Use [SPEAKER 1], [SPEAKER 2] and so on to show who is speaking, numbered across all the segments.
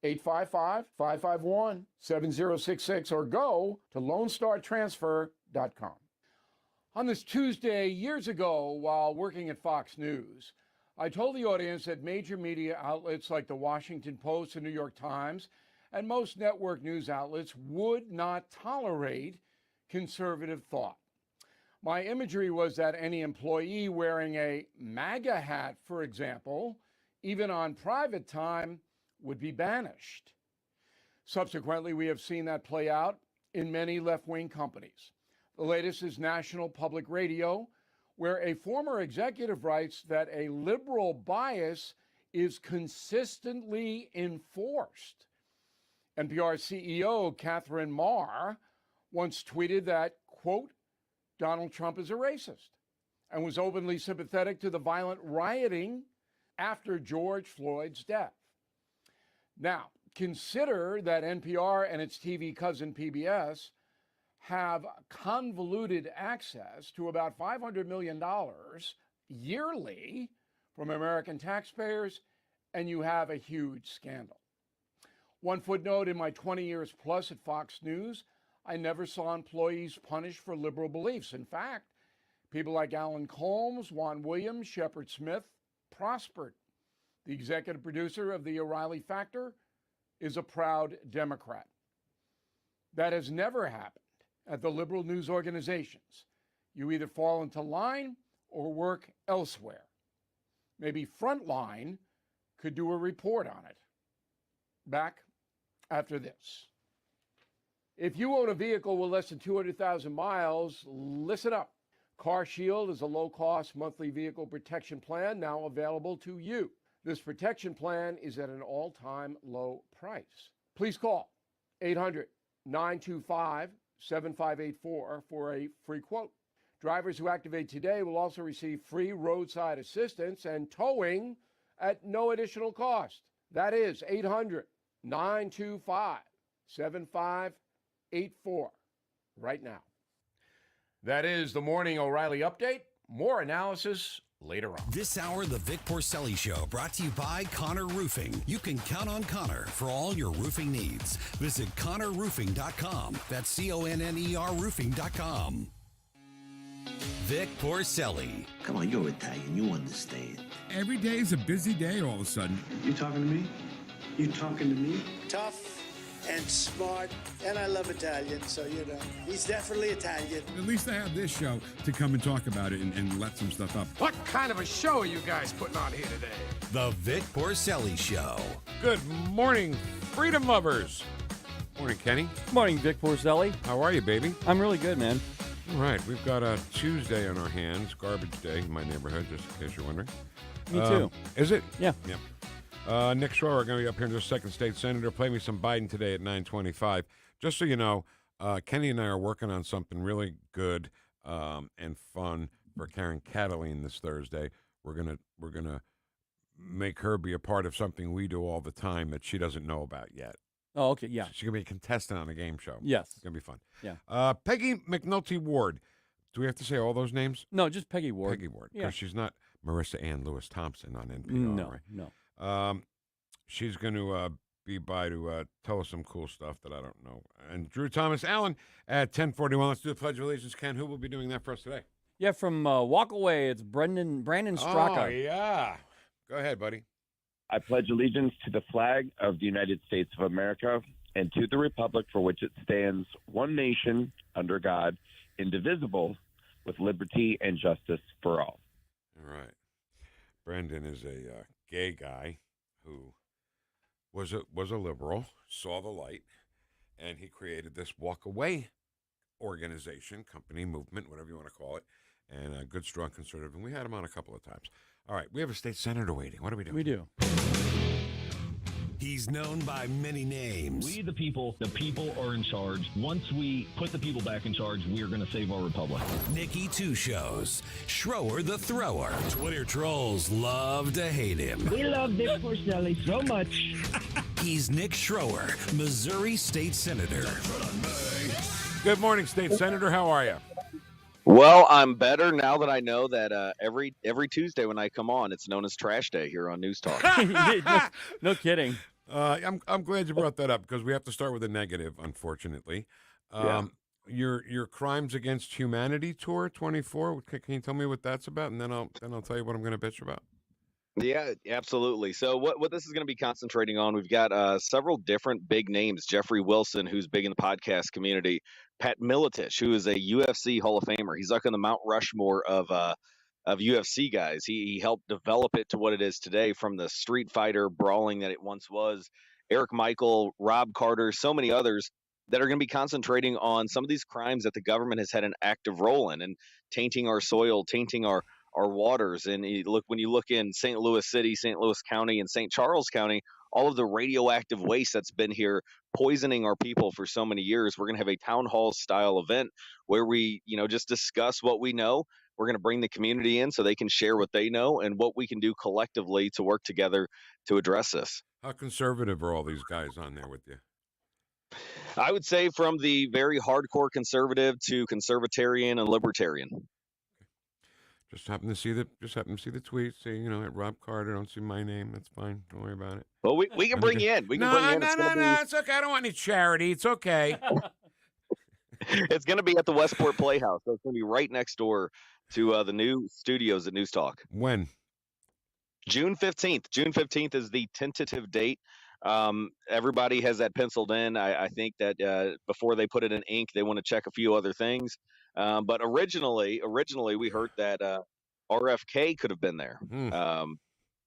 [SPEAKER 1] 855-551-7066 or go to LoneStarTransfer.com. On this Tuesday, years ago, while working at Fox News, I told the audience that major media outlets like the Washington Post and New York Times and most network news outlets would not tolerate conservative thought. My imagery was that any employee wearing a MAGA hat, for example, even on private time, would be banished. Subsequently, we have seen that play out in many left-wing companies. The latest is National Public Radio, where a former executive writes that a liberal bias is consistently enforced. NPR CEO Catherine Marr once tweeted that, quote, Donald Trump is a racist, and was openly sympathetic to the violent rioting after George Floyd's death. Now, consider that NPR and its TV cousin PBS have convoluted access to about $500 million yearly from American taxpayers, and you have a huge scandal. One footnote, in my 20 years plus at Fox News, I never saw employees punished for liberal beliefs. In fact, people like Alan Colmes, Juan Williams, Shepard Smith prospered. The executive producer of the O'Reilly Factor is a proud Democrat. That has never happened at the liberal news organizations. You either fall into line or work elsewhere. Maybe Frontline could do a report on it. Back after this. If you own a vehicle with less than 200,000 miles, listen up. CarShield is a low-cost monthly vehicle protection plan now available to you. This protection plan is at an all-time low price. Please call 800-925-7584 for a free quote. Drivers who activate today will also receive free roadside assistance and towing at no additional cost. That is 800-925-7584 right now. That is the Morning O'Reilly Update. More analysis later on.
[SPEAKER 2] This hour, the Vic Porcelli Show, brought to you by Connor Roofing. You can count on Connor for all your roofing needs. Visit ConnorRoofing.com. That's CONNER Roofing.com. Vic Porcelli.
[SPEAKER 3] Come on, you're Italian. You understand.
[SPEAKER 4] Every day is a busy day all of a sudden.
[SPEAKER 5] You talking to me? You talking to me?
[SPEAKER 6] Tough and smart, and I love Italian, so, you know, he's definitely Italian.
[SPEAKER 4] At least I have this show to come and talk about it and let some stuff up.
[SPEAKER 7] What kind of a show are you guys putting on here today?
[SPEAKER 2] The Vic Porcelli Show.
[SPEAKER 7] Good morning, freedom lovers. Morning, Kenny.
[SPEAKER 8] Morning, Vic Porcelli.
[SPEAKER 7] How are you, baby?
[SPEAKER 8] I'm really good, man.
[SPEAKER 7] All right, we've got a Tuesday on our hands, garbage day in my neighborhood, just in case you're wondering.
[SPEAKER 8] Me too.
[SPEAKER 7] Is it?
[SPEAKER 8] Yeah.
[SPEAKER 7] Yep. Nick Schroer going to be up here in just a second. State Senator. Play me some Biden today at 9:25. Just so you know, Kenny and I are working on something really good and fun for Karen Cataline this Thursday. We're gonna make her be a part of something we do all the time that she doesn't know about yet.
[SPEAKER 8] Oh, okay, yeah.
[SPEAKER 7] She's going to be a contestant on a game show.
[SPEAKER 8] Yes.
[SPEAKER 7] It's going to be fun.
[SPEAKER 8] Yeah.
[SPEAKER 7] Peggy McNulty Ward. Do we have to say all those names?
[SPEAKER 8] No, just Peggy Ward.
[SPEAKER 7] Peggy Ward.
[SPEAKER 8] Yeah.
[SPEAKER 7] Because she's not Marissa Ann Lewis Thompson on NPR,
[SPEAKER 8] No,
[SPEAKER 7] right?
[SPEAKER 8] no.
[SPEAKER 7] She's going to be by to tell us some cool stuff that I don't know. And Drew Thomas Allen at 10:41. Let's do the Pledge of Allegiance. Ken, who will be doing that for us today?
[SPEAKER 8] Yeah, from Walk Away, it's Brandon Straka.
[SPEAKER 7] Oh, yeah. Go ahead, buddy.
[SPEAKER 9] I pledge allegiance to the flag of the United States of America and to the republic for which it stands, one nation, under God, indivisible, with liberty and justice for all.
[SPEAKER 7] All right. Brandon is a gay guy who was a liberal, saw the light, and he created this Walk Away organization, company, movement, whatever you want to call it, and a good, strong conservative. And we had him on a couple of times. All right, we have a state senator waiting. What are we doing?
[SPEAKER 8] We do.
[SPEAKER 2] He's known by many names.
[SPEAKER 10] We, the people are in charge. Once we put the people back in charge, we are going to save our republic.
[SPEAKER 2] Nikki Two Shows. Schroer the Thrower. Twitter trolls love to hate him.
[SPEAKER 11] We love Vic Porcelli so much.
[SPEAKER 2] He's Nick Schroer, Missouri State Senator.
[SPEAKER 7] Good morning, State Senator. How are you?
[SPEAKER 12] Well, I'm better now that I know that every Tuesday when I come on, it's known as Trash Day here on News Talk.
[SPEAKER 8] No kidding.
[SPEAKER 7] I'm glad you brought that up because we have to start with a negative, unfortunately. Your Crimes Against Humanity tour 24. Can you tell me what that's about, and then I'll tell you what I'm going to bitch about.
[SPEAKER 12] Yeah, absolutely. So what this is going to be concentrating on, we've got several different big names. Jeffrey Wilson, who's big in the podcast community. Pat Miletich, who is a UFC Hall of Famer. He's like on the Mount Rushmore of UFC guys. He helped develop it to what it is today, from the street fighter brawling that it once was. Eric Michael, Rob Carter, so many others that are going to be concentrating on some of these crimes that the government has had an active role in, and tainting our soil, tainting our waters. And when you look in St. Louis City, St. Louis County, and St. Charles County, all of the radioactive waste that's been here poisoning our people for so many years. We're going to have a town hall style event where we, just discuss what we know. We're going to bring the community in so they can share what they know and what we can do collectively to work together to address this.
[SPEAKER 7] How conservative are all these guys on there with you?
[SPEAKER 12] I would say from the very hardcore conservative to conservatarian and libertarian.
[SPEAKER 7] Just happen to see the tweet. Say, at Rob Carter. Don't see my name. That's fine. Don't worry about it.
[SPEAKER 12] Well, we can bring you in. We can bring you in.
[SPEAKER 7] No. It's okay. I don't want any charity. It's okay.
[SPEAKER 12] It's going to be at the Westport Playhouse. So it's going to be right next door to the new studios at News Talk.
[SPEAKER 7] When?
[SPEAKER 12] June 15th. June 15th is the tentative date. Everybody has that penciled in. I think that before they put it in ink, they want to check a few other things. But originally we heard that RFK could have been there,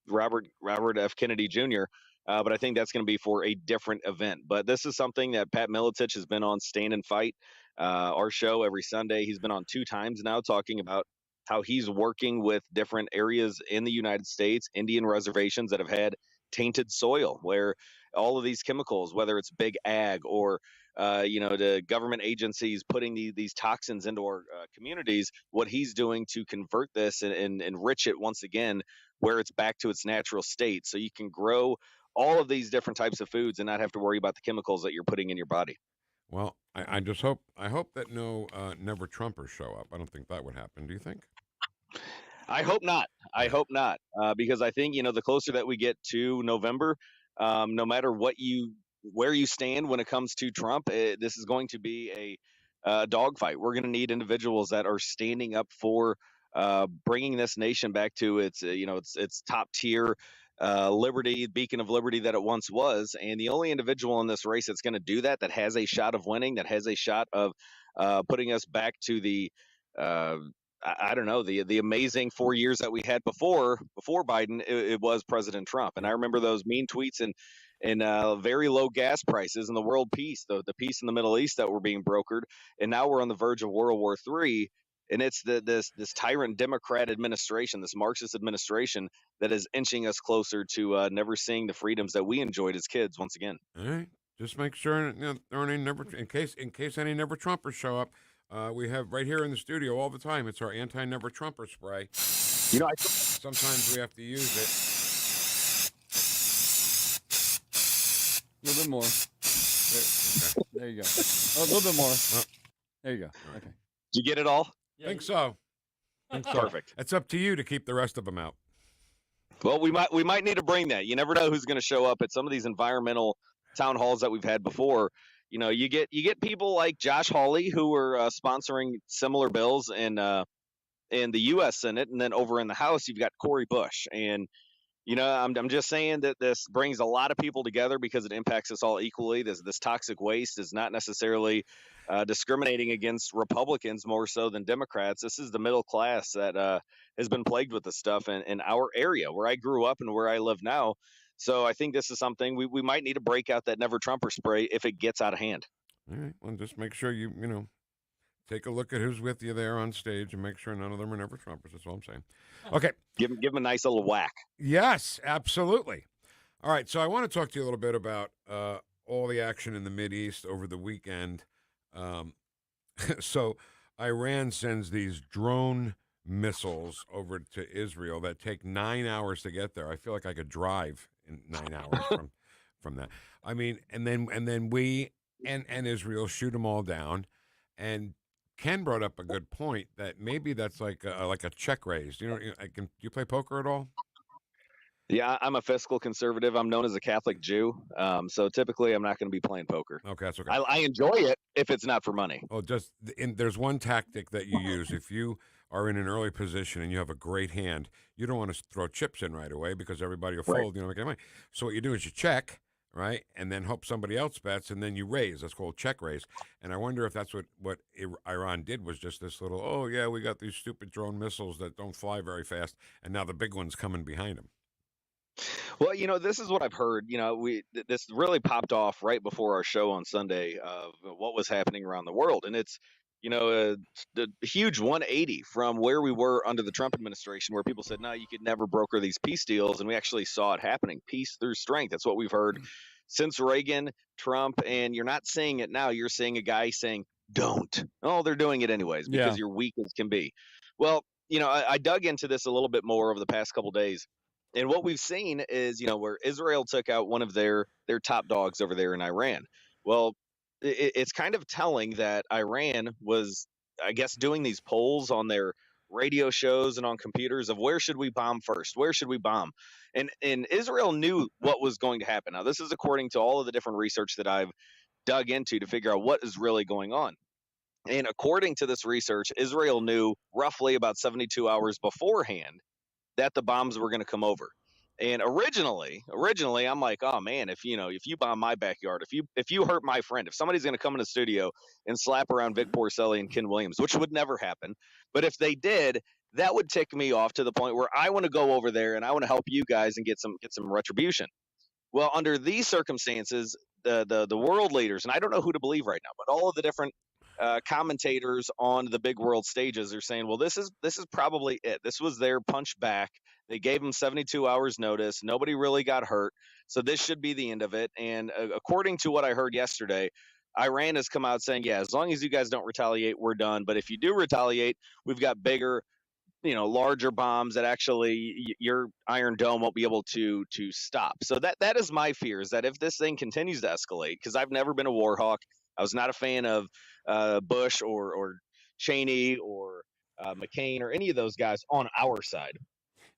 [SPEAKER 12] Robert F. Kennedy Jr. But I think that's going to be for a different event. But this is something that Pat Miletich has been on Stand and Fight, our show every Sunday. He's been on 2 times now, talking about how he's working with different areas in the United States, Indian reservations that have had tainted soil, where all of these chemicals, whether it's big ag or the government agencies putting these toxins into our communities, what he's doing to convert this and enrich it once again, where it's back to its natural state, so you can grow all of these different types of foods and not have to worry about the chemicals that you're putting in your body.
[SPEAKER 7] Well, I just hope that no Never Trumpers show up. I don't think that would happen. Do you think?
[SPEAKER 12] I hope not. Because I think, the closer that we get to November, no matter where you stand when it comes to Trump, this is going to be a dogfight. We're going to need individuals that are standing up for bringing this nation back to its top tier liberty, beacon of liberty that it once was. And the only individual in this race that's going to do that has a shot of winning, that has a shot of putting us back to the the amazing 4 years that we had before Biden, it was President Trump. And I remember those mean tweets and very low gas prices and the world peace, the peace in the Middle East that were being brokered. And now we're on the verge of World War III. And it's this tyrant Democrat administration, this Marxist administration, that is inching us closer to never seeing the freedoms that we enjoyed as kids once again.
[SPEAKER 7] All right. Just make sure there aren't any in case any Never Trumpers show up. We have right here in the studio all the time. It's our anti-Never Trumper spray. Sometimes we have to use it.
[SPEAKER 8] A little bit more. There you go. Oh, a little bit more. There you go. Okay.
[SPEAKER 12] Did you get it all?
[SPEAKER 7] I think so.
[SPEAKER 12] Perfect.
[SPEAKER 7] It's up to you to keep the rest of them out.
[SPEAKER 12] Well, we might need to bring that. You never know who's going to show up at some of these environmental town halls that we've had before. You get people like Josh Hawley who are sponsoring similar bills in the U.S. Senate, and then over in the House you've got Cori Bush. And I'm just saying that this brings a lot of people together because it impacts us all equally. This toxic waste is not necessarily discriminating against Republicans more so than Democrats. This is the middle class that has been plagued with this stuff in our area where I grew up and where I live now. So I think this is something we might need to break out that Never Trumper spray if it gets out of hand.
[SPEAKER 7] All right. Well, just make sure you take a look at who's with you there on stage and make sure none of them are Never Trumpers. That's all I'm saying. Okay.
[SPEAKER 12] Give them a nice little whack.
[SPEAKER 7] Yes, absolutely. All right. So I want to talk to you a little bit about all the action in the Mideast over the weekend. So Iran sends these drone missiles over to Israel that take 9 hours to get there. I feel like I could drive in 9 hours from that. I mean, and then we and Israel shoot them all down. And Ken brought up a good point that maybe that's like a check raise. Do you play poker at all?
[SPEAKER 12] Yeah, I'm a fiscal conservative. I'm known as a Catholic Jew. So typically I'm not going to be playing poker.
[SPEAKER 7] Okay, that's okay.
[SPEAKER 12] I enjoy it if it's not for money.
[SPEAKER 7] Oh, there's one tactic that you use. If you are in an early position and you have a great hand, you don't want to throw chips in right away because everybody will fold. You know, make any money. So what you do is you check, right, and then hope somebody else bets, and then you raise. That's called check raise. And I wonder if that's what Iran did, was just this little, oh yeah, we got these stupid drone missiles that don't fly very fast, and now the big one's coming behind them.
[SPEAKER 12] Well, this is what I've heard. This really popped off right before our show on Sunday of what was happening around the world, and it's a huge 180 from where we were under the Trump administration, where people said, no, you could never broker these peace deals, and we actually saw it happening. Peace through strength. That's what we've heard since Reagan, Trump, and you're not seeing it now. You're seeing a guy saying, don't. Oh, they're doing it anyways because you're weak as can be. Well, I dug into this a little bit more over the past couple days. And what we've seen is, where Israel took out one of their top dogs over there in Iran. Well, it's kind of telling that Iran was, I guess, doing these polls on their radio shows and on computers of where should we bomb first? Where should we bomb? And Israel knew what was going to happen. Now, this is according to all of the different research that I've dug into to figure out what is really going on. And according to this research, Israel knew roughly about 72 hours beforehand that the bombs were going to come over. And originally I'm like, oh man, if you bomb my backyard, if you hurt my friend, if somebody's going to come in the studio and slap around Vic Porcelli and Ken Williams, which would never happen, but if they did, that would tick me off to the point where I want to go over there and I want to help you guys and get some retribution. Well, under these circumstances, the world leaders, and I don't know who to believe right now, but all of the different commentators on the big world stages are saying, well, this is probably it. This was their punch back. They gave them 72 hours notice. Nobody really got hurt. So this should be the end of it. And according to what I heard yesterday, Iran has come out saying, yeah, as long as you guys don't retaliate, we're done. But if you do retaliate, we've got bigger, larger bombs that actually your Iron Dome won't be able to stop. So that is my fear, is that if this thing continues to escalate, because I've never been a war hawk. I was not a fan of Bush or Cheney or McCain or any of those guys on our side.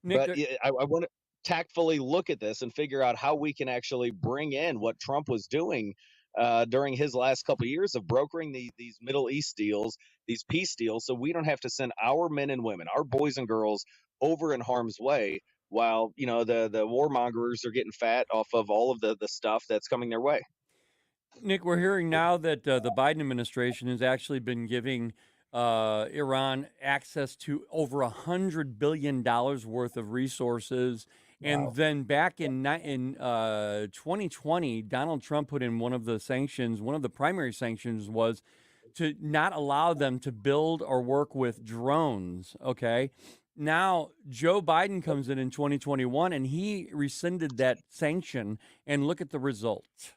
[SPEAKER 12] Nick, but I want to tactfully look at this and figure out how we can actually bring in what Trump was doing during his last couple of years of brokering these Middle East deals, these peace deals, so we don't have to send our men and women, our boys and girls, over in harm's way while the warmongers are getting fat off of all of the stuff that's coming their way.
[SPEAKER 8] Nick, we're hearing now that the Biden administration has actually been giving Iran access to over $100 billion worth of resources. And then back in 2020, Donald Trump put in one of the primary sanctions was to not allow them to build or work with drones, okay? Now, Joe Biden comes in 2021, and he rescinded that sanction, and look at the results.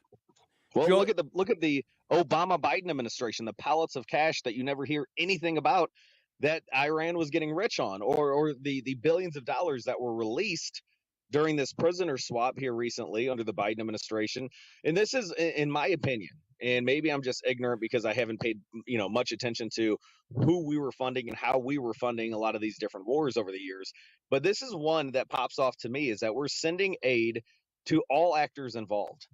[SPEAKER 12] Well, look at the Obama-Biden administration, the pallets of cash that you never hear anything about that Iran was getting rich on, or the billions of dollars that were released during this prisoner swap here recently under the Biden administration. And this is, in my opinion, and maybe I'm just ignorant because I haven't paid much attention to who we were funding and how we were funding a lot of these different wars over the years. But this is one that pops off to me, is that we're sending aid to all actors involved.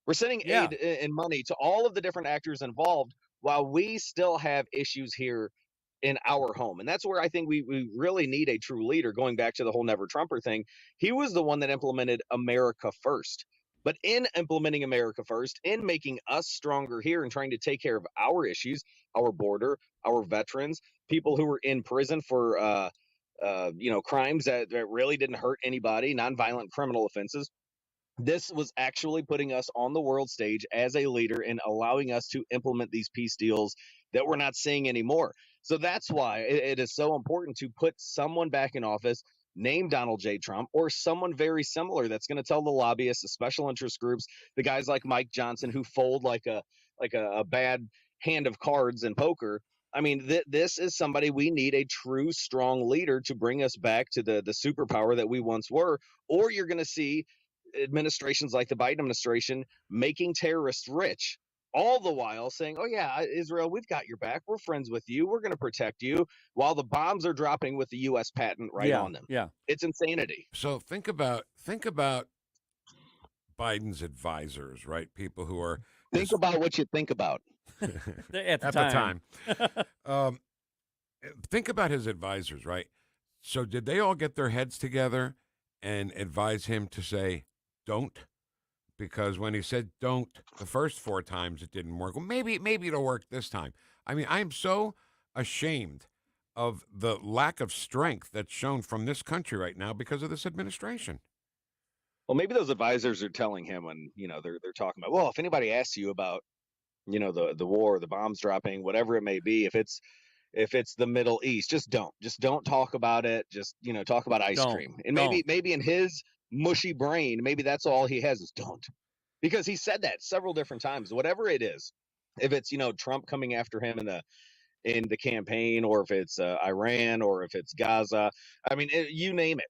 [SPEAKER 12] We're sending aid and money to all of the different actors involved while we still have issues here in our home. And that's where I think we really need a true leader, going back to the whole Never Trumper thing. He was the one that implemented America first. But in implementing America first, in making us stronger here and trying to take care of our issues, our border, our veterans, people who were in prison for crimes that really didn't hurt anybody, nonviolent criminal offenses, this was actually putting us on the world stage as a leader and allowing us to implement these peace deals that we're not seeing anymore. So that's why it is so important to put someone back in office named Donald J. Trump, or someone very similar that's going to tell the lobbyists, the special interest groups, the guys like Mike Johnson who fold like a bad hand of cards in poker. I mean, this is somebody we need, a true, strong leader to bring us back to the superpower that we once were, or you're going to see administrations like the Biden administration making terrorists rich all the while saying, oh, yeah, Israel, we've got your back. We're friends with you. We're going to protect you, while the bombs are dropping with the U.S. patent right on them.
[SPEAKER 8] Yeah.
[SPEAKER 12] It's insanity.
[SPEAKER 7] So think about Biden's advisors, right? People who are
[SPEAKER 12] think about what you think about
[SPEAKER 8] at the time.
[SPEAKER 7] Think about his advisors, right? So did they all get their heads together and advise him to say, don't? Because when he said don't the first 4 times, it didn't work. Well, maybe it'll work this time. I mean, I am so ashamed of the lack of strength that's shown from this country right now because of this administration.
[SPEAKER 12] Well, maybe those advisors are telling him when, they're talking about, well, if anybody asks you about, the war, the bombs dropping, whatever it may be, if it's the Middle East, just don't talk about it. Just, talk about ice cream. And maybe in his mushy brain, maybe that's all he has is don't, because he said that several different times. Whatever it is, if it's Trump coming after him in the campaign, or if it's Iran, or if it's Gaza, I mean, you name it,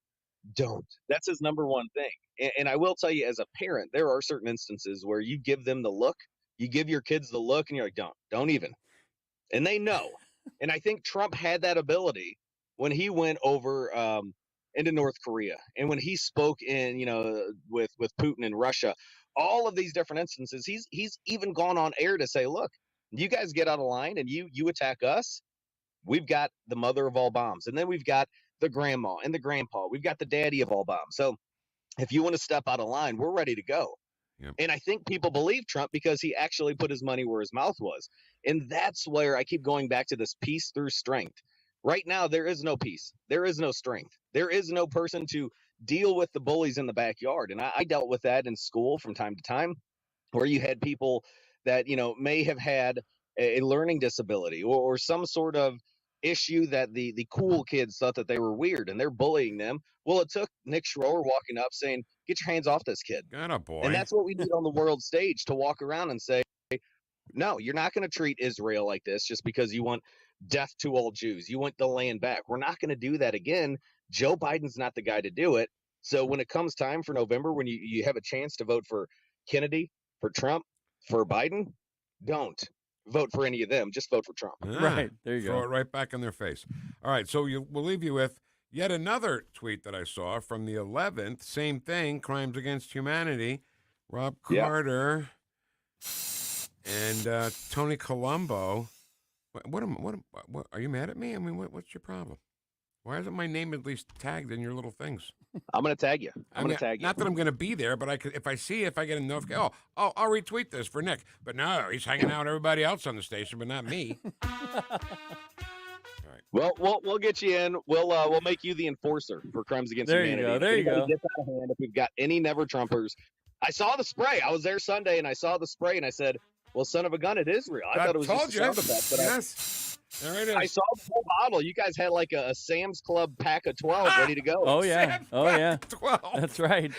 [SPEAKER 12] don't. That's his number one thing. And I will tell you, as a parent, there are certain instances where you give them the look, you give your kids the look, and you're like, don't even, and they know. And I think Trump had that ability when he went over into North Korea, and when he spoke in, with Putin in Russia, all of these different instances, he's even gone on air to say, look, you guys get out of line and you attack us, we've got the mother of all bombs, and then we've got the grandma and the grandpa, we've got the daddy of all bombs. So if you want to step out of line, we're ready to go.
[SPEAKER 7] Yep.
[SPEAKER 12] And I think people believe Trump because he actually put his money where his mouth was. And that's where I keep going back to this peace through strength. Right now, there is no peace. There is no strength. There is no person to deal with the bullies in the backyard. And I dealt with that in school from time to time, where you had people that, may have had a learning disability or some sort of issue that the cool kids thought that they were weird, and they're bullying them. Well, it took Nick Schroer walking up saying, get your hands off this kid.
[SPEAKER 7] Got a boy.
[SPEAKER 12] And that's what we need on the world stage, to walk around and say, no, you're not going to treat Israel like this just because you want death to all Jews. You want the land back. We're not going to do that again. Joe Biden's not the guy to do it. So when it comes time for November, when you have a chance to vote for Kennedy, for Trump, for Biden, don't vote for any of them. Just vote for Trump.
[SPEAKER 8] Right. There you
[SPEAKER 7] Throw
[SPEAKER 8] go.
[SPEAKER 7] it right back in their face. All right. So we'll leave you with yet another tweet that I saw from the 11th. Same thing. Crimes against humanity. Rob Carter and Tony Colombo. What are you mad at me? I mean, what's your problem? Why isn't my name at least tagged in your little things?
[SPEAKER 12] I'm going to tag you. I'm going to tag you.
[SPEAKER 7] Not that I'm going to be there, but if I get a notification, I'll retweet this for Nick. But no, he's hanging out with everybody else on the station, but not me. All right.
[SPEAKER 12] Well, we'll get you in. We'll make you the enforcer for crimes against humanity.
[SPEAKER 8] There you go.
[SPEAKER 12] Gets out of hand, if we've got any Never Trumpers. I saw the spray. I was there Sunday, and I saw the spray, and I said, well, son of a gun, it is real. I thought it was just a sound effect. But
[SPEAKER 7] yes. There it is.
[SPEAKER 12] I saw the whole bottle. You guys had like a Sam's Club pack of 12 ready to go.
[SPEAKER 8] Oh, yeah.
[SPEAKER 7] Sam's
[SPEAKER 8] Oh, yeah.
[SPEAKER 7] 12.
[SPEAKER 8] That's right.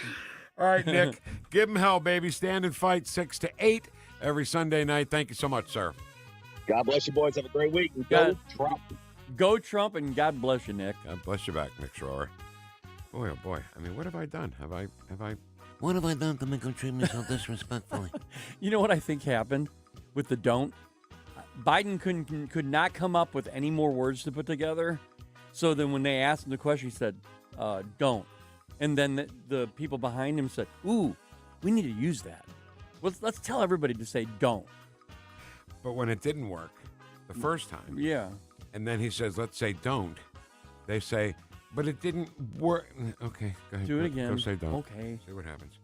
[SPEAKER 7] All right, Nick. Give him hell, baby. Stand and fight 6 to 8 every Sunday night. Thank you so much, sir.
[SPEAKER 12] God bless you, boys. Have a great week. Go Trump.
[SPEAKER 8] Go Trump, and God bless you, Nick.
[SPEAKER 7] God bless you back, Nick Schroer. Boy, oh boy. I mean, what have I done? What have I done to make him treat me so disrespectfully?
[SPEAKER 8] You know what I think happened with the don't? Biden could not come up with any more words to put together. So then when they asked him the question, he said, don't. And then the people behind him said, ooh, we need to use that. Let's tell everybody to say don't.
[SPEAKER 7] But when it didn't work the first time.
[SPEAKER 8] Yeah.
[SPEAKER 7] And then he says, let's say don't. They say, but it didn't work. Okay, go ahead.
[SPEAKER 8] Do it again.
[SPEAKER 7] Go say don't.
[SPEAKER 8] Okay.
[SPEAKER 7] See what happens.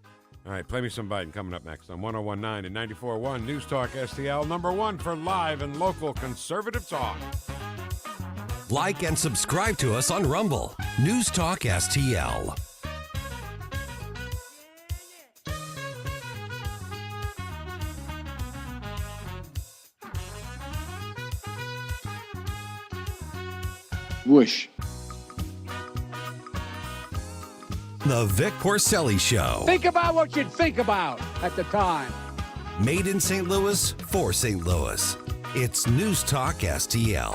[SPEAKER 7] All right, play me some Biden coming up next on 101.9 and 94.1 News Talk STL, #1 for live and local conservative talk.
[SPEAKER 2] Like and subscribe to us on Rumble. News Talk STL.
[SPEAKER 5] Whoosh.
[SPEAKER 2] The Vic Porcelli Show.
[SPEAKER 1] Think about what you'd think about at the time.
[SPEAKER 2] Made in St. Louis for St. Louis. It's News Talk STL.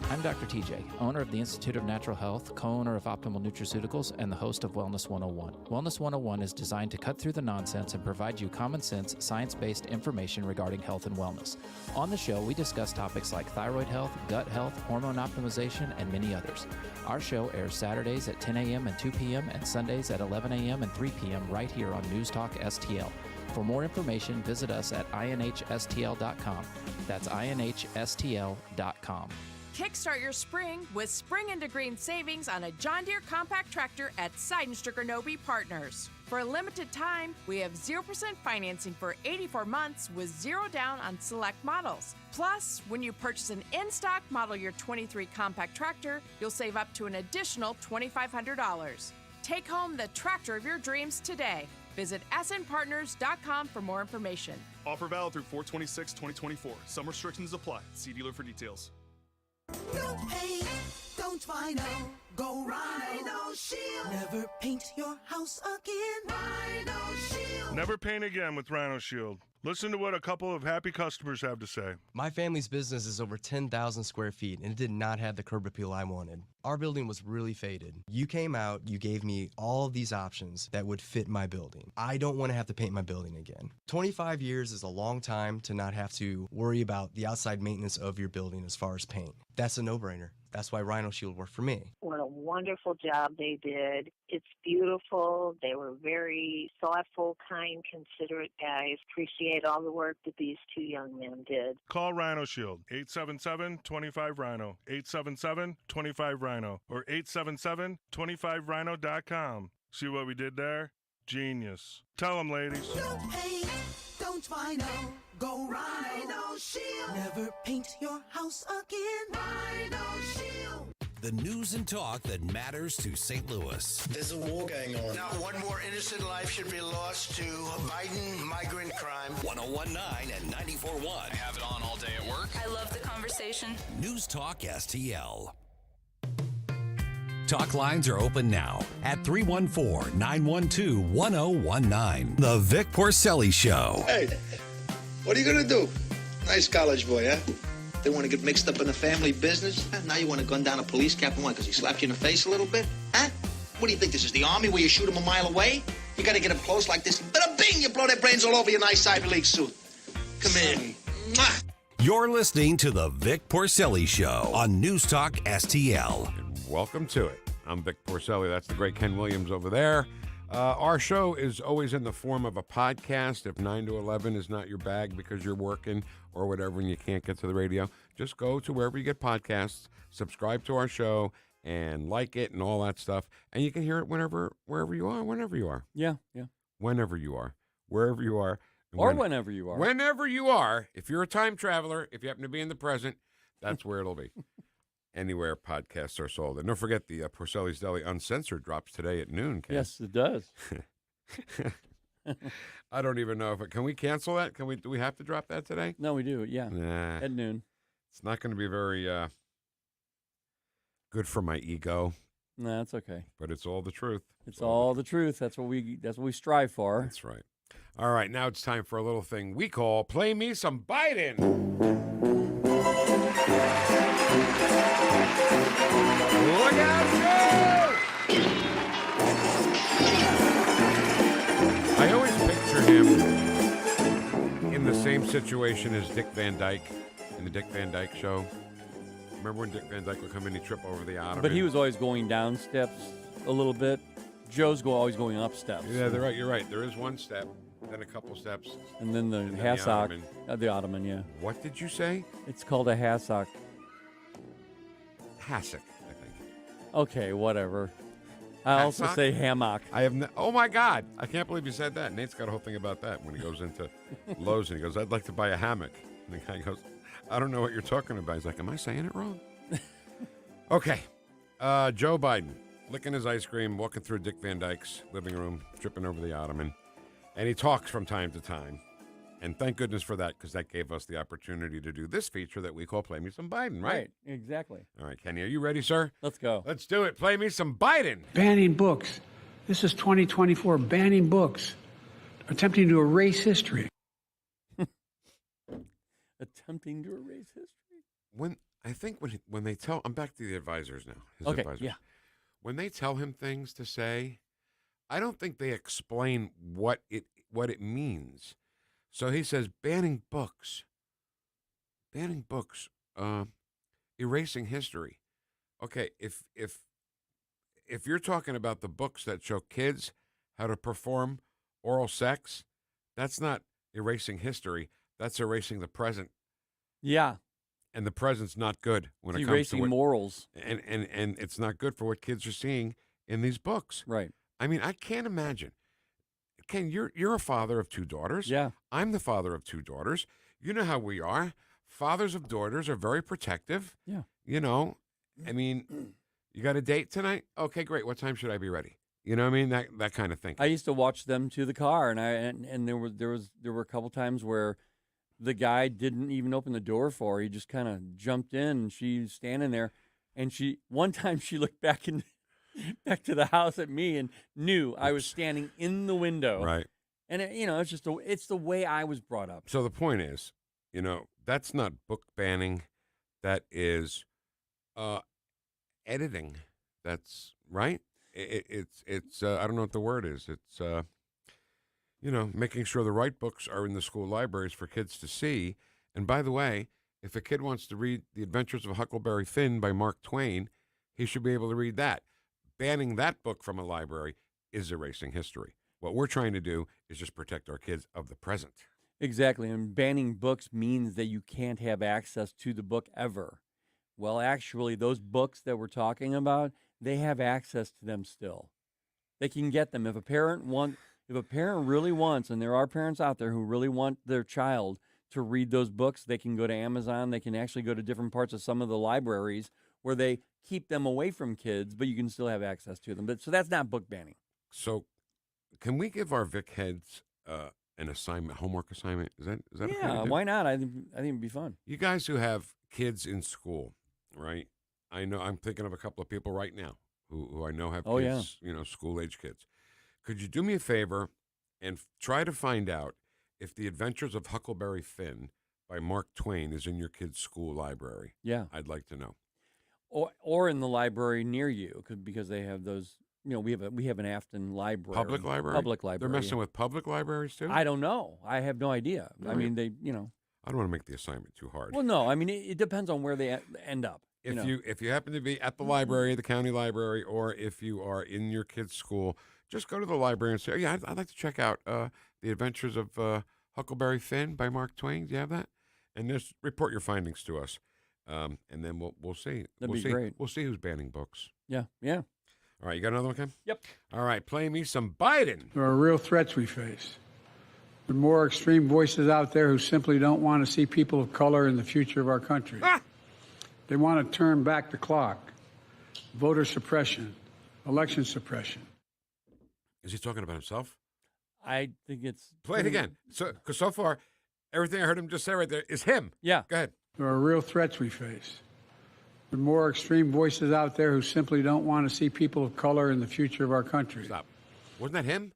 [SPEAKER 13] I'm Dr. TJ, owner of the Institute of Natural Health, co-owner of Optimal Nutraceuticals, and the host of Wellness 101. Wellness 101 is designed to cut through the nonsense and provide you common sense, science-based information regarding health and wellness. On the show, we discuss topics like thyroid health, gut health, hormone optimization, and many others. Our show airs Saturdays at 10 a.m. and 2 p.m. and Sundays at 11 a.m. and 3 p.m. right here on NewstalkSTL. For more information, visit us at inhstl.com. That's inhstl.com.
[SPEAKER 14] Kickstart your spring with Spring into Green savings on a John Deere compact tractor at Seidenstricker Nobe Partners. For a limited time, we have 0% financing for 84 months with zero down on select models. Plus, when you purchase an in-stock model year 23 compact tractor, you'll save up to an additional $2,500. Take home the tractor of your dreams today. Visit snpartners.com for more information.
[SPEAKER 15] Offer valid through 4/26/2024. Some restrictions apply. See dealer for details.
[SPEAKER 16] No paint, don't vinyl, go Rhino Shield. Never paint your house again. Rhino Shield.
[SPEAKER 17] Never paint again with Rhino Shield. Listen to what a couple of happy customers have to say.
[SPEAKER 18] My family's business is over 10,000 square feet, and it did not have the curb appeal I wanted. Our building was really faded. You came out, you gave me all of these options that would fit my building. I don't want to have to paint my building again. 25 years is a long time to not have to worry about the outside maintenance of your building as far as paint. That's a no-brainer. That's why Rhino Shield worked for me.
[SPEAKER 19] What a wonderful job they did. It's beautiful. They were very thoughtful, kind, considerate guys. Appreciate all the work that these two young men did.
[SPEAKER 17] Call Rhino Shield, 877-25-RHINO, 877-25-RHINO, or 877-25rhino.com. See what we did there? Genius. Tell them, ladies.
[SPEAKER 16] No paint, don't vinyl, go Rhino Shield. Never paint your house again. Rhino Shield.
[SPEAKER 2] The news and talk that matters to St. Louis.
[SPEAKER 6] There's a war going on. Not one more innocent life should be lost to Biden migrant crime.
[SPEAKER 2] 101.9 and 94.1.
[SPEAKER 15] I have it on all day at work.
[SPEAKER 20] I love the conversation.
[SPEAKER 2] News Talk STL. Talk lines are open now at 314-912-1019. The Vic Porcelli Show.
[SPEAKER 3] Hey, what are you going to do? Nice college boy, huh? They want to get mixed up in the family business? Huh? Now you want to gun down a police captain, what, because he slapped you in the face a little bit? Huh? What do you think, this is the Army where you shoot them a mile away? You got to get up close like this. Bada bing, you blow their brains all over your nice Ivy League suit. Come in. Mwah.
[SPEAKER 2] You're listening to The Vic Porcelli Show on News Talk STL.
[SPEAKER 7] Welcome to it. I'm Vic Porcelli. That's the great Ken Williams over there. Our show is always in the form of a podcast. If 9 to 11 is not your bag because you're working or whatever and you can't get to the radio, just go to wherever you get podcasts, subscribe to our show, and like it and all that stuff. And you can hear it wherever you are.
[SPEAKER 8] Yeah, yeah.
[SPEAKER 7] Whenever you are. Wherever you are.
[SPEAKER 8] Or whenever you are.
[SPEAKER 7] Whenever you are. If you're a time traveler, if you happen to be in the present, that's where it'll be. Anywhere podcasts are sold. And don't forget the Porcelli's Deli Uncensored drops today at noon, Ken.
[SPEAKER 8] Yes, it does.
[SPEAKER 7] I don't even know if it... Can we cancel that? Do we have to drop that today?
[SPEAKER 8] No, we do, yeah.
[SPEAKER 7] Nah.
[SPEAKER 8] At noon.
[SPEAKER 7] It's not going to be very good for my ego.
[SPEAKER 8] No, that's okay.
[SPEAKER 7] But it's all the truth.
[SPEAKER 8] It's all the truth. That's what we strive for.
[SPEAKER 7] That's right. All right, now it's time for a little thing we call Play Me Some Biden. Look out, Joe! I always picture him in the same situation as Dick Van Dyke in the Dick Van Dyke Show. Remember when Dick Van Dyke would come in, he'd trip over the ottoman?
[SPEAKER 8] But he was always going down steps a little bit. Joe's always going up steps.
[SPEAKER 7] Yeah, they're right. You're right. There is one step, then a couple steps.
[SPEAKER 8] And then the hassock. The ottoman, yeah.
[SPEAKER 7] What did you say?
[SPEAKER 8] It's called a hassock.
[SPEAKER 7] Hassock, I think.
[SPEAKER 8] Okay, whatever. I also say hammock.
[SPEAKER 7] I have oh my God. I can't believe you said that. Nate's got a whole thing about that when he goes into Lowe's and he goes, I'd like to buy a hammock. And the guy goes, I don't know what you're talking about. He's like, am I saying it wrong? Okay. Joe Biden, licking his ice cream, walking through Dick Van Dyke's living room, tripping over the ottoman. And he talks from time to time. And thank goodness for that, because that gave us the opportunity to do this feature that we call Play Me Some Biden, right?
[SPEAKER 8] Exactly.
[SPEAKER 7] All right, Kenny, are you ready, sir?
[SPEAKER 8] Let's go.
[SPEAKER 7] Let's do it. Play me some Biden.
[SPEAKER 5] Banning books. This is 2024, banning books. Attempting to erase history.
[SPEAKER 8] Attempting to erase history?
[SPEAKER 7] I think when they tell, I'm back to the advisors now. His
[SPEAKER 8] Okay,
[SPEAKER 7] advisors.
[SPEAKER 8] yeah.
[SPEAKER 7] When they tell him things to say, I don't think they explain what it means. So he says banning books, erasing history. Okay, if you're talking about the books that show kids how to perform oral sex, that's not erasing history. That's erasing the present.
[SPEAKER 8] Yeah.
[SPEAKER 7] And the present's not good when
[SPEAKER 8] It's
[SPEAKER 7] it comes to
[SPEAKER 8] erasing morals.
[SPEAKER 7] And it's not good for what kids are seeing in these books.
[SPEAKER 8] Right.
[SPEAKER 7] I mean, I can't imagine. Ken, you're a father of 2 daughters.
[SPEAKER 8] Yeah.
[SPEAKER 7] I'm the father of 2 daughters. You know how we are. Fathers of daughters are very protective.
[SPEAKER 8] Yeah.
[SPEAKER 7] You know, I mean, you got a date tonight? Okay, great. What time should I be ready? You know what I mean? That kind of thing.
[SPEAKER 8] I used to watch them to the car, and there were a couple times where the guy didn't even open the door for her. He just kind of jumped in, and she's standing there, and one time she looked back to the house at me and knew I was standing in the window.
[SPEAKER 7] Right.
[SPEAKER 8] And it's the way I was brought up.
[SPEAKER 7] So the point is, that's not book banning. That is editing. That's right. It's I don't know what the word is. It's making sure the right books are in the school libraries for kids to see. And by the way, if a kid wants to read The Adventures of Huckleberry Finn by Mark Twain, he should be able to read that. Banning that book from a library is erasing history. What we're trying to do is just protect our kids of the present.
[SPEAKER 8] Exactly. And banning books means that you can't have access to the book ever. Well, actually, those books that we're talking about, they have access to them still. They can get them. If a parent really wants, and there are parents out there who really want their child to read those books, they can go to Amazon. They can actually go to different parts of some of the libraries where they keep them away from kids, but you can still have access to them. So that's not book banning.
[SPEAKER 7] So can we give our Vic heads an assignment, homework assignment? Is that okay to do?
[SPEAKER 8] Why not? I think it'd be fun.
[SPEAKER 7] You guys who have kids in school, right? I know I'm thinking of a couple of people right now who I know have kids, school-age kids. Could you do me a favor and try to find out if The Adventures of Huckleberry Finn by Mark Twain is in your kid's school library?
[SPEAKER 8] Yeah.
[SPEAKER 7] I'd like to know.
[SPEAKER 8] Or in the library near you, because they have those. We have an Afton library.
[SPEAKER 7] Public library?
[SPEAKER 8] Public library.
[SPEAKER 7] They're messing with public libraries too?
[SPEAKER 8] I don't know. I have no idea.
[SPEAKER 7] No,
[SPEAKER 8] I mean,
[SPEAKER 7] I don't want to make the assignment too hard.
[SPEAKER 8] Well, no. I mean, it depends on where they end up.
[SPEAKER 7] If you happen to be at the library, the county library, or if you are in your kid's school, just go to the library and say, "Oh, yeah, I'd like to check out The Adventures of Huckleberry Finn by Mark Twain. Do you have that?" And just report your findings to us, and then we'll see.
[SPEAKER 8] That'd be great.
[SPEAKER 7] We'll see who's banning books.
[SPEAKER 8] Yeah.
[SPEAKER 7] All right, you got another one, Ken?
[SPEAKER 8] Yep.
[SPEAKER 7] All right, play me some Biden.
[SPEAKER 5] There are real threats we face. There are more extreme voices out there who simply don't want to see people of color in the future of our country. They want to turn back the clock. Voter suppression, election suppression.
[SPEAKER 7] Is he talking about himself?
[SPEAKER 8] I think it's...
[SPEAKER 7] Play it again. Because so far, everything I heard him just say right there is him.
[SPEAKER 8] Yeah.
[SPEAKER 7] Go ahead.
[SPEAKER 5] There are real threats we face. There are more extreme voices out there who simply don't want to see people of color in the future of our country.
[SPEAKER 7] Stop. Wasn't that him?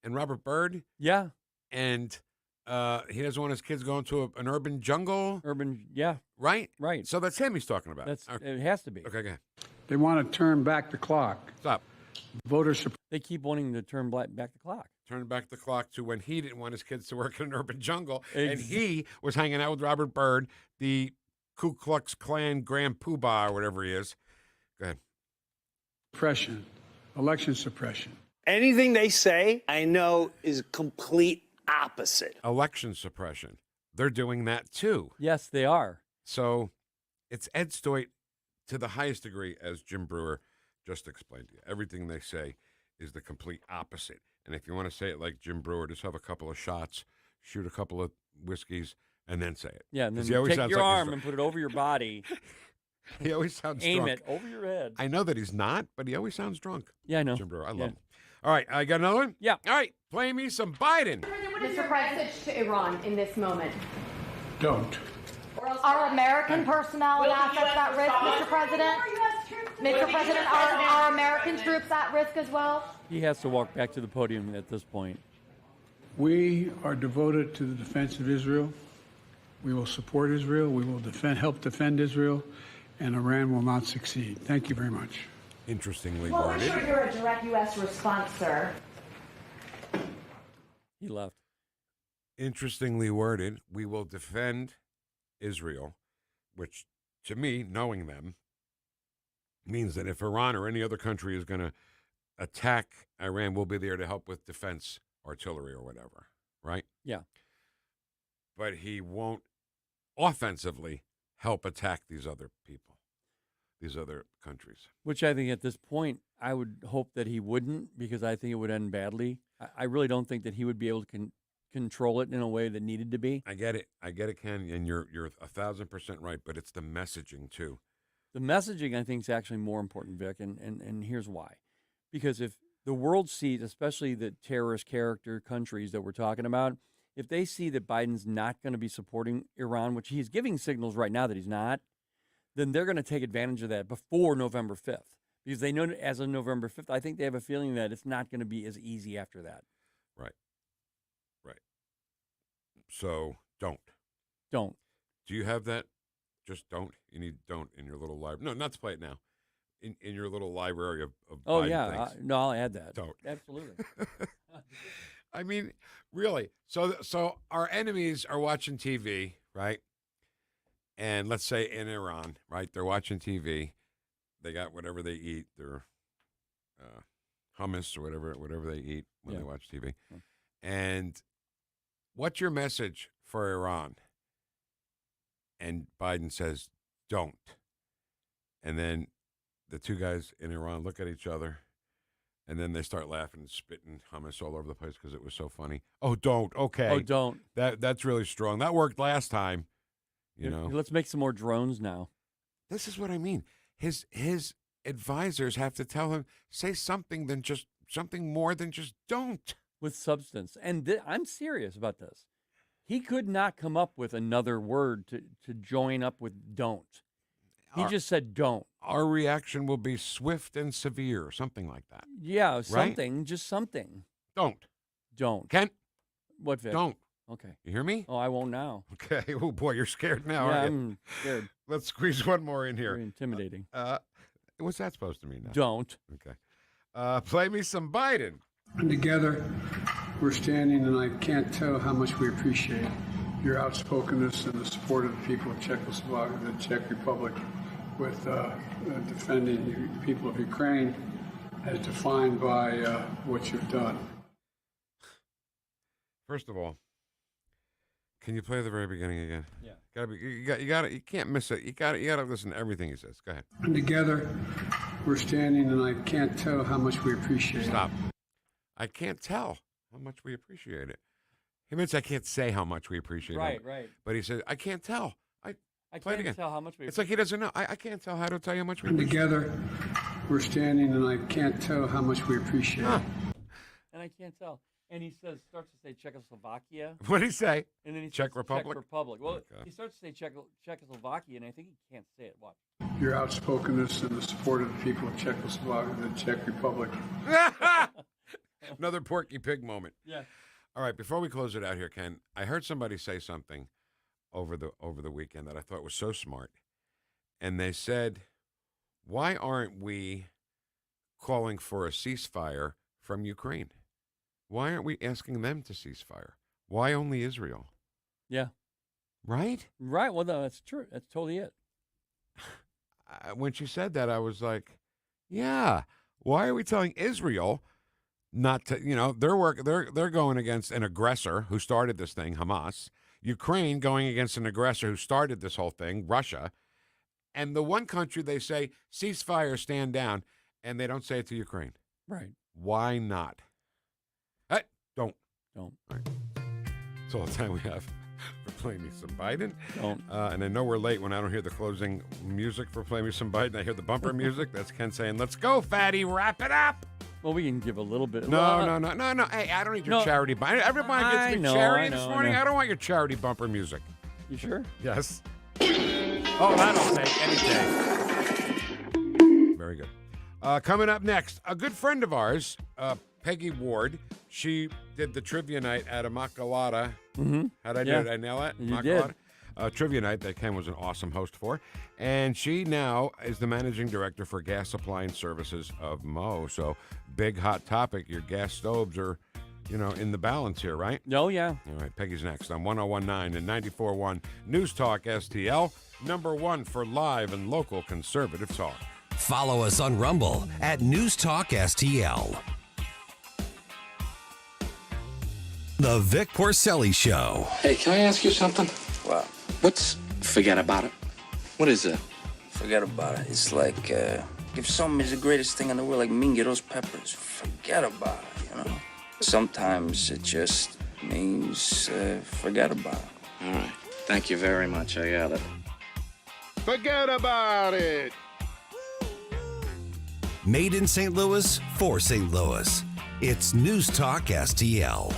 [SPEAKER 7] And Robert Byrd?
[SPEAKER 8] Yeah.
[SPEAKER 7] And he doesn't want his kids going to an urban jungle?
[SPEAKER 8] Yeah.
[SPEAKER 7] Right?
[SPEAKER 8] Right.
[SPEAKER 7] So that's him he's talking about.
[SPEAKER 8] It has to be.
[SPEAKER 7] Okay, go ahead.
[SPEAKER 5] They want to turn back the clock.
[SPEAKER 7] Stop.
[SPEAKER 5] Voter suppression.
[SPEAKER 8] They keep wanting to turn back the clock.
[SPEAKER 7] Turn back the clock to when he didn't want his kids to work in an urban jungle, and he was hanging out with Robert Byrd, the Ku Klux Klan Grand Poobah or whatever he is. Go ahead.
[SPEAKER 5] Suppression, election suppression.
[SPEAKER 6] Anything they say, I know, is complete opposite.
[SPEAKER 7] Election suppression. They're doing that too.
[SPEAKER 8] Yes, they are.
[SPEAKER 7] So it's Ed Stoit to the highest degree, as Jim Brewer just explained to you. Everything they say is the complete opposite. And if you want to say it like Jim Brewer, just have a couple of shots, shoot a couple of whiskeys, and then say it.
[SPEAKER 8] Yeah, and then
[SPEAKER 7] he always
[SPEAKER 8] take
[SPEAKER 7] sounds
[SPEAKER 8] your
[SPEAKER 7] like
[SPEAKER 8] arm and put it over your body.
[SPEAKER 7] He always sounds
[SPEAKER 8] Aim
[SPEAKER 7] drunk.
[SPEAKER 8] it over your head.
[SPEAKER 7] I know that he's not, but he always sounds drunk.
[SPEAKER 8] Yeah, I know.
[SPEAKER 7] Jim Brewer, I love him. All right, I got another one?
[SPEAKER 8] Yeah.
[SPEAKER 7] All right, play me some Biden.
[SPEAKER 20] Mr. President, to Iran in this moment.
[SPEAKER 5] Don't.
[SPEAKER 20] Are American personnel and assets at risk, Mr. President? Mr. President, are American troops at risk as well?
[SPEAKER 8] He has to walk back to the podium at this point.
[SPEAKER 5] We are devoted to the defense of Israel We will support Israel. We will help defend Israel, and Iran will not succeed. Thank you very much.
[SPEAKER 7] Interestingly
[SPEAKER 20] Well, we're
[SPEAKER 7] worded.
[SPEAKER 20] sure you're a direct U.S. response, sir.
[SPEAKER 8] He left.
[SPEAKER 7] Interestingly worded. We will defend Israel, which to me, knowing them, means that if Iran or any other country is going to attack Iran, we'll be there to help with defense artillery or whatever, right?
[SPEAKER 8] Yeah.
[SPEAKER 7] But he won't offensively help attack these other people, these other countries.
[SPEAKER 8] Which I think at this point, I would hope that he wouldn't, because I think it would end badly. I really don't think that he would be able to control it in a way that needed to be.
[SPEAKER 7] I get it, Ken, and you're 1,000% right. But it's the messaging too.
[SPEAKER 8] The messaging, I think, is actually more important, Vic, and here's why. Because if the world sees, especially the terrorist character countries that we're talking about, if they see that Biden's not going to be supporting Iran, which he's giving signals right now that he's not, then they're going to take advantage of that before November 5th. Because they know as of November 5th, I think they have a feeling that it's not going to be as easy after that.
[SPEAKER 7] Right. So don't.
[SPEAKER 8] Don't.
[SPEAKER 7] Do you have that? Just don't. You need don't in your little library. No, not to play it now. In your little library of
[SPEAKER 8] Oh,
[SPEAKER 7] Biden
[SPEAKER 8] yeah.
[SPEAKER 7] things.
[SPEAKER 8] No, I'll add that.
[SPEAKER 7] Don't.
[SPEAKER 8] Absolutely.
[SPEAKER 7] I mean, really. So our enemies are watching TV, right? And let's say in Iran, right? They're watching TV. They got whatever they eat, their hummus or whatever they eat when they watch TV. And what's your message for Iran? And Biden says, don't. And then the two guys in Iran look at each other, and then they start laughing and spitting hummus all over the place because it was so funny. Oh, don't. Okay.
[SPEAKER 8] Oh, don't.
[SPEAKER 7] That's really strong. That worked last time. You know.
[SPEAKER 8] Let's make some more drones now.
[SPEAKER 7] This is what I mean. His advisors have to tell him, say something more than just don't.
[SPEAKER 8] With substance. And I'm serious about this. He could not come up with another word to join up with don't. He just said don't.
[SPEAKER 7] Our reaction will be swift and severe, something like that.
[SPEAKER 8] Yeah, something, right? Just something.
[SPEAKER 7] Don't.
[SPEAKER 8] Ken? What, Vic?
[SPEAKER 7] Don't.
[SPEAKER 8] Okay.
[SPEAKER 7] You hear me?
[SPEAKER 8] Oh, I won't now.
[SPEAKER 7] Okay. Oh, boy, you're scared now,
[SPEAKER 8] yeah,
[SPEAKER 7] aren't you?
[SPEAKER 8] I'm scared.
[SPEAKER 7] Let's squeeze one more in here.
[SPEAKER 8] Very intimidating.
[SPEAKER 7] What's that supposed to mean now?
[SPEAKER 8] Don't.
[SPEAKER 7] Okay. Play me some Biden.
[SPEAKER 5] And together, we're standing, and I can't tell how much we appreciate your outspokenness and the support of the people of Czechoslovakia, the Czech Republic, with defending the people of Ukraine as defined by what you've done.
[SPEAKER 7] First of all, can you play the very beginning again?
[SPEAKER 8] Yeah.
[SPEAKER 7] You can't miss it. You gotta listen to everything he says. Go ahead.
[SPEAKER 5] And together, we're standing, and I can't tell how much we appreciate it.
[SPEAKER 7] Stop. I can't tell how much we appreciate it. He means I can't say how much we appreciate it.
[SPEAKER 8] Right.
[SPEAKER 7] But he said, I can't tell.
[SPEAKER 8] I
[SPEAKER 7] play it
[SPEAKER 8] can't
[SPEAKER 7] again.
[SPEAKER 8] tell how much we
[SPEAKER 7] It's like he doesn't know. I can't tell how to tell you how much we
[SPEAKER 5] And
[SPEAKER 7] appreciate
[SPEAKER 5] together, we're standing, and I can't tell how much we appreciate it.
[SPEAKER 8] And I can't tell. And he starts to say Czechoslovakia.
[SPEAKER 7] What did he say?
[SPEAKER 8] And then he
[SPEAKER 7] Czech
[SPEAKER 8] says
[SPEAKER 7] Republic?
[SPEAKER 8] Czech Republic. Well,
[SPEAKER 7] Okay.
[SPEAKER 8] he starts to say Czechoslovakia, and I think he can't say it. Watch.
[SPEAKER 5] Your outspokenness and the support of the people of Czechoslovakia, the Czech Republic.
[SPEAKER 7] Another Porky Pig moment.
[SPEAKER 8] Yeah.
[SPEAKER 7] All right, before we close it out here, Ken, I heard somebody say something over the weekend that I thought was so smart. And they said, why aren't we calling for a ceasefire from Ukraine? Why aren't we asking them to cease fire? Why only Israel?
[SPEAKER 8] Yeah.
[SPEAKER 7] Right?
[SPEAKER 8] Right. Well, no, that's true. That's totally it.
[SPEAKER 7] When she said that, I was like, yeah. Why are we telling Israel not to, they're going against an aggressor who started this thing, Hamas. Ukraine going against an aggressor who started this whole thing, Russia. And the one country they say, ceasefire, stand down, and they don't say it to Ukraine.
[SPEAKER 8] Right.
[SPEAKER 7] Why not? Hey, don't.
[SPEAKER 8] Don't.
[SPEAKER 7] All right. That's all the time we have for Play Me Some Biden.
[SPEAKER 8] Don't.
[SPEAKER 7] And I know we're late when I don't hear the closing music for Play Me Some Biden. I hear the bumper music. That's Ken saying, let's go, fatty, wrap it up.
[SPEAKER 8] Well, we can give a little bit.
[SPEAKER 7] No. Hey, I don't need your charity bumper. Everybody gets me charity this morning. I don't want your charity bumper music.
[SPEAKER 8] You sure?
[SPEAKER 7] Yes. Oh, that'll take any day. Very good. Coming up next, a good friend of ours, Peggy Ward. She did the trivia night at Immaculata.
[SPEAKER 8] Mm-hmm.
[SPEAKER 7] How'd I do it? Did I nail it?
[SPEAKER 8] You
[SPEAKER 7] Immaculata?
[SPEAKER 8] did.
[SPEAKER 7] trivia night that Ken was an awesome host for. And she now is the managing director for gas supply and services of Mo. So big hot topic. Your gas stoves are, in the balance here, right?
[SPEAKER 8] Oh, yeah.
[SPEAKER 7] All right, Peggy's next on 101.9 and 94.1 News Talk STL, number one for live and local conservative talk.
[SPEAKER 2] Follow us on Rumble at News Talk STL. The Vic Porcelli Show.
[SPEAKER 21] Hey, can I ask you something?
[SPEAKER 22] What?
[SPEAKER 21] What's forget about it? What is that?
[SPEAKER 22] Forget about it. It's like if something is the greatest thing in the world, like me and get those peppers, forget about it, Sometimes it just means forget about it.
[SPEAKER 21] All right. Thank you very much. I got it.
[SPEAKER 23] Forget about it.
[SPEAKER 2] Made in St. Louis for St. Louis. It's News Talk STL.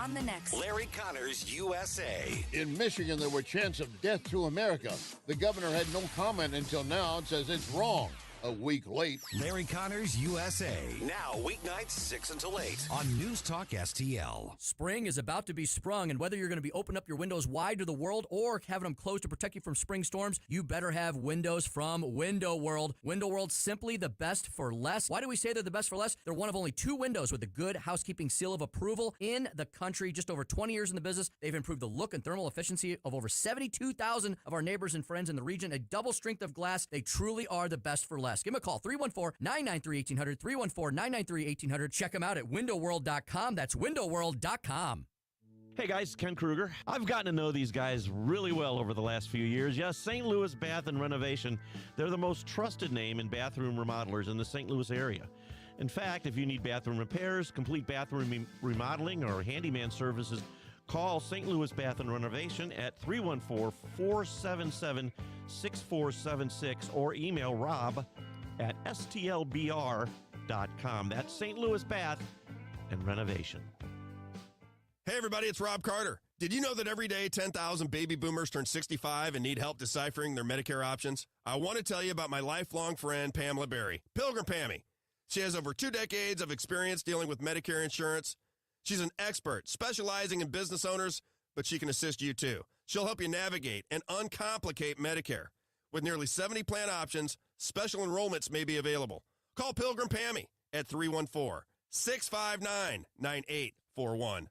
[SPEAKER 24] On the next
[SPEAKER 2] Larry Connors, USA.
[SPEAKER 23] In Michigan, there were chants of death to America. The governor had no comment until now and says it's wrong. A week late.
[SPEAKER 2] Larry Connors, USA. Now, weeknights 6 until 8 on News Talk STL.
[SPEAKER 25] Spring is about to be sprung, and whether you're going to be opening up your windows wide to the world or having them closed to protect you from spring storms, you better have windows from Window World. Window World's simply the best for less. Why do we say they're the best for less? They're one of only 2 windows with the Good Housekeeping seal of approval in the country. Just over 20 years in the business, they've improved the look and thermal efficiency of over 72,000 of our neighbors and friends in the region. A double strength of glass. They truly are the best for less. Give them a call, 314-993-1800, 314-993-1800. Check them out at windowworld.com. That's windowworld.com.
[SPEAKER 26] Hey guys, Ken Kruger. I've gotten to know these guys really well over the last few years. Yes, St. Louis Bath and Renovation. They're the most trusted name in bathroom remodelers in the St. Louis area. In fact, if you need bathroom repairs, complete bathroom remodeling, or handyman services, call St. Louis Bath and Renovation at 314-477-6476 or email Rob at stlbr.com. That's St. Louis Bath and Renovation.
[SPEAKER 27] Hey everybody, it's Rob Carter. Did you know that every day 10,000 baby boomers turn 65 and need help deciphering their Medicare options? I want to tell you about my lifelong friend, Pamela Berry, Pilgrim Pammy. She has over 2 decades of experience dealing with Medicare insurance. She's an expert specializing in business owners, but she can assist you too. She'll help you navigate and uncomplicate Medicare. With nearly 70 plan options, special enrollments may be available. Call Pilgrim Pammy at 314-659-9841.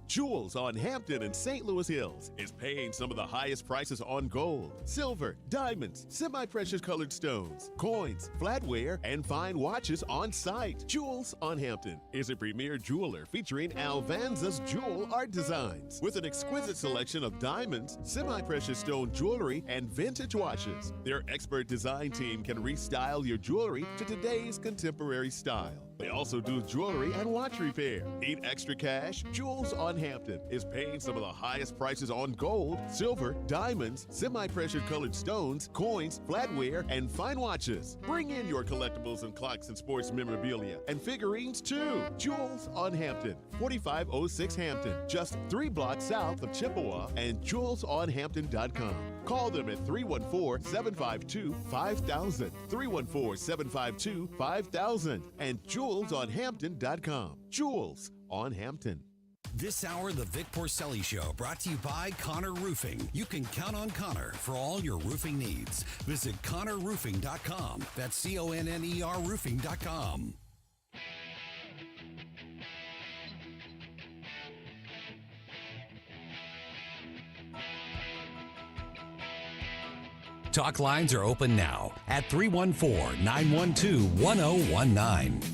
[SPEAKER 28] Jewels on Hampton and St. Louis Hills is paying some of the highest prices on gold, silver, diamonds, semi-precious colored stones, coins, flatware, and fine watches on site. Jewels on Hampton is a premier jeweler featuring Alvanza's jewel art designs with an exquisite selection of diamonds, semi-precious stone jewelry, and vintage watches. Their expert design team can restyle your jewelry to today's contemporary style. They also do jewelry and watch repair. Need extra cash? Jewels on Hampton is paying some of the highest prices on gold, silver, diamonds, semi-precious colored stones, coins, flatware, and fine watches. Bring in your collectibles and clocks and sports memorabilia and figurines too. Jewels on Hampton, 4506 Hampton, just 3 blocks south of Chippewa, and jewelsonhampton.com. Call them at 314-752-5000, 314-752-5000, and jewelsonhampton.com. Jewels on Hampton.
[SPEAKER 2] This hour, the Vic Porcelli Show, brought to you by Connor Roofing. You can count on Connor for all your roofing needs. Visit ConnorRoofing.com. That's CONNER Roofing.com. Talk lines are open now at 314-912-1019.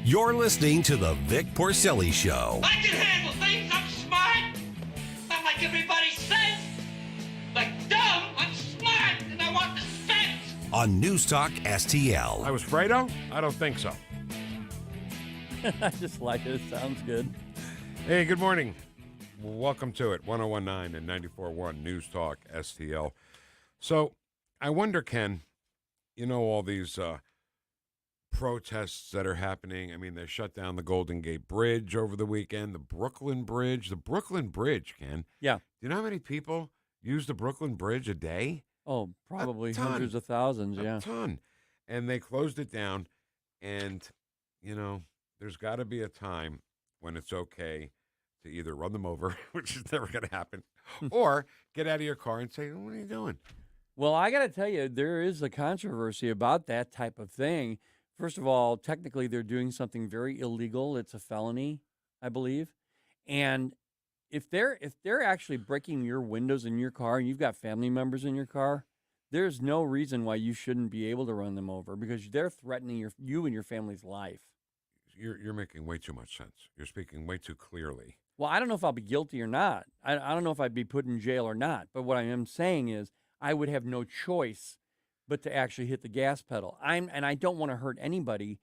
[SPEAKER 2] You're listening to the Vic Porcelli Show.
[SPEAKER 29] I can handle things. I'm smart. Not like everybody says. Like dumb, I'm smart, and I want respect.
[SPEAKER 2] On News Talk STL.
[SPEAKER 7] I was Fredo? I don't think so.
[SPEAKER 8] I just like it. It sounds good.
[SPEAKER 7] Hey, good morning. Welcome to it, 101.9 and 94.1 News Talk STL. So I wonder, Ken, all these protests that are happening. I mean, they shut down the Golden Gate Bridge over the weekend, the Brooklyn Bridge, Ken.
[SPEAKER 8] Yeah.
[SPEAKER 7] Do you know how many people use the Brooklyn Bridge a day?
[SPEAKER 8] Oh, probably hundreds of thousands, yeah.
[SPEAKER 7] A ton. And they closed it down, and, there's got to be a time when it's okay to either run them over, which is never going to happen, or get out of your car and say, what are you doing?
[SPEAKER 8] Well, I got to tell you, there is a controversy about that type of thing. First of all, technically, they're doing something very illegal. It's a felony, I believe. And if they're actually breaking your windows in your car and you've got family members in your car, there's no reason why you shouldn't be able to run them over because they're threatening you and your family's life.
[SPEAKER 7] You're making way too much sense. You're speaking way too clearly.
[SPEAKER 8] Well, I don't know if I'll be guilty or not. I don't know if I'd be put in jail or not. But what I am saying is I would have no choice but to actually hit the gas pedal. And I don't want to hurt anybody,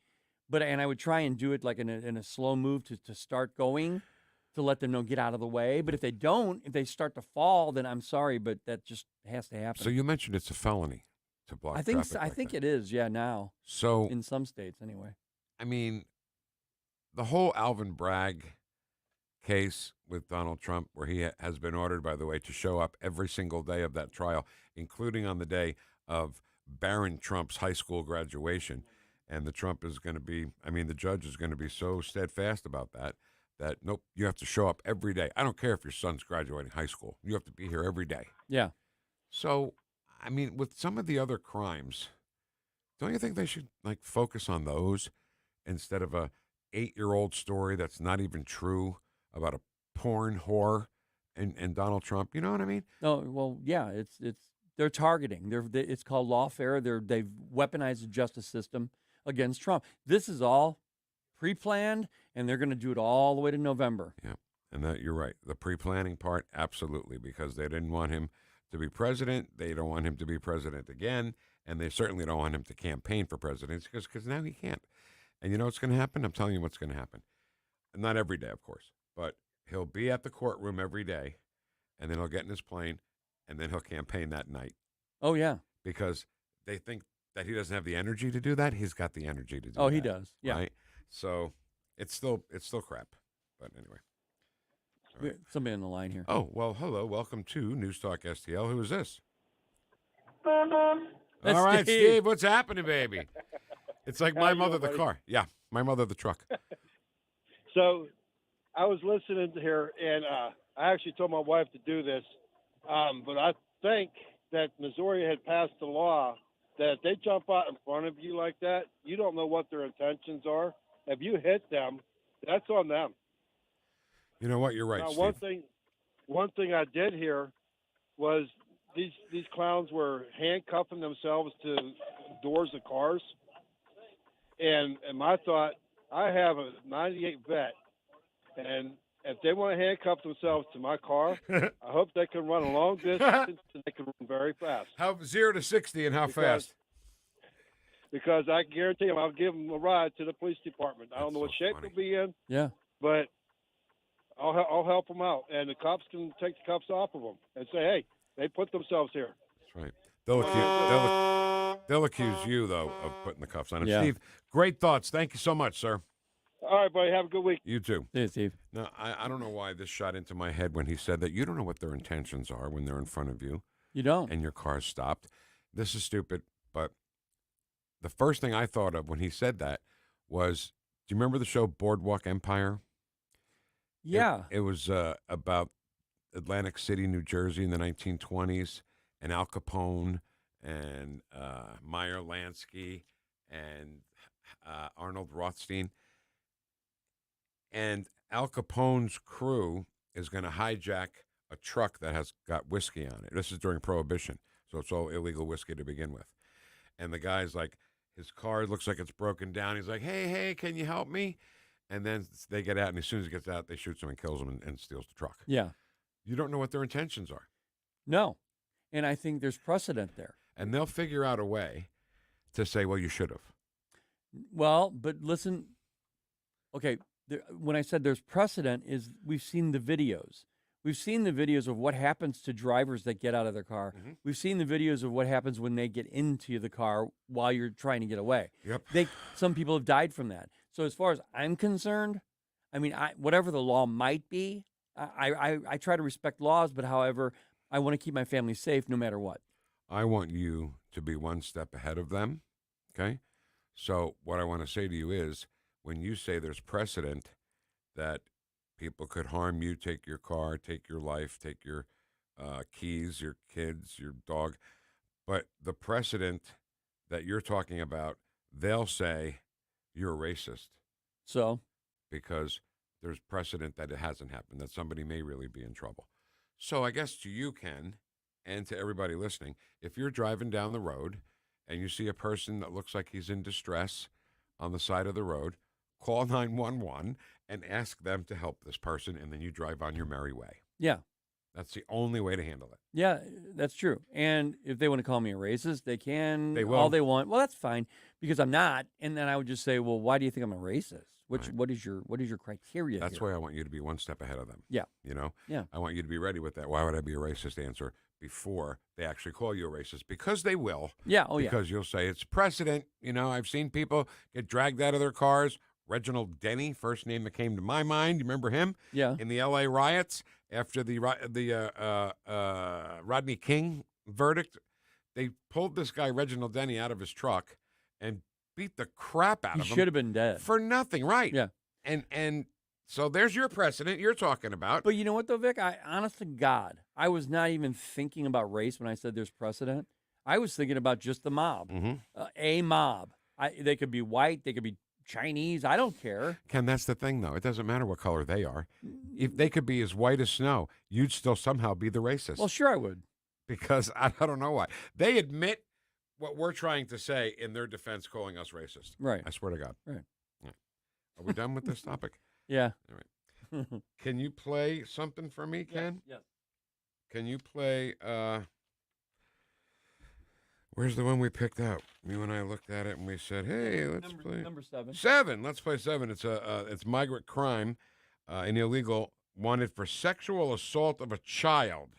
[SPEAKER 8] and I would try and do it like in a slow move to start going, to let them know get out of the way. But if they start to fall, then I'm sorry, but that just has to happen.
[SPEAKER 7] So you mentioned it's a felony to block traffic.
[SPEAKER 8] I think it is, yeah, now.
[SPEAKER 7] So
[SPEAKER 8] in some states, anyway.
[SPEAKER 7] I mean, the whole Alvin Bragg case with Donald Trump, where he has been ordered, by the way, to show up every single day of that trial, including on the day of Barron Trump's high school graduation. And the judge is going to be so steadfast about that nope, you have to show up every day. I don't care if your son's graduating high school. You have to be here every day.
[SPEAKER 8] Yeah.
[SPEAKER 7] So, I mean, with some of the other crimes, don't you think they should focus on those instead of a 8-year-old story that's not even true about a porn whore and Donald Trump? You know what I mean?
[SPEAKER 8] No, well, yeah, they're targeting. It's called lawfare. They've weaponized the justice system against Trump. This is all pre-planned, and they're going to do it all the way to November.
[SPEAKER 7] Yeah, and that you're right. The pre-planning part, absolutely, because they didn't want him to be president. They don't want him to be president again, and they certainly don't want him to campaign for president because now he can't. And you know what's going to happen? I'm telling you what's going to happen. Not every day, of course, but he'll be at the courtroom every day, and then he'll get in his plane, and then he'll campaign that night.
[SPEAKER 8] Oh, yeah.
[SPEAKER 7] Because they think that he doesn't have the energy to do that. He's got the energy to do that.
[SPEAKER 8] Oh, he does. Yeah.
[SPEAKER 7] Right? So it's still crap. But anyway.
[SPEAKER 8] Right. Somebody on the line here.
[SPEAKER 7] Oh, well, hello. Welcome to News Talk STL. Who is this?
[SPEAKER 8] That's
[SPEAKER 7] all right,
[SPEAKER 8] Steve.
[SPEAKER 7] Steve. What's happening, baby? It's like my mother, the car. Yeah, my mother, the truck.
[SPEAKER 1] So I was listening to here, and I actually told my wife to do this, but I think that Missouri had passed a law that if they jump out in front of you like that, you don't know what their intentions are. If you hit them, that's on them.
[SPEAKER 7] You know what? You're right,
[SPEAKER 1] now,
[SPEAKER 7] Steve.
[SPEAKER 1] One thing I did hear was these clowns were handcuffing themselves to doors of cars. And my thought, I have a 98 vet, and if they want to handcuff themselves to my car, I hope they can run a long distance and they can run very fast.
[SPEAKER 7] How 0 to 60 and how fast?
[SPEAKER 1] Because I guarantee them I'll give them a ride to the police department. I don't know what shape they'll be in.
[SPEAKER 8] Yeah.
[SPEAKER 1] But I'll help them out, and the cops can take the cuffs off of them and say, hey, they put themselves here.
[SPEAKER 7] That's right. They'll accuse you, though, of putting the cuffs on him.
[SPEAKER 8] Yeah.
[SPEAKER 7] Steve, great thoughts. Thank you so much, sir.
[SPEAKER 1] All right, buddy. Have a good week.
[SPEAKER 7] You too.
[SPEAKER 8] See you, Steve.
[SPEAKER 7] Now, I don't know why this shot into my head when he said that you don't know what their intentions are when they're in front of you.
[SPEAKER 8] You don't.
[SPEAKER 7] And your car's stopped. This is stupid, but the first thing I thought of when he said that was, do you remember the show Boardwalk Empire?
[SPEAKER 8] Yeah.
[SPEAKER 7] It was about Atlantic City, New Jersey in the 1920s, and Al Capone and Meyer Lansky and Arnold Rothstein. And Al Capone's crew is going to hijack a truck that has got whiskey on it. This is during Prohibition, so it's all illegal whiskey to begin with. And the guy's like, his car looks like it's broken down. He's like, hey, can you help me? And then they get out, and as soon as he gets out, they shoot him and kills him and steals the truck.
[SPEAKER 8] Yeah.
[SPEAKER 7] You don't know what their intentions are.
[SPEAKER 8] No. And I think there's precedent there.
[SPEAKER 7] And they'll figure out a way to say, well, you should have.
[SPEAKER 8] Well, but listen, okay, when I said there's precedent is we've seen the videos. We've seen the videos of what happens to drivers that get out of their car. Mm-hmm. We've seen the videos of what happens when they get into the car while you're trying to get away.
[SPEAKER 7] Yep.
[SPEAKER 8] Some people have died from that. So as far as I'm concerned, I mean, whatever the law might be, I try to respect laws, but however, I want to keep my family safe no matter what.
[SPEAKER 7] I want you to be one step ahead of them, okay? So what I want to say to you is, when you say there's precedent that People could harm you, take your car, take your life, take your keys, your kids, your dog. But the precedent that you're talking about, they'll say you're a racist.
[SPEAKER 8] So?
[SPEAKER 7] Because there's precedent that it hasn't happened, that somebody may really be in trouble. So I guess to you, Ken, and to everybody listening, if you're driving down the road and you see a person that looks like he's in distress on the side of the road, call 911 and ask them to help this person, and then you drive on your merry way.
[SPEAKER 8] Yeah.
[SPEAKER 7] That's the only way to handle it.
[SPEAKER 8] Yeah, that's true. And if they want to call me a racist, they can.
[SPEAKER 7] They will.
[SPEAKER 8] All they want. Well, that's fine, because I'm not. And then I would just say, well, why do you think I'm a racist? What is your criteria?
[SPEAKER 7] That's
[SPEAKER 8] here?
[SPEAKER 7] why I want you to be one step ahead of them.
[SPEAKER 8] Yeah.
[SPEAKER 7] You know?
[SPEAKER 8] Yeah.
[SPEAKER 7] I want you to be ready with that. Why would I be a racist answer before they actually call you a racist? Because they will.
[SPEAKER 8] Yeah. Oh, yeah.
[SPEAKER 7] Because you'll say it's precedent. You know, I've seen people get dragged out of their cars. Reginald Denny, first name that came to my mind. You remember him?
[SPEAKER 8] Yeah.
[SPEAKER 7] In the L.A. riots after the Rodney King verdict, they pulled this guy, Reginald Denny, out of his truck and beat the crap out of him.
[SPEAKER 8] He should have been dead.
[SPEAKER 7] For nothing, right.
[SPEAKER 8] Yeah.
[SPEAKER 7] And so there's your precedent you're talking about.
[SPEAKER 8] But you know what, though, Vic? Honest to God, I was not even thinking about race when I said there's precedent. I was thinking about just the mob. A mob. They could be white. They could be Chinese. I don't care.
[SPEAKER 7] Ken, that's the thing, though. It doesn't matter what color they are. If they could be as white as snow, you'd still somehow be the racist.
[SPEAKER 8] Well, sure I would.
[SPEAKER 7] Because I don't know why. They admit what we're trying to say in their defense, calling us racist.
[SPEAKER 8] Right.
[SPEAKER 7] I swear to God.
[SPEAKER 8] Right.
[SPEAKER 7] Are we done with this topic?
[SPEAKER 8] Yeah.
[SPEAKER 7] All right. Can you play something for me, Ken?
[SPEAKER 8] Yes.
[SPEAKER 7] Can you play, where's the one we picked out? You and I looked at it and we said, hey, let's play.
[SPEAKER 8] Number 7.
[SPEAKER 7] 7. Let's play 7. It's migrant crime, an illegal wanted for sexual assault of a child.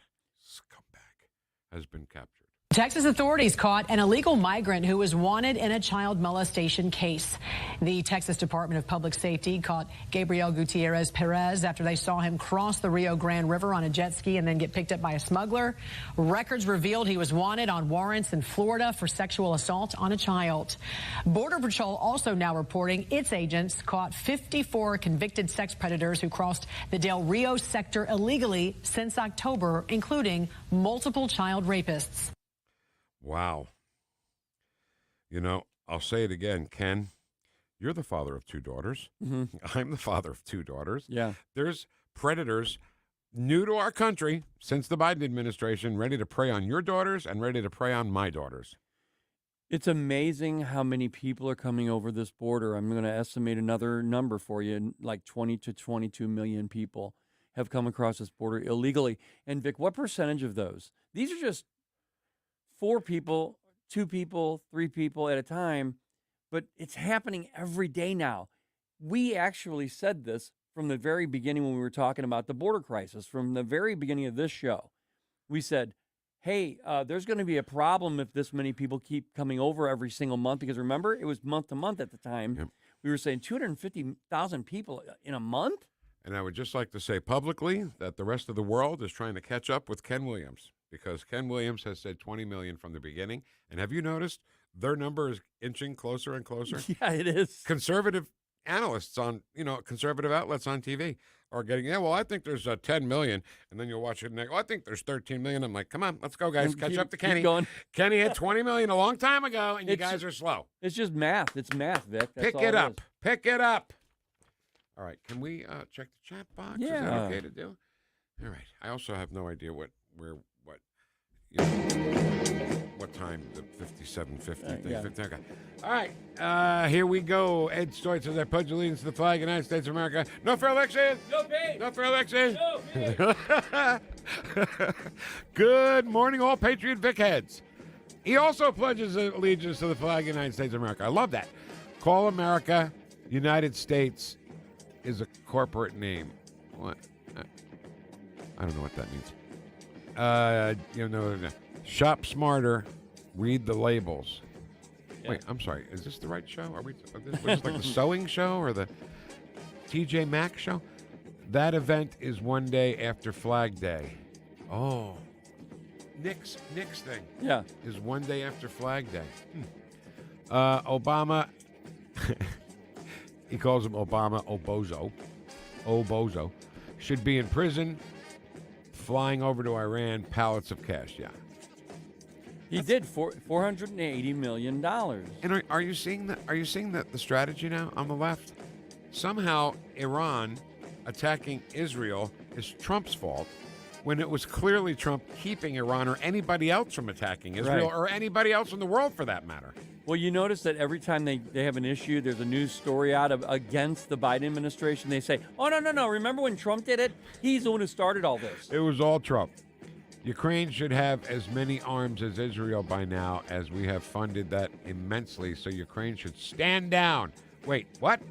[SPEAKER 7] Scumbag has been captured.
[SPEAKER 4] Texas authorities caught an illegal migrant who was wanted in a child molestation case. The Texas Department of Public Safety caught Gabriel Gutierrez Perez after they saw him cross the Rio Grande River on a jet ski and then get picked up by a smuggler. Records revealed he was wanted on warrants in Florida for sexual assault on a child. Border Patrol also now reporting its agents caught 54 convicted sex predators who crossed the Del Rio sector illegally since October, including multiple child rapists.
[SPEAKER 7] Wow. You know, I'll say it again, Ken. You're the father of 2 daughters. I'm the father of 2 daughters.
[SPEAKER 8] Yeah.
[SPEAKER 7] There's predators new to our country since the Biden administration, ready to prey on your daughters and ready to prey on my daughters.
[SPEAKER 8] It's amazing how many people are coming over this border. I'm going to estimate another number for you, like 20 to 22 million people have come across this border illegally. And Vic, what percentage of those? These are just 4 people, 2 people, 3 people at a time, but it's happening every day now. We actually said this from the very beginning when we were talking about the border crisis, from the very beginning of this show. We said, hey, there's going to be a problem if this many people keep coming over every single month, because remember, it was month to month at the time.
[SPEAKER 7] Yep.
[SPEAKER 8] We were saying 250,000 people in a month.
[SPEAKER 7] And I would just like to say publicly that the rest of the world is trying to catch up with Ken Williams, because Ken Williams has said 20 million from the beginning. And have you noticed their number is inching closer and closer?
[SPEAKER 8] Yeah, it is.
[SPEAKER 7] Conservative analysts on, conservative outlets on TV are getting, I think there's 10 million. And then you'll watch it and they go, I think there's 13 million. I'm like, come on, let's go, guys. Catch up to Kenny.
[SPEAKER 8] Going.
[SPEAKER 7] Kenny had 20 million a long time ago, and you guys are slow.
[SPEAKER 8] It's just math. It's math, Vic. That's
[SPEAKER 7] Pick
[SPEAKER 8] all
[SPEAKER 7] it up.
[SPEAKER 8] is.
[SPEAKER 7] Pick it up. All right. Can we check the chat box?
[SPEAKER 8] Yeah.
[SPEAKER 7] Is that okay to do? All right. I also have no idea what time the 5750 thing.
[SPEAKER 8] Yeah.
[SPEAKER 7] 50, okay. All right. Here we go. Ed Stoit says, I pledge allegiance to the flag of the United States of America. No for elections.
[SPEAKER 8] No pay.
[SPEAKER 7] No for elections.
[SPEAKER 8] No pay.
[SPEAKER 7] Good morning, all Patriot Vic heads. He also pledges allegiance to the flag of the United States of America. I love that. Call America United States is a corporate name. What? I don't know what that means. Shop smarter, read the labels. Yeah. Wait, I'm sorry. Is this the right show? Was this like the sewing show or the TJ Maxx show? That event is one day after Flag Day. Oh. Nick's thing.
[SPEAKER 8] Yeah.
[SPEAKER 7] Is one day after Flag Day. Obama, he calls him Obama Obozo. should be in prison, flying over to Iran, pallets of cash. Yeah.
[SPEAKER 8] He did $480 million.
[SPEAKER 7] And are you seeing that? Are you seeing the strategy now on the left? Somehow Iran attacking Israel is Trump's fault, when it was clearly Trump keeping Iran or anybody else from attacking Israel, or anybody else in the world for that matter.
[SPEAKER 8] Well, you notice that every time they have an issue, there's a news story out against the Biden administration. They say, oh, no. Remember when Trump did it? He's the one who started all this.
[SPEAKER 7] It was all Trump. Ukraine should have as many arms as Israel by now, as we have funded that immensely, so Ukraine should stand down. Wait, what?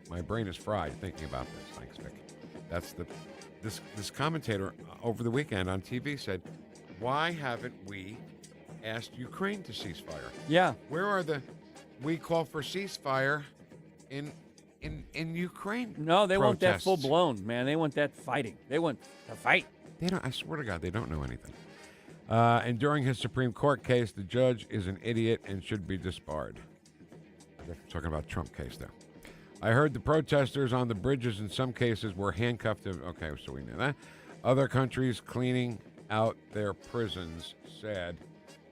[SPEAKER 7] My brain is fried thinking about this. Thanks, Vic. That's this commentator over the weekend on TV said, why haven't we asked Ukraine to cease fire?
[SPEAKER 8] Yeah.
[SPEAKER 7] Where are we call for ceasefire in Ukraine?
[SPEAKER 8] No, they want that
[SPEAKER 7] protests?
[SPEAKER 8] full blown, man. They want that fighting. They want to fight.
[SPEAKER 7] They don't. I swear to God, they don't know anything. And during his Supreme Court case, the judge is an idiot and should be disbarred. They're talking about Trump case there. I heard the protesters on the bridges in some cases were handcuffed. Okay, so we know that. Other countries cleaning out their prisons said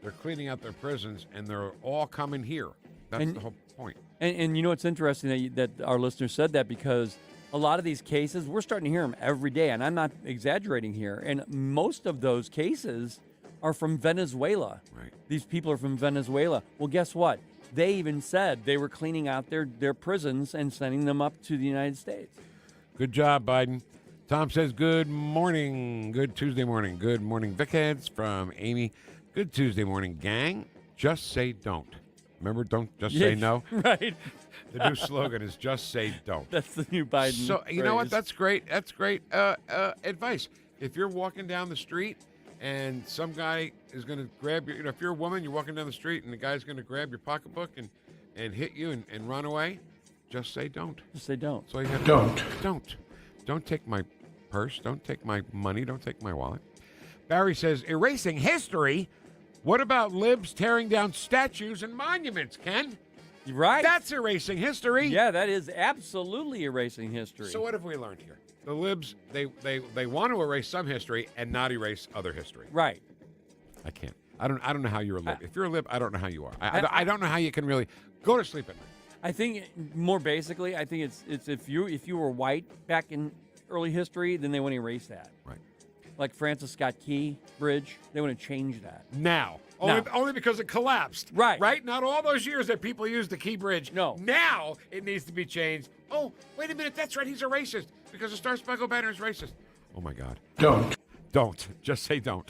[SPEAKER 7] they're cleaning out their prisons and they're all coming here. That's the whole point.
[SPEAKER 8] And you know, it's interesting that our listeners said that, because a lot of these cases, we're starting to hear them every day, and I'm not exaggerating here. And most of those cases are from Venezuela.
[SPEAKER 7] Right.
[SPEAKER 8] These people are from Venezuela. Well, guess what? They even said they were cleaning out their prisons and sending them up to the United States.
[SPEAKER 7] Good job, Biden. Tom says, good morning. Good Tuesday morning. Good morning, Vic Heads from Amy. Good Tuesday morning, gang. Just say don't. Remember, don't just say no?
[SPEAKER 8] Right.
[SPEAKER 7] The new slogan is just say don't.
[SPEAKER 8] That's the new Biden
[SPEAKER 7] So, you know what?
[SPEAKER 8] phrase.
[SPEAKER 7] That's great. That's great advice. If you're walking down the street and some guy is going to grab you, if you're a woman, you're walking down the street and the guy's going to grab your pocketbook and hit you and run away, just say don't.
[SPEAKER 8] Just say don't.
[SPEAKER 7] So you got
[SPEAKER 5] Don't.
[SPEAKER 7] Don't take my purse. Don't take my money. Don't take my wallet. Barry says, erasing history? What about libs tearing down statues and monuments, Ken?
[SPEAKER 8] Right.
[SPEAKER 7] That's erasing history.
[SPEAKER 8] Yeah, that is absolutely erasing history.
[SPEAKER 7] So what have we learned here? The libs, they want to erase some history and not erase other history.
[SPEAKER 8] Right.
[SPEAKER 7] I can't. I don't know how you're a lib. If you're a lib, I don't know how you are. I don't know how you can really go to sleep at night.
[SPEAKER 8] I think more basically, I think it's if you were white back in early history, then they want to erase that.
[SPEAKER 7] Right.
[SPEAKER 8] Like Francis Scott Key Bridge, they want to change that.
[SPEAKER 7] Now. Only because it collapsed.
[SPEAKER 8] Right.
[SPEAKER 7] Right? Not all those years that people used the Key Bridge.
[SPEAKER 8] No.
[SPEAKER 7] Now it needs to be changed. Oh, wait a minute. That's right. He's a racist because the Star Spangled Banner is racist. Oh, my God. Don't. Just say don't.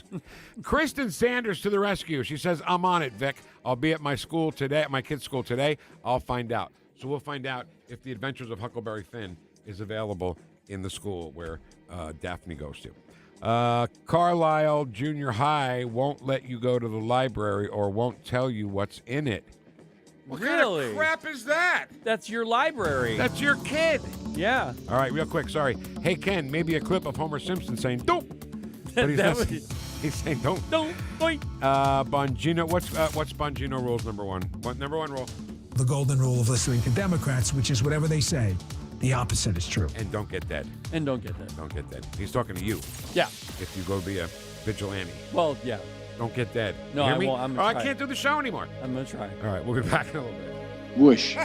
[SPEAKER 7] Kristen Sanders to the rescue. She says, I'm on it, Vic. I'll be at my school today, at my kid's school today. I'll find out. So we'll find out if The Adventures of Huckleberry Finn is available in the school where Daphne goes to. Carlisle Junior High won't let you go to the library or won't tell you what's in it. What kind of crap is that?
[SPEAKER 8] That's your library.
[SPEAKER 7] That's your kid.
[SPEAKER 8] Yeah.
[SPEAKER 7] All right, real quick, sorry. Hey, Ken, maybe a clip of Homer Simpson saying, don't. But he's saying, don't.
[SPEAKER 8] Don't.
[SPEAKER 7] Bongino, what's Bongino rules number one? Number one rule?
[SPEAKER 9] The golden rule of listening to Democrats, which is whatever they say, the opposite is true.
[SPEAKER 7] And don't get dead.
[SPEAKER 8] Don't get dead.
[SPEAKER 7] He's talking to you.
[SPEAKER 8] Yeah.
[SPEAKER 7] If you go be a vigilante.
[SPEAKER 8] Well, yeah.
[SPEAKER 7] Don't get dead.
[SPEAKER 8] No,
[SPEAKER 7] you hear
[SPEAKER 8] I
[SPEAKER 7] me?
[SPEAKER 8] won't.
[SPEAKER 7] I can't do the show anymore.
[SPEAKER 8] I'm going to try.
[SPEAKER 7] All right, we'll be back in a little bit.
[SPEAKER 10] Whoosh.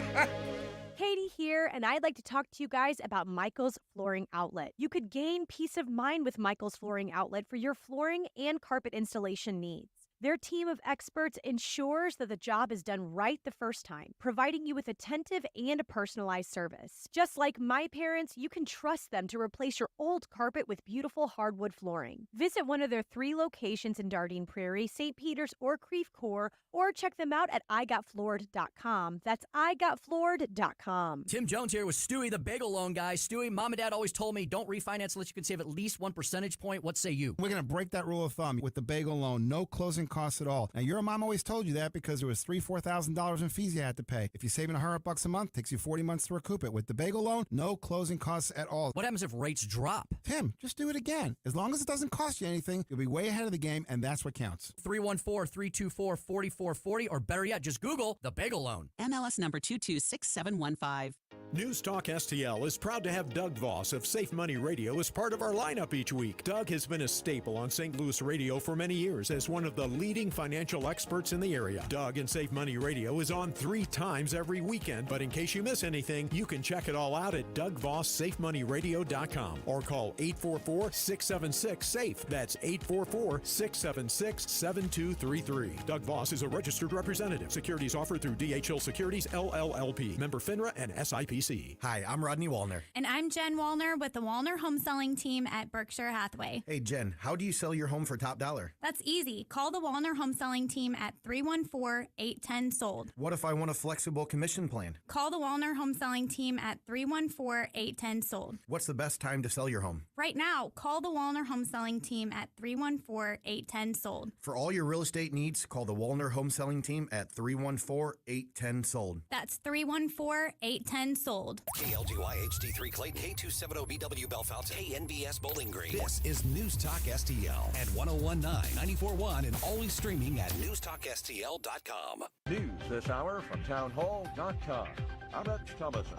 [SPEAKER 11] Katie here, and I'd like to talk to you guys about Michael's Flooring Outlet. You could gain peace of mind with Michael's Flooring Outlet for your flooring and carpet installation needs. Their team of experts ensures that the job is done right the first time, providing you with attentive and a personalized service. Just like my parents, you can trust them to replace your old carpet with beautiful hardwood flooring. Visit one of their 3 locations in Dardenne Prairie, St. Peters, or Creve Coeur, or check them out at igotfloored.com. That's igotfloored.com.
[SPEAKER 25] Tim Jones here with Stewie, the bagel loan guy. Stewie, mom and dad always told me don't refinance unless you can save at least 1 percentage point. What say you?
[SPEAKER 12] We're going to break that rule of thumb with the bagel loan. No closing costs at all. Now, your mom always told you that because there was $4,000 in fees you had to pay. If you're saving $100 a month, it takes you 40 months to recoup it. With the bagel loan, no closing costs at all.
[SPEAKER 25] What happens if rates drop?
[SPEAKER 12] Tim, just do it again. As long as it doesn't cost you anything, you'll be way ahead of the game, and that's what counts.
[SPEAKER 25] 314-324-4440, or better yet, just Google the bagel loan.
[SPEAKER 13] MLS number 226715.
[SPEAKER 3] NewstalkSTL is proud to have Doug Voss of Safe Money Radio as part of our lineup each week. Doug has been a staple on St. Louis radio for many years as one of the leading financial experts in the area. Doug and Safe Money Radio is on 3 times every weekend, but in case you miss anything, you can check it all out at DougVossSafeMoneyRadio.com or call 844-676-SAFE. That's 844-676-7233. Doug Voss is a registered representative. Securities offered through DHL Securities, LLLP. Member FINRA and SIPC.
[SPEAKER 10] Hi, I'm Rodney Wallner.
[SPEAKER 13] And I'm Jen Wallner with the Wallner Home Selling Team at Berkshire Hathaway.
[SPEAKER 10] Hey, Jen, how do you sell your home for top dollar?
[SPEAKER 13] That's easy. Call the Wallner Home Selling Team at 314-810-SOLD.
[SPEAKER 10] What if I want a flexible commission plan?
[SPEAKER 13] Call the Wallner Home Selling Team at 314-810-SOLD.
[SPEAKER 10] What's the best time to sell your home?
[SPEAKER 13] Right now, call the Wallner Home Selling Team at 314-810-SOLD.
[SPEAKER 10] For all your real estate needs, call the Wallner Home Selling Team at 314-810-SOLD.
[SPEAKER 13] That's 314-810-SOLD.
[SPEAKER 2] KLGY HD3 Clayton, K270BW Bellefonte, KNBS Bowling Green. This is News Talk STL at 1019, 94.1, and always streaming at NewstalkSTL.com.
[SPEAKER 14] News this hour from townhall.com. Alex Thomason.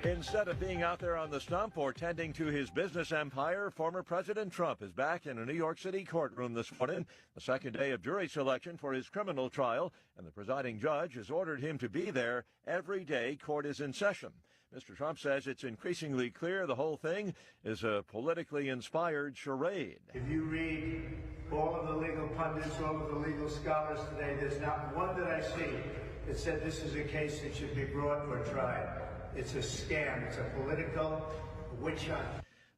[SPEAKER 14] Instead of being out there on the stump or tending to his business empire, former President Trump is back in a New York City courtroom this morning, the second day of jury selection for his criminal trial, and the presiding judge has ordered him to be there every day court is in session. Mr. Trump says it's increasingly clear the whole thing is a politically inspired charade.
[SPEAKER 15] If you read all of the legal pundits, all of the legal scholars today, there's not one that I see that said this is a case that should be brought or tried. It's a scam. It's a political witch hunt.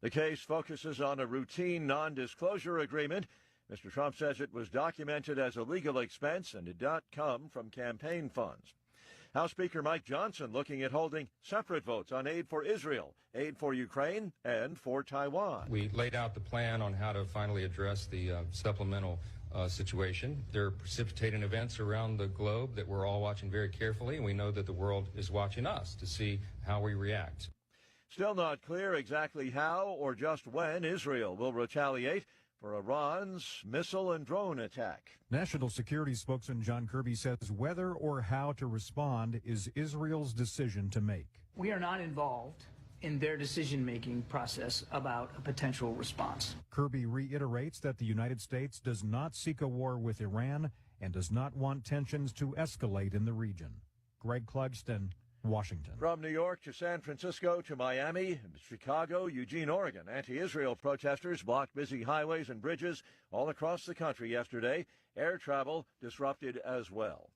[SPEAKER 14] The case focuses on a routine non-disclosure agreement. Mr. Trump says it was documented as a legal expense and did not come from campaign funds. House Speaker Mike Johnson looking at holding separate votes on aid for Israel, aid for Ukraine, and for Taiwan.
[SPEAKER 16] We laid out the plan on how to finally address the supplemental situation. There are precipitating events around the globe that we're all watching very carefully, and we know that the world is watching us to see how we react.
[SPEAKER 14] Still not clear exactly how or just when Israel will retaliate for Iran's missile and drone attack.
[SPEAKER 17] National Security spokesman John Kirby says whether or how to respond is Israel's decision to make.
[SPEAKER 18] We are not involved in their decision-making process about a potential response.
[SPEAKER 17] Kirby reiterates that the United States does not seek a war with Iran and does not want tensions to escalate in the region. Greg Clugston, Washington.
[SPEAKER 14] From New York to San Francisco to Miami, Chicago, Eugene, Oregon, anti-Israel protesters blocked busy highways and bridges all across the country yesterday. Air travel disrupted as well.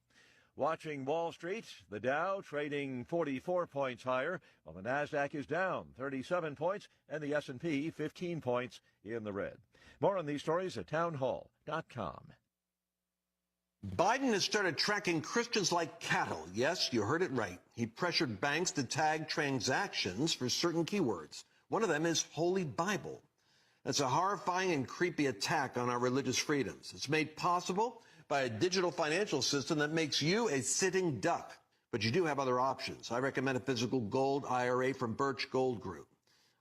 [SPEAKER 14] Watching Wall Street, the Dow trading 44 points higher, while the Nasdaq is down 37 points and the S&P 15 points in the red. More on these stories at townhall.com.
[SPEAKER 19] Biden has started tracking Christians like cattle. Yes, you heard it right. He pressured banks to tag transactions for certain keywords. One of them is Holy Bible. That's a horrifying and creepy attack on our religious freedoms. It's made possible by a digital financial system that makes you a sitting duck. But you do have other options. I recommend a physical gold IRA from Birch Gold Group.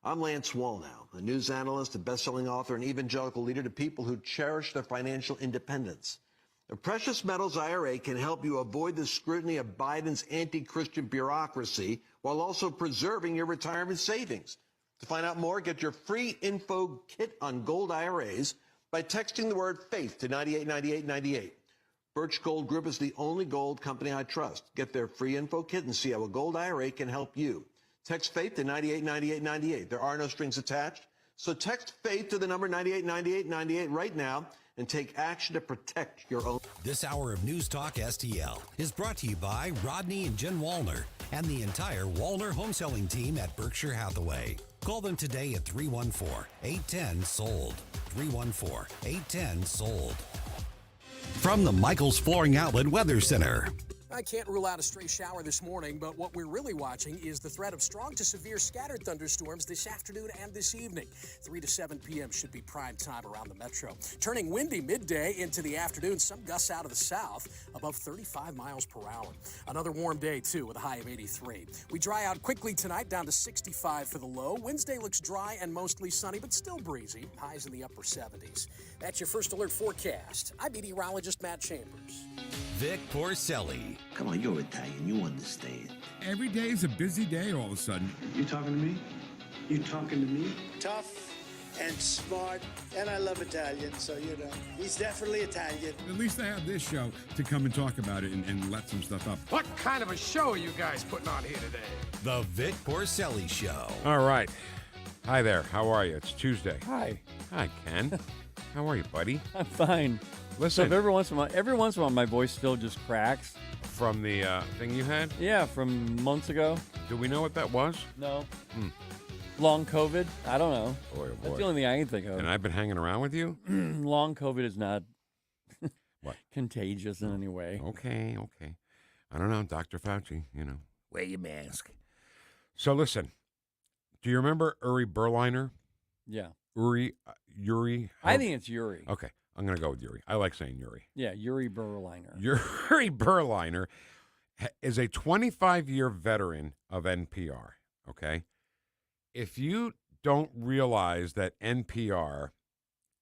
[SPEAKER 19] I'm Lance Wallnow, a news analyst, a best-selling author, and evangelical leader to people who cherish their financial independence. A precious metals IRA can help you avoid the scrutiny of Biden's anti-Christian bureaucracy while also preserving your retirement savings. To find out more, get your free info kit on gold IRAs by texting the word faith to 989898. Birch Gold Group is the only gold company I trust. Get their free info kit and see how a gold IRA can help you. Text faith to 989898. There are no strings attached. So text faith to the number 989898 right now and take action to protect your own.
[SPEAKER 2] This hour of News Talk STL is brought to you by Rodney and Jen Wallner and the entire Wallner home selling team at Berkshire Hathaway. Call them today at 314-810-SOLD. 314-810-SOLD. From the Michaels Flooring Outlet Weather Center.
[SPEAKER 30] I can't rule out a stray shower this morning, but what we're really watching is the threat of strong to severe scattered thunderstorms this afternoon and this evening. 3 to 7 p.m. should be prime time around the metro. Turning windy midday into the afternoon, some gusts out of the south, above 35 miles per hour. Another warm day, too, with a high of 83. We dry out quickly tonight, down to 65 for the low. Wednesday looks dry and mostly sunny, but still breezy. Highs in the upper 70s. That's your First Alert forecast. I'm meteorologist Matt Chambers.
[SPEAKER 2] Vic Porcelli.
[SPEAKER 6] Come on, you're Italian. You understand.
[SPEAKER 20] Every day is a busy day all of a sudden.
[SPEAKER 5] You talking to me? You talking to me?
[SPEAKER 21] Tough and smart, and I love Italian, so, he's definitely Italian.
[SPEAKER 20] At least I have this show to come and talk about it and let some stuff up.
[SPEAKER 22] What kind of a show are you guys putting on here today?
[SPEAKER 2] The Vic Porcelli Show.
[SPEAKER 7] All right. Hi there. How are you? It's Tuesday.
[SPEAKER 8] Hi.
[SPEAKER 7] Hi, Ken. How are you, buddy?
[SPEAKER 8] I'm fine.
[SPEAKER 7] Listen.
[SPEAKER 8] So every once in a while, my voice still just cracks.
[SPEAKER 7] From the thing you had?
[SPEAKER 8] Yeah, from months ago.
[SPEAKER 7] Do we know what that was?
[SPEAKER 8] No. Long COVID? I don't know.
[SPEAKER 7] Boy, oh boy.
[SPEAKER 8] That's the only thing I can think of.
[SPEAKER 7] And I've been hanging around with you?
[SPEAKER 8] Long COVID is not
[SPEAKER 7] what?
[SPEAKER 8] Contagious in any way.
[SPEAKER 7] Okay. I don't know. Dr. Fauci, wear your mask. So listen, do you remember Uri Berliner?
[SPEAKER 8] Yeah.
[SPEAKER 7] Yuri?
[SPEAKER 8] I think it's Yuri.
[SPEAKER 7] Okay. I'm going to go with Yuri. I like saying Yuri.
[SPEAKER 8] Yeah, Yuri Berliner.
[SPEAKER 7] Yuri Berliner is a 25-year veteran of NPR, okay? If you don't realize that NPR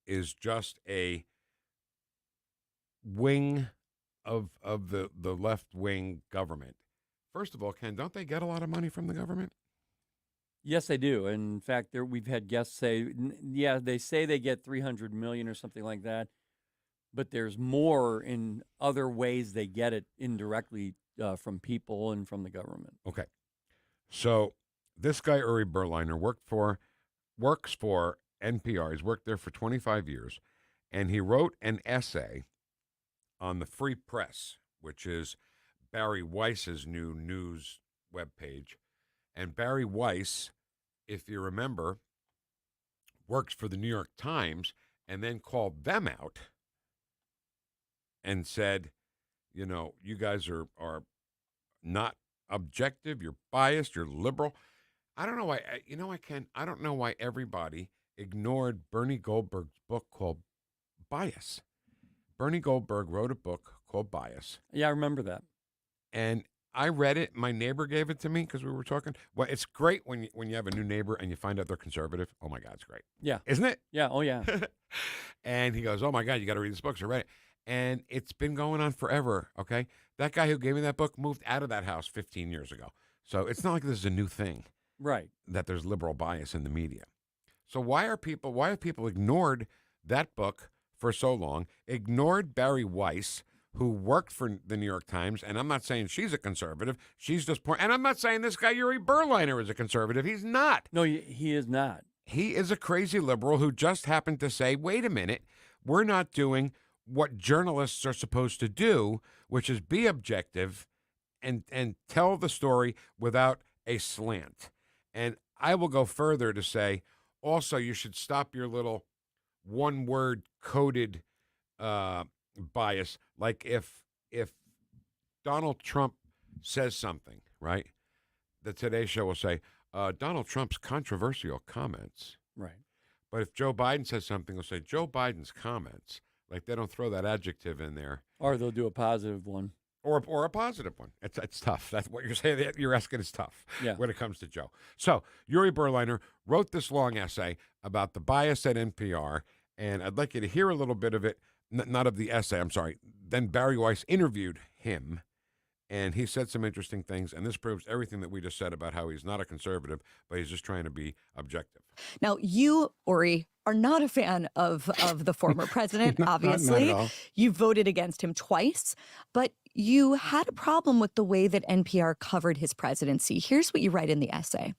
[SPEAKER 7] is just a wing of the left-wing government, first of all, Ken, don't they get a lot of money from the government?
[SPEAKER 8] Yes, they do. In fact, we've had guests say, they say they get $300 million or something like that, but there's more in other ways they get it indirectly from people and from the government.
[SPEAKER 7] Okay. So this guy, Uri Berliner, works for NPR. He's worked there for 25 years, and he wrote an essay on the Free Press, which is Barry Weiss's new news webpage. And Barry Weiss, if you remember, works for the New York Times and then called them out and said, you guys are not objective, you're biased, you're liberal. I don't know why, I don't know why everybody ignored Bernie Goldberg's book called Bias. Bernie Goldberg wrote a book called Bias.
[SPEAKER 8] Yeah, I remember that.
[SPEAKER 7] And I read it. My neighbor gave it to me because we were talking. Well, it's great when you have a new neighbor and you find out they're conservative. Oh, my God, it's great.
[SPEAKER 8] Yeah.
[SPEAKER 7] Isn't it?
[SPEAKER 8] Yeah. Oh, yeah.
[SPEAKER 7] And he goes, oh, my God, you got to read this book. So I read it. And it's been going on forever, okay? That guy who gave me that book moved out of that house 15 years ago. So it's not like this is a new thing.
[SPEAKER 8] Right.
[SPEAKER 7] That there's liberal bias in the media. So why have people ignored that book for so long, ignored Barry Weiss, who worked for the New York Times, and I'm not saying she's a conservative. She's just and I'm not saying this guy, Yuri Berliner, is a conservative. He's not.
[SPEAKER 8] No, he is not.
[SPEAKER 7] He is a crazy liberal who just happened to say, wait a minute, we're not doing what journalists are supposed to do, which is be objective and tell the story without a slant. And I will go further to say, also, you should stop your little one-word coded bias. Like if Donald Trump says something, right, the Today Show will say, Donald Trump's controversial comments.
[SPEAKER 8] Right.
[SPEAKER 7] But if Joe Biden says something, they'll say Joe Biden's comments. Like they don't throw that adjective in there.
[SPEAKER 8] Or they'll do a positive one.
[SPEAKER 7] Or a positive one. It's tough. That's what you're saying. You're asking is tough when it comes to Joe. So Yuri Berliner wrote this long essay about the bias at NPR, and I'd like you to hear a little bit of it. Not of the essay, I'm sorry. Then Barry Weiss interviewed him, and he said some interesting things, and this proves everything that we just said about how he's not a conservative, but he's just trying to be objective.
[SPEAKER 23] Now, you, Uri, are not a fan of the former president, obviously.
[SPEAKER 5] Not at all.
[SPEAKER 23] You voted against him twice, but you had a problem with the way that NPR covered his presidency. Here's what you write in the essay.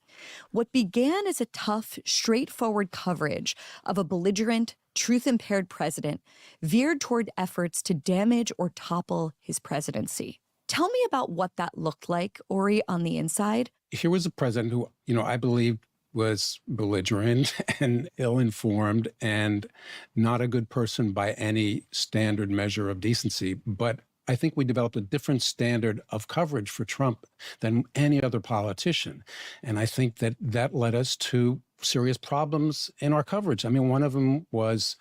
[SPEAKER 23] What began as a tough, straightforward coverage of a belligerent, truth-impaired president veered toward efforts to damage or topple his presidency. Tell me about what that looked like, Uri, on the inside.
[SPEAKER 5] Here was a president who, I believe was belligerent and ill-informed and not a good person by any standard measure of decency. But I think we developed a different standard of coverage for Trump than any other politician. And I think that led us to serious problems in our coverage. I mean, one of them was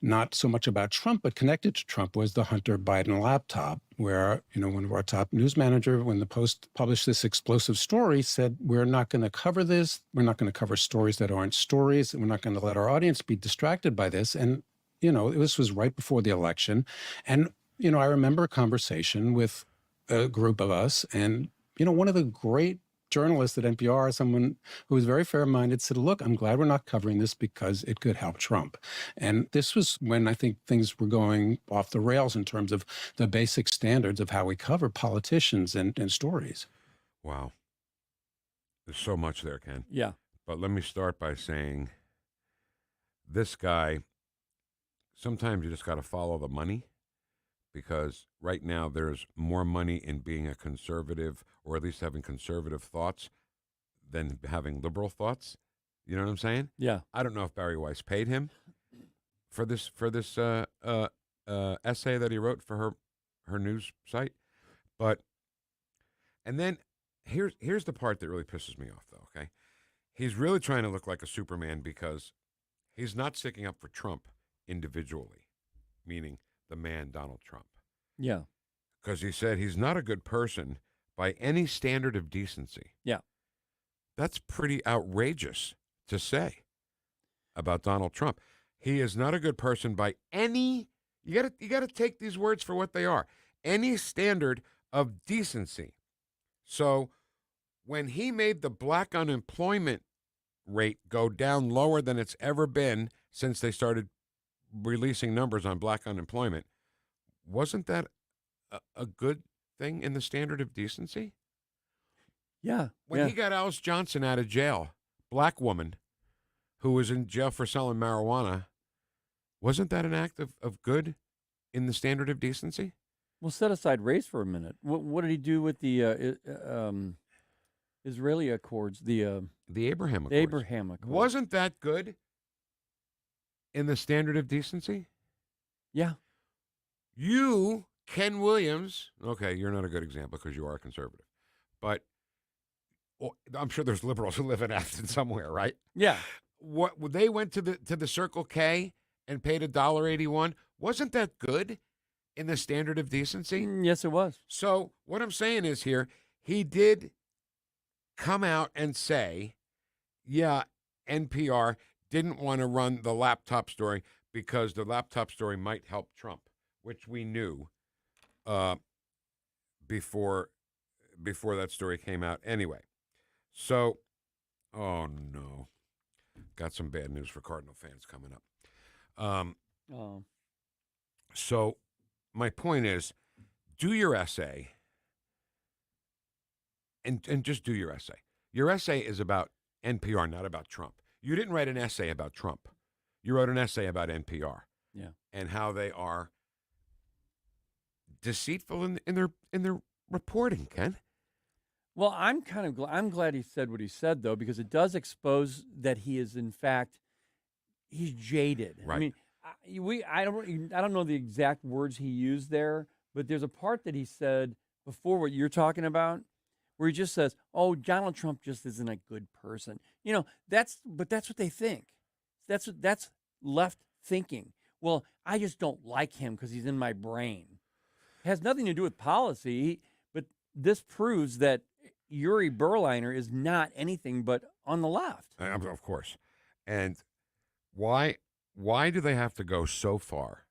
[SPEAKER 5] not so much about Trump, but connected to Trump was the Hunter Biden laptop, where, one of our top news managers, when the Post published this explosive story, said, we're not going to cover this. We're not going to cover stories that aren't stories. And we're not going to let our audience be distracted by this. And, this was right before the election. And, I remember a conversation with
[SPEAKER 1] group of us. And, one of the great journalists at NPR, someone who was very fair-minded, said, look, I'm glad we're not covering this because it could help Trump. And this was when I think things were going off the rails in terms of the basic standards of how we cover politicians and stories.
[SPEAKER 7] Wow. There's so much there, Ken.
[SPEAKER 8] Yeah.
[SPEAKER 7] But let me start by saying this guy, sometimes you just got to follow the money, because right now there's more money in being a conservative, or at least having conservative thoughts, than having liberal thoughts. You know what I'm saying?
[SPEAKER 8] Yeah.
[SPEAKER 7] I don't know if Barry Weiss paid him for this essay that he wrote for her news site, and then here's the part that really pisses me off, though. Okay, he's really trying to look like a Superman because he's not sticking up for Trump individually, meaning the man Donald Trump.
[SPEAKER 8] Yeah.
[SPEAKER 7] Because he said he's not a good person by any standard of decency.
[SPEAKER 8] Yeah.
[SPEAKER 7] That's pretty outrageous to say about Donald Trump. He is not a good person by any, you got to take these words for what they are. Any standard of decency. So when he made the black unemployment rate go down lower than it's ever been since they started releasing numbers on black unemployment, wasn't that a good thing in the standard of decency?
[SPEAKER 8] Yeah.
[SPEAKER 7] When he got Alice Johnson out of jail, black woman who was in jail for selling marijuana, wasn't that an act of good in the standard of decency?
[SPEAKER 8] Well, set aside race for a minute. What did he do with the Israeli Accords? The
[SPEAKER 7] Abraham Accords.
[SPEAKER 8] Abraham Accords.
[SPEAKER 7] Wasn't that good in the standard of decency?
[SPEAKER 8] Yeah.
[SPEAKER 7] You, Ken Williams, okay, you're not a good example because you are a conservative, but I'm sure there's liberals who live in Afton somewhere, right?
[SPEAKER 8] Yeah.
[SPEAKER 7] What they went to the Circle K and paid $1.81. Wasn't that good in the standard of decency?
[SPEAKER 8] Yes, it was.
[SPEAKER 7] So what I'm saying is here, he did come out and say, yeah, NPR didn't want to run the laptop story because the laptop story might help Trump, which we knew before that story came out anyway. So, oh no, got some bad news for Cardinal fans coming up. So my point is, do your essay and just do your essay. Your essay is about NPR, not about Trump. You didn't write an essay about Trump. You wrote an essay about NPR.
[SPEAKER 8] Yeah.
[SPEAKER 7] And how they are deceitful in their reporting, Ken.
[SPEAKER 8] Well, I'm glad he said what he said, though, because it does expose that he is, in fact, he's jaded.
[SPEAKER 7] Right.
[SPEAKER 8] I mean, I don't know the exact words he used there, but there's a part that he said before what you're talking about, where he just says, "Oh, Donald Trump just isn't a good person." That's what they think. That's left thinking. Well, I just don't like him because he's in my brain. It has nothing to do with policy, but this proves that Uri Berliner is not anything but on the left.
[SPEAKER 7] Of course. And why do they have to go so far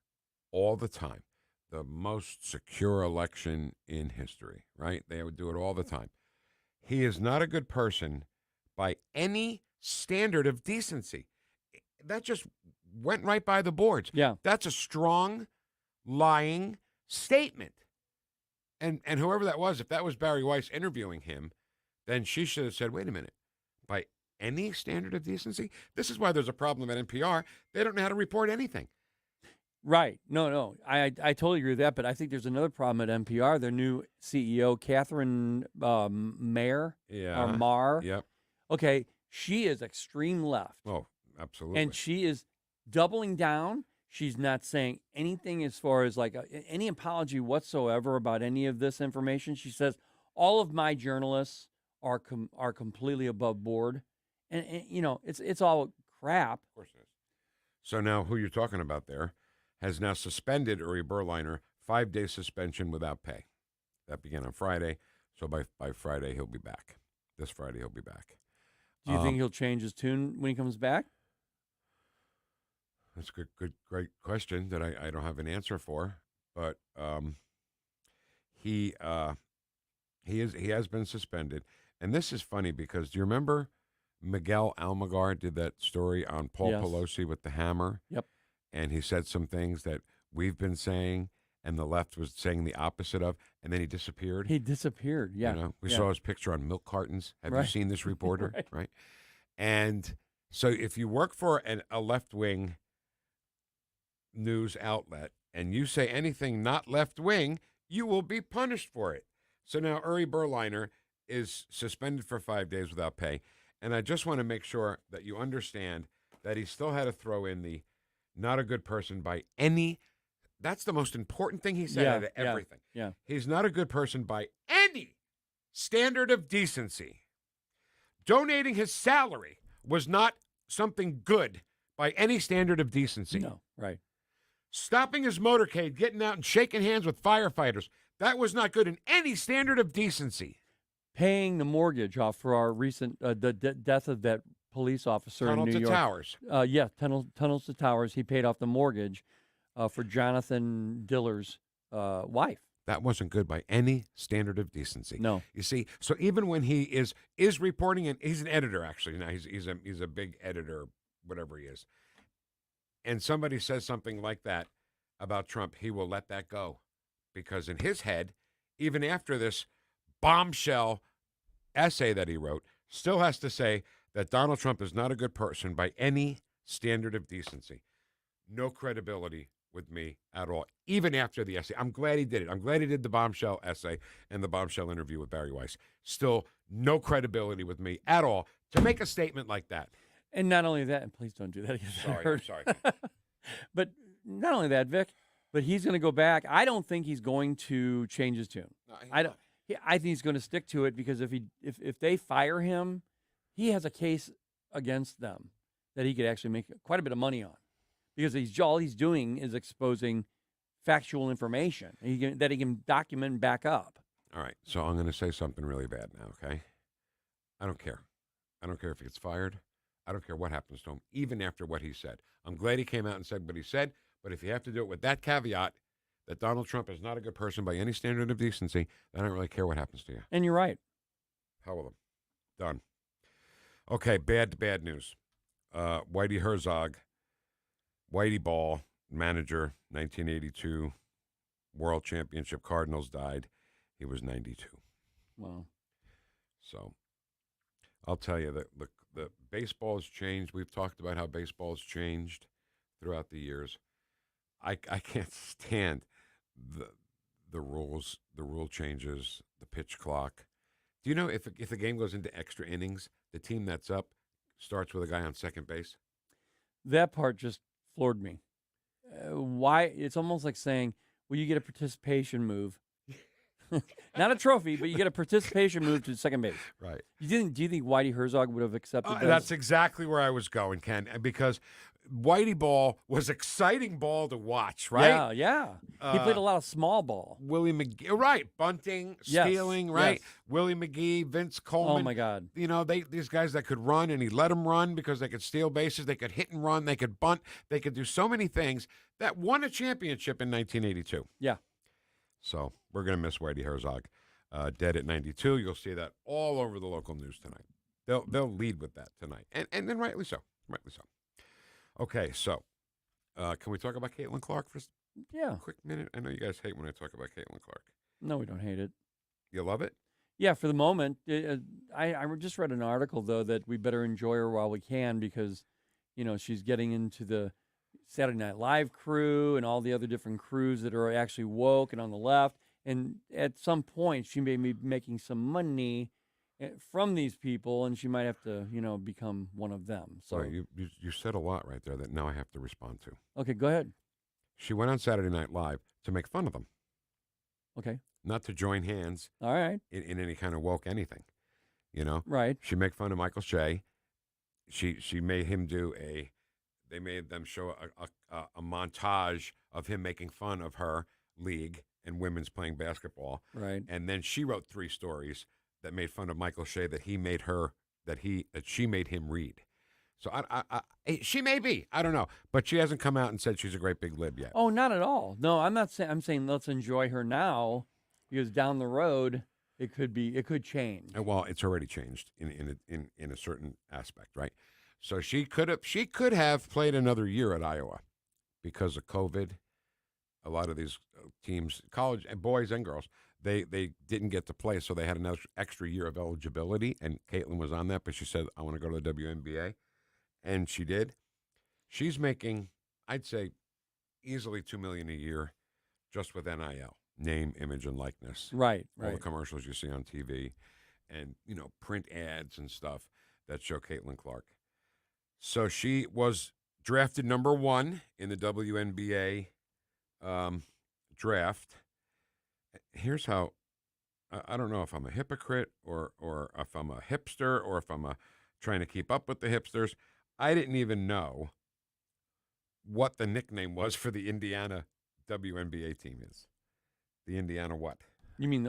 [SPEAKER 7] all the time? The most secure election in history, right? They would do it all the time. He is not a good person by any standard of decency. That just went right by the boards.
[SPEAKER 8] Yeah.
[SPEAKER 7] That's a strong, lying statement. And whoever that was, if that was Barry Weiss interviewing him, then she should have said, wait a minute, by any standard of decency? This is why there's a problem at NPR. They don't know how to report anything.
[SPEAKER 8] Right. No. I totally agree with that, but I think there's another problem at NPR. Their new CEO, Catherine Mayer, or Marr.
[SPEAKER 7] Yep.
[SPEAKER 8] Okay, she is extreme left.
[SPEAKER 7] Oh, absolutely.
[SPEAKER 8] And she is doubling down. She's not saying anything as far as like any apology whatsoever about any of this information. She says, all of my journalists are completely above board. And it's all crap.
[SPEAKER 7] Of course it is. So now who you're talking about there has now suspended Uri Berliner, 5-day suspension without pay. That began on Friday. So by Friday, he'll be back. This Friday, he'll be back.
[SPEAKER 8] Do you think he'll change his tune when he comes back?
[SPEAKER 7] That's a great question that I don't have an answer for. But he He has been suspended. And this is funny because do you remember Miguel Almaguer did that story on Paul
[SPEAKER 8] Yes.
[SPEAKER 7] Pelosi with the hammer?
[SPEAKER 8] Yep.
[SPEAKER 7] And he said some things that we've been saying and the left was saying the opposite of, and then he disappeared.
[SPEAKER 8] He disappeared, yeah.
[SPEAKER 7] You know, we
[SPEAKER 8] Yeah.
[SPEAKER 7] saw his picture on milk cartons. Have you
[SPEAKER 8] Right.
[SPEAKER 7] seen this reporter?
[SPEAKER 8] Right.
[SPEAKER 7] Right. And so if you work for a left-wing news outlet and you say anything not left-wing, you will be punished for it. So now Uri Berliner is suspended for 5 days without pay. And I just want to make sure that you understand that he still had to throw in the not a good person by any. That's the most important thing he said out of everything.
[SPEAKER 8] Yeah.
[SPEAKER 7] He's not a good person by any standard of decency. Donating his salary was not something good by any standard of decency.
[SPEAKER 8] No, right.
[SPEAKER 7] Stopping his motorcade, getting out and shaking hands with firefighters, that was not good in any standard of decency.
[SPEAKER 8] Paying the mortgage off for our recent the death of that police officer
[SPEAKER 7] Tunnel
[SPEAKER 8] in New
[SPEAKER 7] to
[SPEAKER 8] York.
[SPEAKER 7] Towers.
[SPEAKER 8] Yeah, tunnels to towers. He paid off the mortgage for Jonathan Diller's wife.
[SPEAKER 7] That wasn't good by any standard of decency.
[SPEAKER 8] No.
[SPEAKER 7] You see, so even when he is reporting, and he's an editor actually now, he's a big editor, whatever he is, and somebody says something like that about Trump, he will let that go, because in his head, even after this bombshell essay that he wrote, still has to say that Donald Trump is not a good person by any standard of decency. No credibility with me at all, even after the essay. I'm glad he did it. I'm glad he did the bombshell essay and the bombshell interview with Barry Weiss. Still no credibility with me at all to make a statement like that.
[SPEAKER 8] And not only that, and please don't do that again.
[SPEAKER 7] Sorry, I'm sorry.
[SPEAKER 8] But not only that, Vic, but he's going to go back. I don't think he's going to change his tune.
[SPEAKER 7] No,
[SPEAKER 8] I think he's going to stick to it, because if they fire him, he has a case against them that he could actually make quite a bit of money on, because all he's doing is exposing factual information that he can document and back up.
[SPEAKER 7] All right, so I'm going to say something really bad now, okay? I don't care. I don't care if he gets fired. I don't care what happens to him, even after what he said. I'm glad he came out and said what he said, but if you have to do it with that caveat that Donald Trump is not a good person by any standard of decency, then I don't really care what happens to you.
[SPEAKER 8] And you're right.
[SPEAKER 7] Hell with him. Done. Okay, bad news. Whitey Herzog, Whitey Ball, manager, 1982, World Championship Cardinals, died. He was 92.
[SPEAKER 8] Wow.
[SPEAKER 7] So I'll tell you that the baseball has changed. We've talked about how baseball has changed throughout the years. I can't stand the rules, the rule changes, the pitch clock. Do you know if the game goes into extra innings, the team that's up starts with a guy on second base?
[SPEAKER 8] That part just floored me. Why? It's almost like saying, well, you get a participation move. Not a trophy, but you get a participation move to second base.
[SPEAKER 7] Right.
[SPEAKER 8] Do you think Whitey Herzog would have accepted that?
[SPEAKER 7] That's exactly where I was going, Ken, because Whitey Ball was exciting ball to watch, right?
[SPEAKER 8] Yeah. He played a lot of small ball.
[SPEAKER 7] Willie McGee, right? Bunting,
[SPEAKER 8] Yes,
[SPEAKER 7] stealing, right?
[SPEAKER 8] yes.
[SPEAKER 7] Willie McGee, Vince Coleman.
[SPEAKER 8] Oh, my God.
[SPEAKER 7] You know, these guys that could run, and he let them run because they could steal bases, they could hit and run, they could bunt, they could do so many things that won a championship in 1982.
[SPEAKER 8] Yeah.
[SPEAKER 7] So we're going to miss Whitey Herzog. Dead at 92. You'll see that all over the local news tonight. They'll lead with that tonight, and then rightly so. Rightly so. Okay, so can we talk about Caitlin Clark for
[SPEAKER 8] a
[SPEAKER 7] quick minute? I know you guys hate when I talk about Caitlin Clark.
[SPEAKER 8] No, we don't hate it.
[SPEAKER 7] You love it?
[SPEAKER 8] Yeah, for the moment. I just read an article, though, that we better enjoy her while we can, because, she's getting into the Saturday Night Live crew and all the other different crews that are actually woke and on the left. And at some point, she may be making some money from these people, and she might have to, become one of them. So
[SPEAKER 7] Sorry, you said a lot right there that now I have to respond to.
[SPEAKER 8] Okay, go ahead.
[SPEAKER 7] She went on Saturday Night Live to make fun of them.
[SPEAKER 8] Okay.
[SPEAKER 7] Not to join hands.
[SPEAKER 8] All right.
[SPEAKER 7] In any kind of woke anything,
[SPEAKER 8] Right.
[SPEAKER 7] She made fun of Michael Shea. She made him they made them show a montage of him making fun of her league and women's playing basketball.
[SPEAKER 8] Right.
[SPEAKER 7] And then she wrote 3 stories that made fun of Michael Shea that she made him read. So she may be, I don't know, but she hasn't come out and said she's a great big lib yet.
[SPEAKER 8] Oh, not at all. No, I'm not saying. I'm saying let's enjoy her now, because down the road, It could change.
[SPEAKER 7] Well, it's already changed in a certain aspect, right? So she could have played another year at Iowa because of COVID. A lot of these teams, college boys and girls, they didn't get to play, so they had another extra year of eligibility. And Caitlin was on that, but she said, "I want to go to the WNBA," and she did. She's making, I'd say, easily $2 million a year just with NIL, name, image, and likeness.
[SPEAKER 8] Right.
[SPEAKER 7] All the commercials you see on TV, and print ads and stuff that show Caitlin Clark. So she was drafted number 1 in the WNBA draft. Here's how, I don't know if I'm a hypocrite or if I'm a hipster or if I'm trying to keep up with the hipsters. I didn't even know what the nickname was for the Indiana WNBA team is. The Indiana what?
[SPEAKER 8] You mean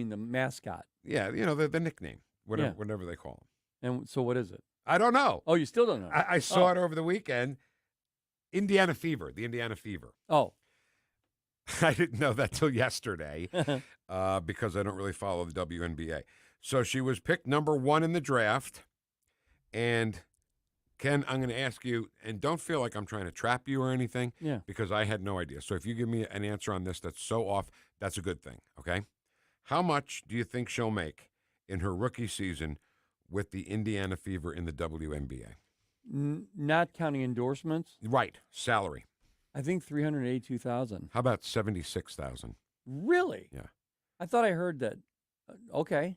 [SPEAKER 8] the mascot?
[SPEAKER 7] Yeah, the nickname, whatever they call them.
[SPEAKER 8] And so what is it?
[SPEAKER 7] I don't know.
[SPEAKER 8] Oh, you still don't know?
[SPEAKER 7] I saw it over the weekend. Indiana Fever, the Indiana Fever.
[SPEAKER 8] Oh.
[SPEAKER 7] I didn't know that till yesterday because I don't really follow the WNBA. So she was picked number 1 in the draft. And Ken, I'm going to ask you, and don't feel like I'm trying to trap you or anything, because I had no idea. So if you give me an answer on this that's so off, that's a good thing, okay? How much do you think she'll make in her rookie season with the Indiana Fever in the WNBA?
[SPEAKER 8] Not counting endorsements?
[SPEAKER 7] Right, salary.
[SPEAKER 8] I think $382,000.
[SPEAKER 7] How about $76,000?
[SPEAKER 8] Really?
[SPEAKER 7] Yeah.
[SPEAKER 8] I thought I heard that. Okay.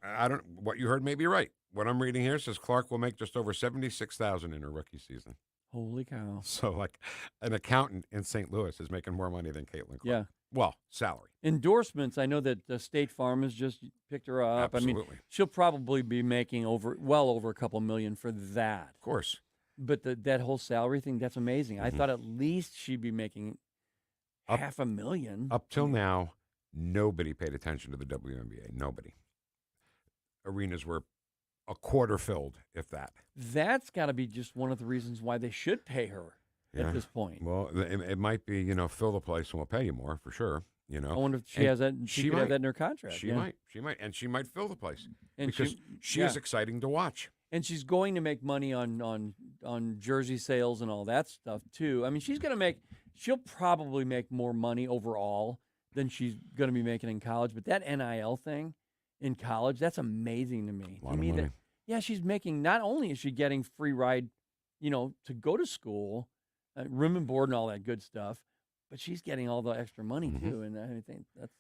[SPEAKER 7] What you heard may be right. What I'm reading here says Clark will make just over $76,000 in her rookie season.
[SPEAKER 8] Holy cow.
[SPEAKER 7] So like an accountant in St. Louis is making more money than Caitlin Clark.
[SPEAKER 8] Yeah.
[SPEAKER 7] Well, salary.
[SPEAKER 8] Endorsements, I know that the State Farm has just picked her up.
[SPEAKER 7] Absolutely.
[SPEAKER 8] I mean, she'll probably be making well over a couple million for that.
[SPEAKER 7] Of course.
[SPEAKER 8] But that whole salary thing, that's amazing. I thought at least she'd be making $500,000.
[SPEAKER 7] Up till now, nobody paid attention to the WNBA. Nobody. Arenas were a quarter filled, if that.
[SPEAKER 8] That's got to be just one of the reasons why they should pay her at this point.
[SPEAKER 7] Well, it might be, fill the place and we'll pay you more for sure.
[SPEAKER 8] I wonder if she has that. She could have that in her contract.
[SPEAKER 7] She might, and she might fill the place
[SPEAKER 8] and
[SPEAKER 7] because she is exciting to watch.
[SPEAKER 8] And she's going to make money on jersey sales and all that stuff too. I mean, she'll probably make more money overall than she's going to be making in college. But that NIL thing in college, that's amazing to me.
[SPEAKER 7] A lot of money.
[SPEAKER 8] She's making, not only is she getting free ride, to go to school, room and board and all that good stuff, but she's getting all the extra money too. And I think that's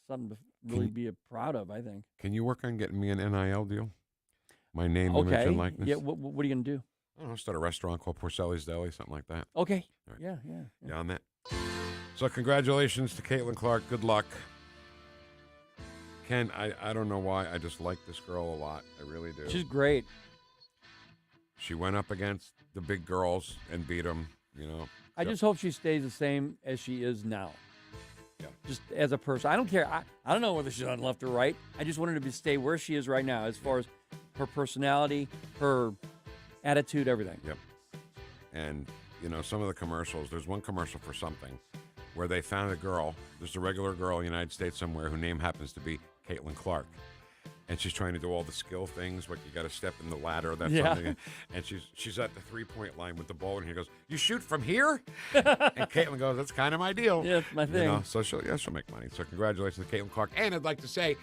[SPEAKER 8] something to really be proud of, I think.
[SPEAKER 7] Can you work on getting me an NIL deal? My name, image, and likeness?
[SPEAKER 8] Yeah, what are you going to do?
[SPEAKER 7] I don't know, start a restaurant called Porcelli's Deli, something like that.
[SPEAKER 8] Okay.
[SPEAKER 7] Right.
[SPEAKER 8] Yeah.
[SPEAKER 7] On that. So congratulations to Caitlin Clark. Good luck. Ken, I don't know why. I just like this girl a lot. I really do.
[SPEAKER 8] She's great.
[SPEAKER 7] She went up against the big girls and beat them,
[SPEAKER 8] I just hope she stays the same as she is now.
[SPEAKER 7] Yeah.
[SPEAKER 8] Just as a person. I don't care. I don't know whether she's on left or right. I just want her to stay where she is right now as far as her personality, her attitude, everything.
[SPEAKER 7] Yep. And, some of the commercials, there's one commercial for something where they found a girl, there's a regular girl in the United States somewhere, her name happens to be Caitlin Clark. And she's trying to do all the skill things, like you got to step in the ladder, that's something. And she's at the 3-point line with the ball, and he goes, "You shoot from here?" And Caitlin goes, "That's kind of my deal."
[SPEAKER 8] Yeah, it's my thing.
[SPEAKER 7] So she'll make money. So congratulations to Caitlin Clark. And I'd like to say,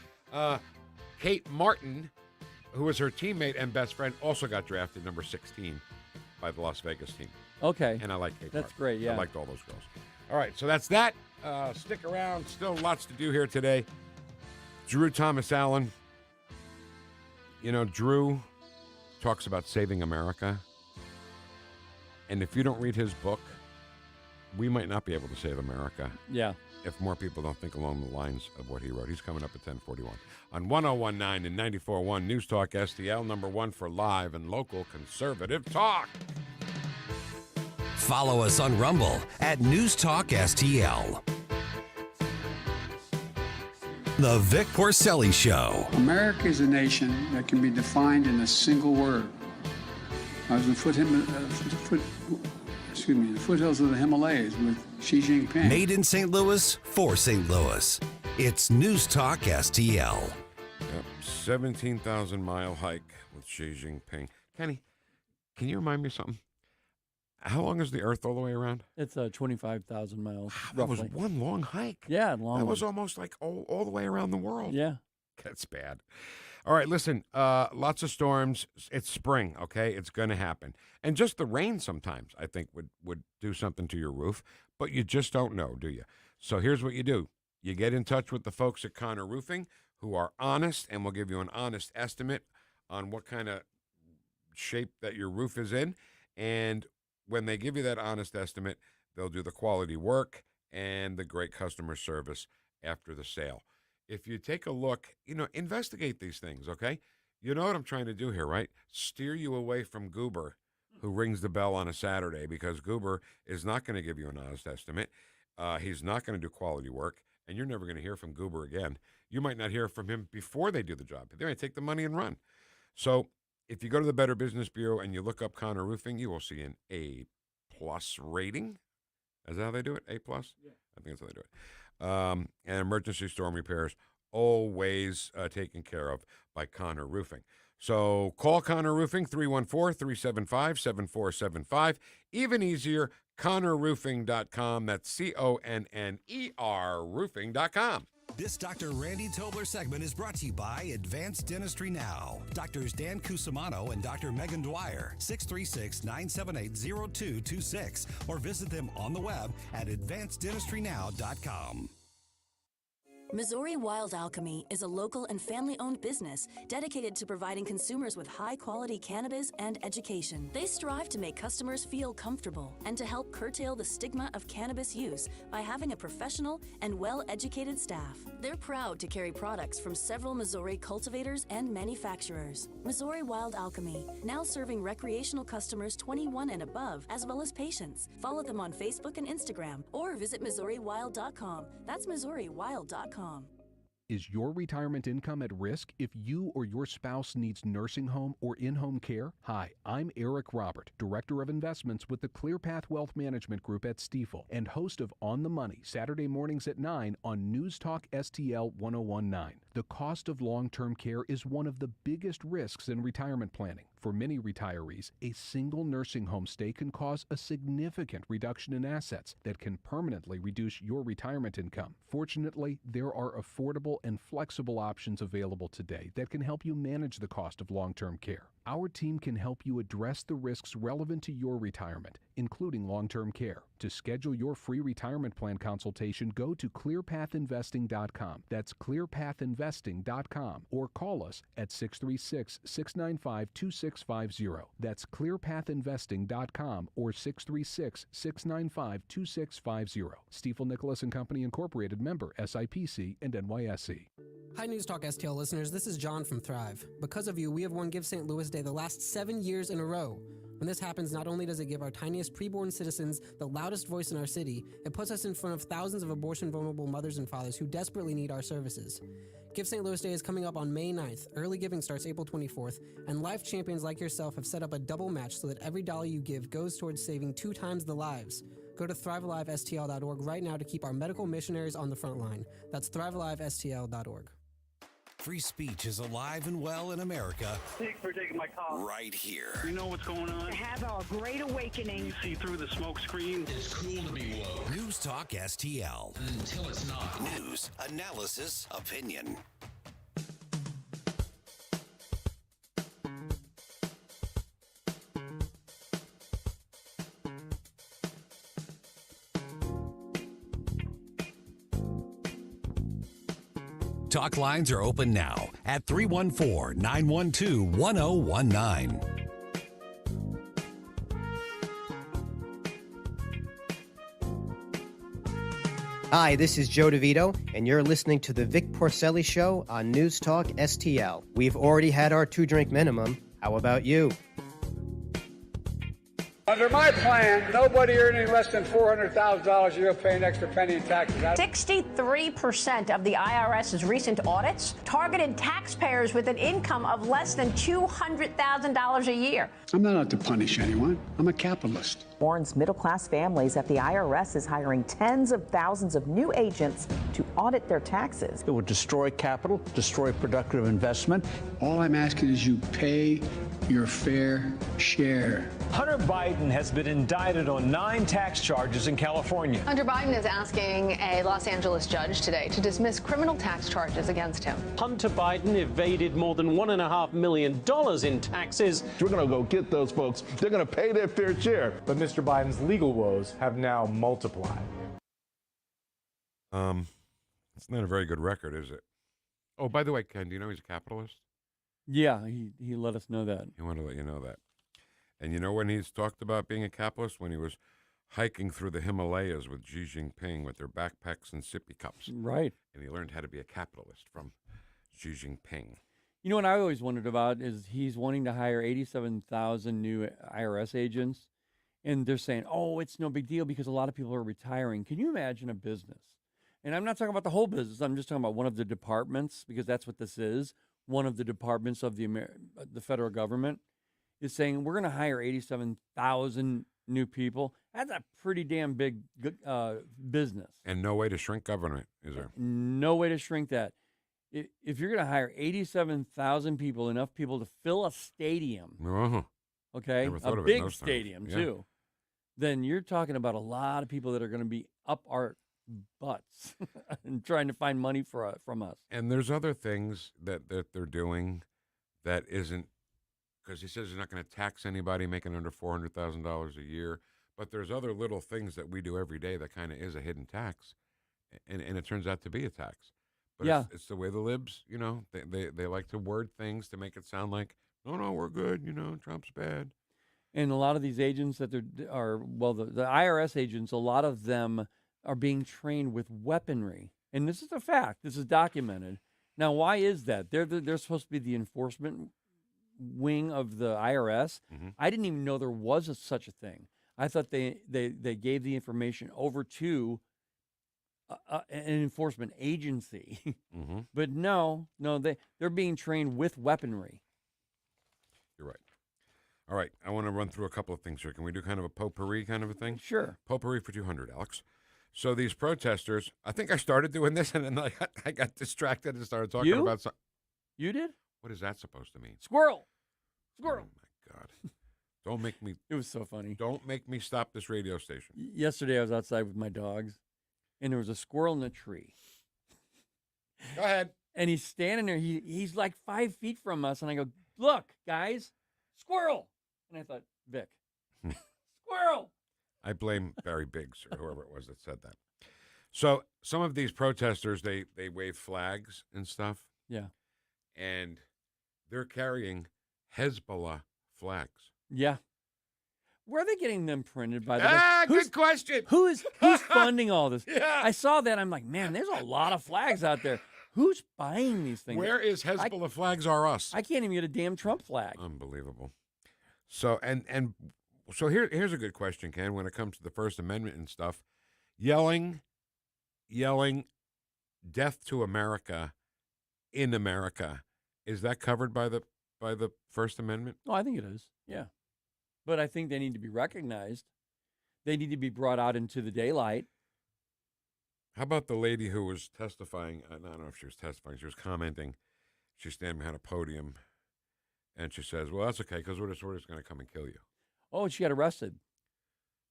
[SPEAKER 7] Kate Martin, who was her teammate and best friend, also got drafted number 16 by the Las Vegas team.
[SPEAKER 8] Okay.
[SPEAKER 7] And I like Kate
[SPEAKER 8] That's
[SPEAKER 7] Martin.
[SPEAKER 8] great, yeah.
[SPEAKER 7] I liked all those girls. All right, so that's that. Stick around. Still lots to do here today. Drew Thomas Allen. Drew talks about saving America. And if you don't read his book, we might not be able to save America.
[SPEAKER 8] Yeah.
[SPEAKER 7] If more people don't think along the lines of what he wrote. He's coming up at 10:41 on 101.9 and 94.1 News Talk STL, number 1 for live and local conservative talk.
[SPEAKER 2] Follow us on Rumble at News Talk STL. The Vic Porcelli Show.
[SPEAKER 5] America is a nation that can be defined in a single word. I was in the foothills of the Himalayas with Xi Jinping.
[SPEAKER 2] Made in St. Louis for St. Louis. It's News Talk STL.
[SPEAKER 7] Yep, 17,000-mile hike with Xi Jinping. Kenny, can you remind me of something? How long is the Earth all the way around?
[SPEAKER 8] It's 25,000 miles.
[SPEAKER 7] That
[SPEAKER 8] roughly.
[SPEAKER 7] was one long hike.
[SPEAKER 8] Yeah, long.
[SPEAKER 7] That
[SPEAKER 8] one.
[SPEAKER 7] was almost like all the way around the world.
[SPEAKER 8] Yeah.
[SPEAKER 7] That's bad. All right, listen, lots of storms. It's spring, okay? It's going to happen. And just the rain sometimes, I think, would do something to your roof. But you just don't know, do you? So here's what you do. You get in touch with the folks at Connor Roofing who are honest and will give you an honest estimate on what kind of shape that your roof is in. And when they give you that honest estimate, they'll do the quality work and the great customer service after the sale. If you take a look, investigate these things, okay? You know what I'm trying to do here, right? Steer you away from Goober, who rings the bell on a Saturday, because Goober is not going to give you an honest estimate. He's not going to do quality work, and you're never going to hear from Goober again. You might not hear from him before they do the job. They might take the money and run. So if you go to the Better Business Bureau and you look up Connor Roofing, you will see an A+ rating. Is that how they do it? A+? Yeah. I think that's how they do it. And emergency storm repairs, always taken care of by Connor Roofing. So call Connor Roofing, 314-375-7475. Even easier, ConnorRoofing.com. That's CONNER roofing.com.
[SPEAKER 2] This Dr. Randy Tobler segment is brought to you by Advanced Dentistry Now. Doctors Dan Cusimano and Dr. Megan Dwyer, 636-978-0226, or visit them on the web at advanceddentistrynow.com.
[SPEAKER 4] Missouri Wild Alchemy is a local and family-owned business dedicated to providing consumers with high-quality cannabis and education. They strive to make customers feel comfortable and to help curtail the stigma of cannabis use by having a professional and well-educated staff. They're proud to carry products from several Missouri cultivators and manufacturers. Missouri Wild Alchemy, now serving recreational customers 21 and above, as well as patients. Follow them on Facebook and Instagram, or visit MissouriWild.com. That's MissouriWild.com.
[SPEAKER 9] Is your retirement income at risk if you or your spouse needs nursing home or in-home care? Hi, I'm Eric Robert, Director of Investments with the ClearPath Wealth Management Group at Stifel and host of On the Money, Saturday mornings at 9 on NewstalkSTL 1019. The cost of long-term care is one of the biggest risks in retirement planning. For many retirees, a single nursing home stay can cause a significant reduction in assets that can permanently reduce your retirement income. Fortunately, there are affordable and flexible options available today that can help you manage the cost of long-term care. Our team can help you address the risks relevant to your retirement, including long-term care. To schedule your free retirement plan consultation, go to clearpathinvesting.com. That's clearpathinvesting.com, or call us at 636-695-2650. That's clearpathinvesting.com or 636-695-2650. Stifel Nicholas and Company Incorporated, member SIPC and NYSE.
[SPEAKER 11] Hi, NewstalkSTL listeners. This is John from Thrive. Because of you, we have won Give St. Louis Day the last 7 years in a row. When this happens, not only does it give our tiniest preborn citizens the loudest voice in our city, it puts us in front of thousands of abortion-vulnerable mothers and fathers who desperately need our services. Give St. Louis Day is coming up on May 9th. Early giving starts April 24th, and life champions like yourself have set up a double match so that every dollar you give goes towards saving 2 times the lives. Go to thrivealivestl.org right now to keep our medical missionaries on the front line. That's thrivealivestl.org.
[SPEAKER 2] Free speech is alive and well in America.
[SPEAKER 12] Thanks for taking my call.
[SPEAKER 2] Right here.
[SPEAKER 12] You know what's going on?
[SPEAKER 24] Have a great awakening.
[SPEAKER 12] You see through the smoke screen.
[SPEAKER 2] It's cool to be woke. News Talk STL. Until it's not. News, analysis, opinion. Talk lines are open now at 314-912-1019.
[SPEAKER 25] Hi, this is Joe DeVito, and you're listening to the Vic Porcelli Show on News Talk STL. We've already had our 2-drink minimum. How about you?
[SPEAKER 5] Under my plan, nobody earning less than $400,000 a year will pay an extra penny in taxes.
[SPEAKER 24] 63% of the IRS's recent audits targeted taxpayers with an income of less than $200,000 a year.
[SPEAKER 5] I'm not out to punish anyone. I'm a capitalist.
[SPEAKER 3] Warns middle-class families that the IRS is hiring tens of thousands of new agents to audit their taxes.
[SPEAKER 10] It will destroy capital, destroy productive investment.
[SPEAKER 5] All I'm asking is you pay your fair share.
[SPEAKER 13] Hunter Biden has been indicted on 9 tax charges in California.
[SPEAKER 15] Hunter Biden is asking a Los Angeles judge today to dismiss criminal tax charges against him.
[SPEAKER 13] Hunter Biden evaded more than $1.5 million in taxes.
[SPEAKER 16] We're going to go get those folks. They're going to pay their fair share.
[SPEAKER 18] But Mr. Biden's legal woes have now multiplied.
[SPEAKER 7] It's not a very good record, is it? Oh, by the way, Ken, do you know he's a capitalist?
[SPEAKER 8] Yeah, he let us know that.
[SPEAKER 7] He wanted to let you know that. And you know when he's talked about being a capitalist? When he was hiking through the Himalayas with Xi Jinping with their backpacks and sippy cups.
[SPEAKER 8] Right.
[SPEAKER 7] And he learned how to be a capitalist from Xi Jinping.
[SPEAKER 8] You know what I always wondered about is he's wanting to hire 87,000 new IRS agents. And they're saying, oh, it's no big deal because a lot of people are retiring. Can you imagine a business? And I'm not talking about the whole business. I'm just talking about one of the departments, because that's what this is. One of the departments of the federal government is saying, we're going to hire 87,000 new people. That's a pretty damn big business.
[SPEAKER 7] And no way to shrink government, is there?
[SPEAKER 8] No way to shrink that. If you're going to hire 87,000 people, enough people to fill a stadium, okay, a big stadium too, then you're talking about a lot of people that are going to be up our butts and trying to find money from us.
[SPEAKER 7] And there's other things that they're doing that isn't, because he says he's not going to tax anybody making under $400,000 a year, but there's other little things that we do every day that kind of is a hidden tax, and it turns out to be a tax. But it's the way the libs, they like to word things to make it sound like, no, we're good, Trump's bad.
[SPEAKER 8] And a lot of these agents that the IRS agents, a lot of them are being trained with weaponry. And this is a fact. This is documented. Now, why is that? They're supposed to be the enforcement wing of the IRS.
[SPEAKER 7] Mm-hmm.
[SPEAKER 8] I didn't even know there was such a thing. I thought they gave the information over to an enforcement agency.
[SPEAKER 7] Mm-hmm.
[SPEAKER 8] But no, they're being trained with weaponry.
[SPEAKER 7] You're right. All right, I want to run through a couple of things here. Can we do kind of a potpourri kind of a thing?
[SPEAKER 8] Sure.
[SPEAKER 7] Potpourri for 200, Alex. So these protesters, I think I started doing this, and then I got distracted and started talking about something.
[SPEAKER 8] You did?
[SPEAKER 7] What is that supposed to mean?
[SPEAKER 8] Squirrel.
[SPEAKER 7] Oh, my God. Don't make me.
[SPEAKER 8] It was so funny.
[SPEAKER 7] Don't make me stop this radio station.
[SPEAKER 8] Yesterday, I was outside with my dogs, and there was a squirrel in a tree.
[SPEAKER 7] Go ahead.
[SPEAKER 8] And he's standing there. He's like 5 feet from us, and I go, look, guys, squirrel. And I thought, Vic, squirrel.
[SPEAKER 7] I blame Barry Biggs or whoever it was that said that. So some of these protesters, they wave flags and stuff.
[SPEAKER 8] Yeah.
[SPEAKER 7] And they're carrying Hezbollah flags.
[SPEAKER 8] Yeah. Where are they getting them printed, by the way?
[SPEAKER 7] Good question.
[SPEAKER 8] Who's funding all this?
[SPEAKER 7] Yeah.
[SPEAKER 8] I saw that. I'm like, man, there's a lot of flags out there. Who's buying these things?
[SPEAKER 7] Where is Hezbollah flags are us?
[SPEAKER 8] I can't even get a damn Trump flag.
[SPEAKER 7] Unbelievable. So so here's a good question, Ken, when it comes to the First Amendment and stuff. Yelling death to America in America, is that covered by the First Amendment?
[SPEAKER 8] Oh, I think it is. Yeah. But I think they need to be recognized. They need to be brought out into the daylight.
[SPEAKER 7] How about the lady who was testifying? I don't know if she was testifying. She was commenting. She's standing behind a podium, and she says, well, that's okay, because we're just going to come and kill you.
[SPEAKER 8] Oh, she got arrested.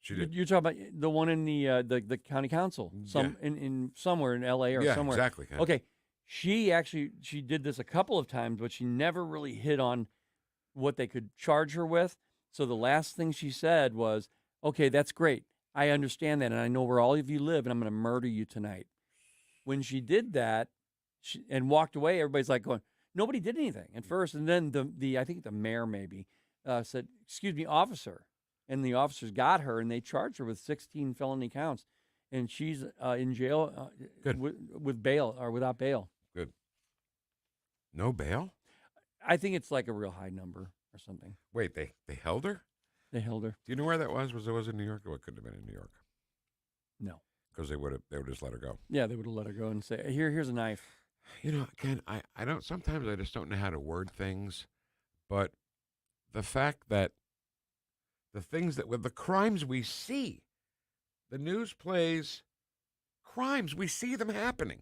[SPEAKER 7] She did.
[SPEAKER 8] You're talking about the one in the county council, in somewhere in L.A. or somewhere.
[SPEAKER 7] Yeah, exactly.
[SPEAKER 8] Okay. She did this a couple of times, but she never really hit on what they could charge her with. So the last thing she said was, okay, that's great. I understand that, and I know where all of you live, and I'm going to murder you tonight. When she did that and walked away, everybody's like going, nobody did anything at first. And then I think the mayor maybe said, excuse me, officer. And the officers got her, and they charged her with 16 felony counts. And she's in jail with bail or without bail.
[SPEAKER 7] Good. No bail?
[SPEAKER 8] I think it's like a real high number or something.
[SPEAKER 7] Wait, they held her?
[SPEAKER 8] They held her.
[SPEAKER 7] Do you know where that was? Was it in New York? Or it couldn't have been in New York.
[SPEAKER 8] No.
[SPEAKER 7] Because they would just let her go.
[SPEAKER 8] Yeah, they would have let her go and say, here's a knife.
[SPEAKER 7] You know, again, I don't, sometimes I just don't know how to word things, but the fact that the things that, with the crimes we see, the news plays crimes, we see them happening,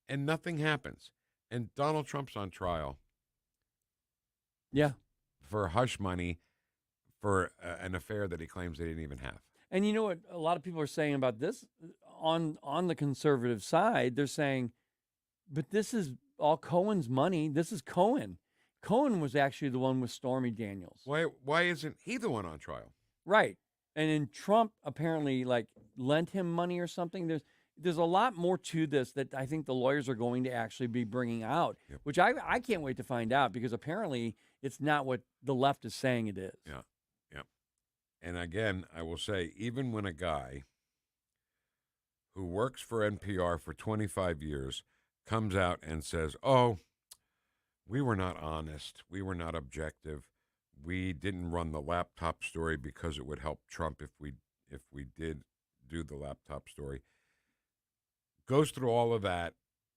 [SPEAKER 7] and nothing happens. And Donald Trump's on trial.
[SPEAKER 8] Yeah.
[SPEAKER 7] For hush money for an affair that he claims they didn't even have.
[SPEAKER 8] And you know what a lot of people are saying about this on the conservative side? They're saying, but this is all Cohen's money. This is Cohen. Cohen was actually the one with Stormy Daniels.
[SPEAKER 7] Why isn't he the one on trial?
[SPEAKER 8] Right. And then Trump apparently lent him money or something. There's a lot more to this that I think the lawyers are going to actually be bringing out, which I can't wait to find out, because apparently it's not what the left is saying it is.
[SPEAKER 7] Yeah. And again, I will say, even when a guy who works for NPR for 25 years comes out and says, oh, we were not honest, we were not objective, we didn't run the laptop story because it would help Trump if we did do the laptop story, goes through all of that,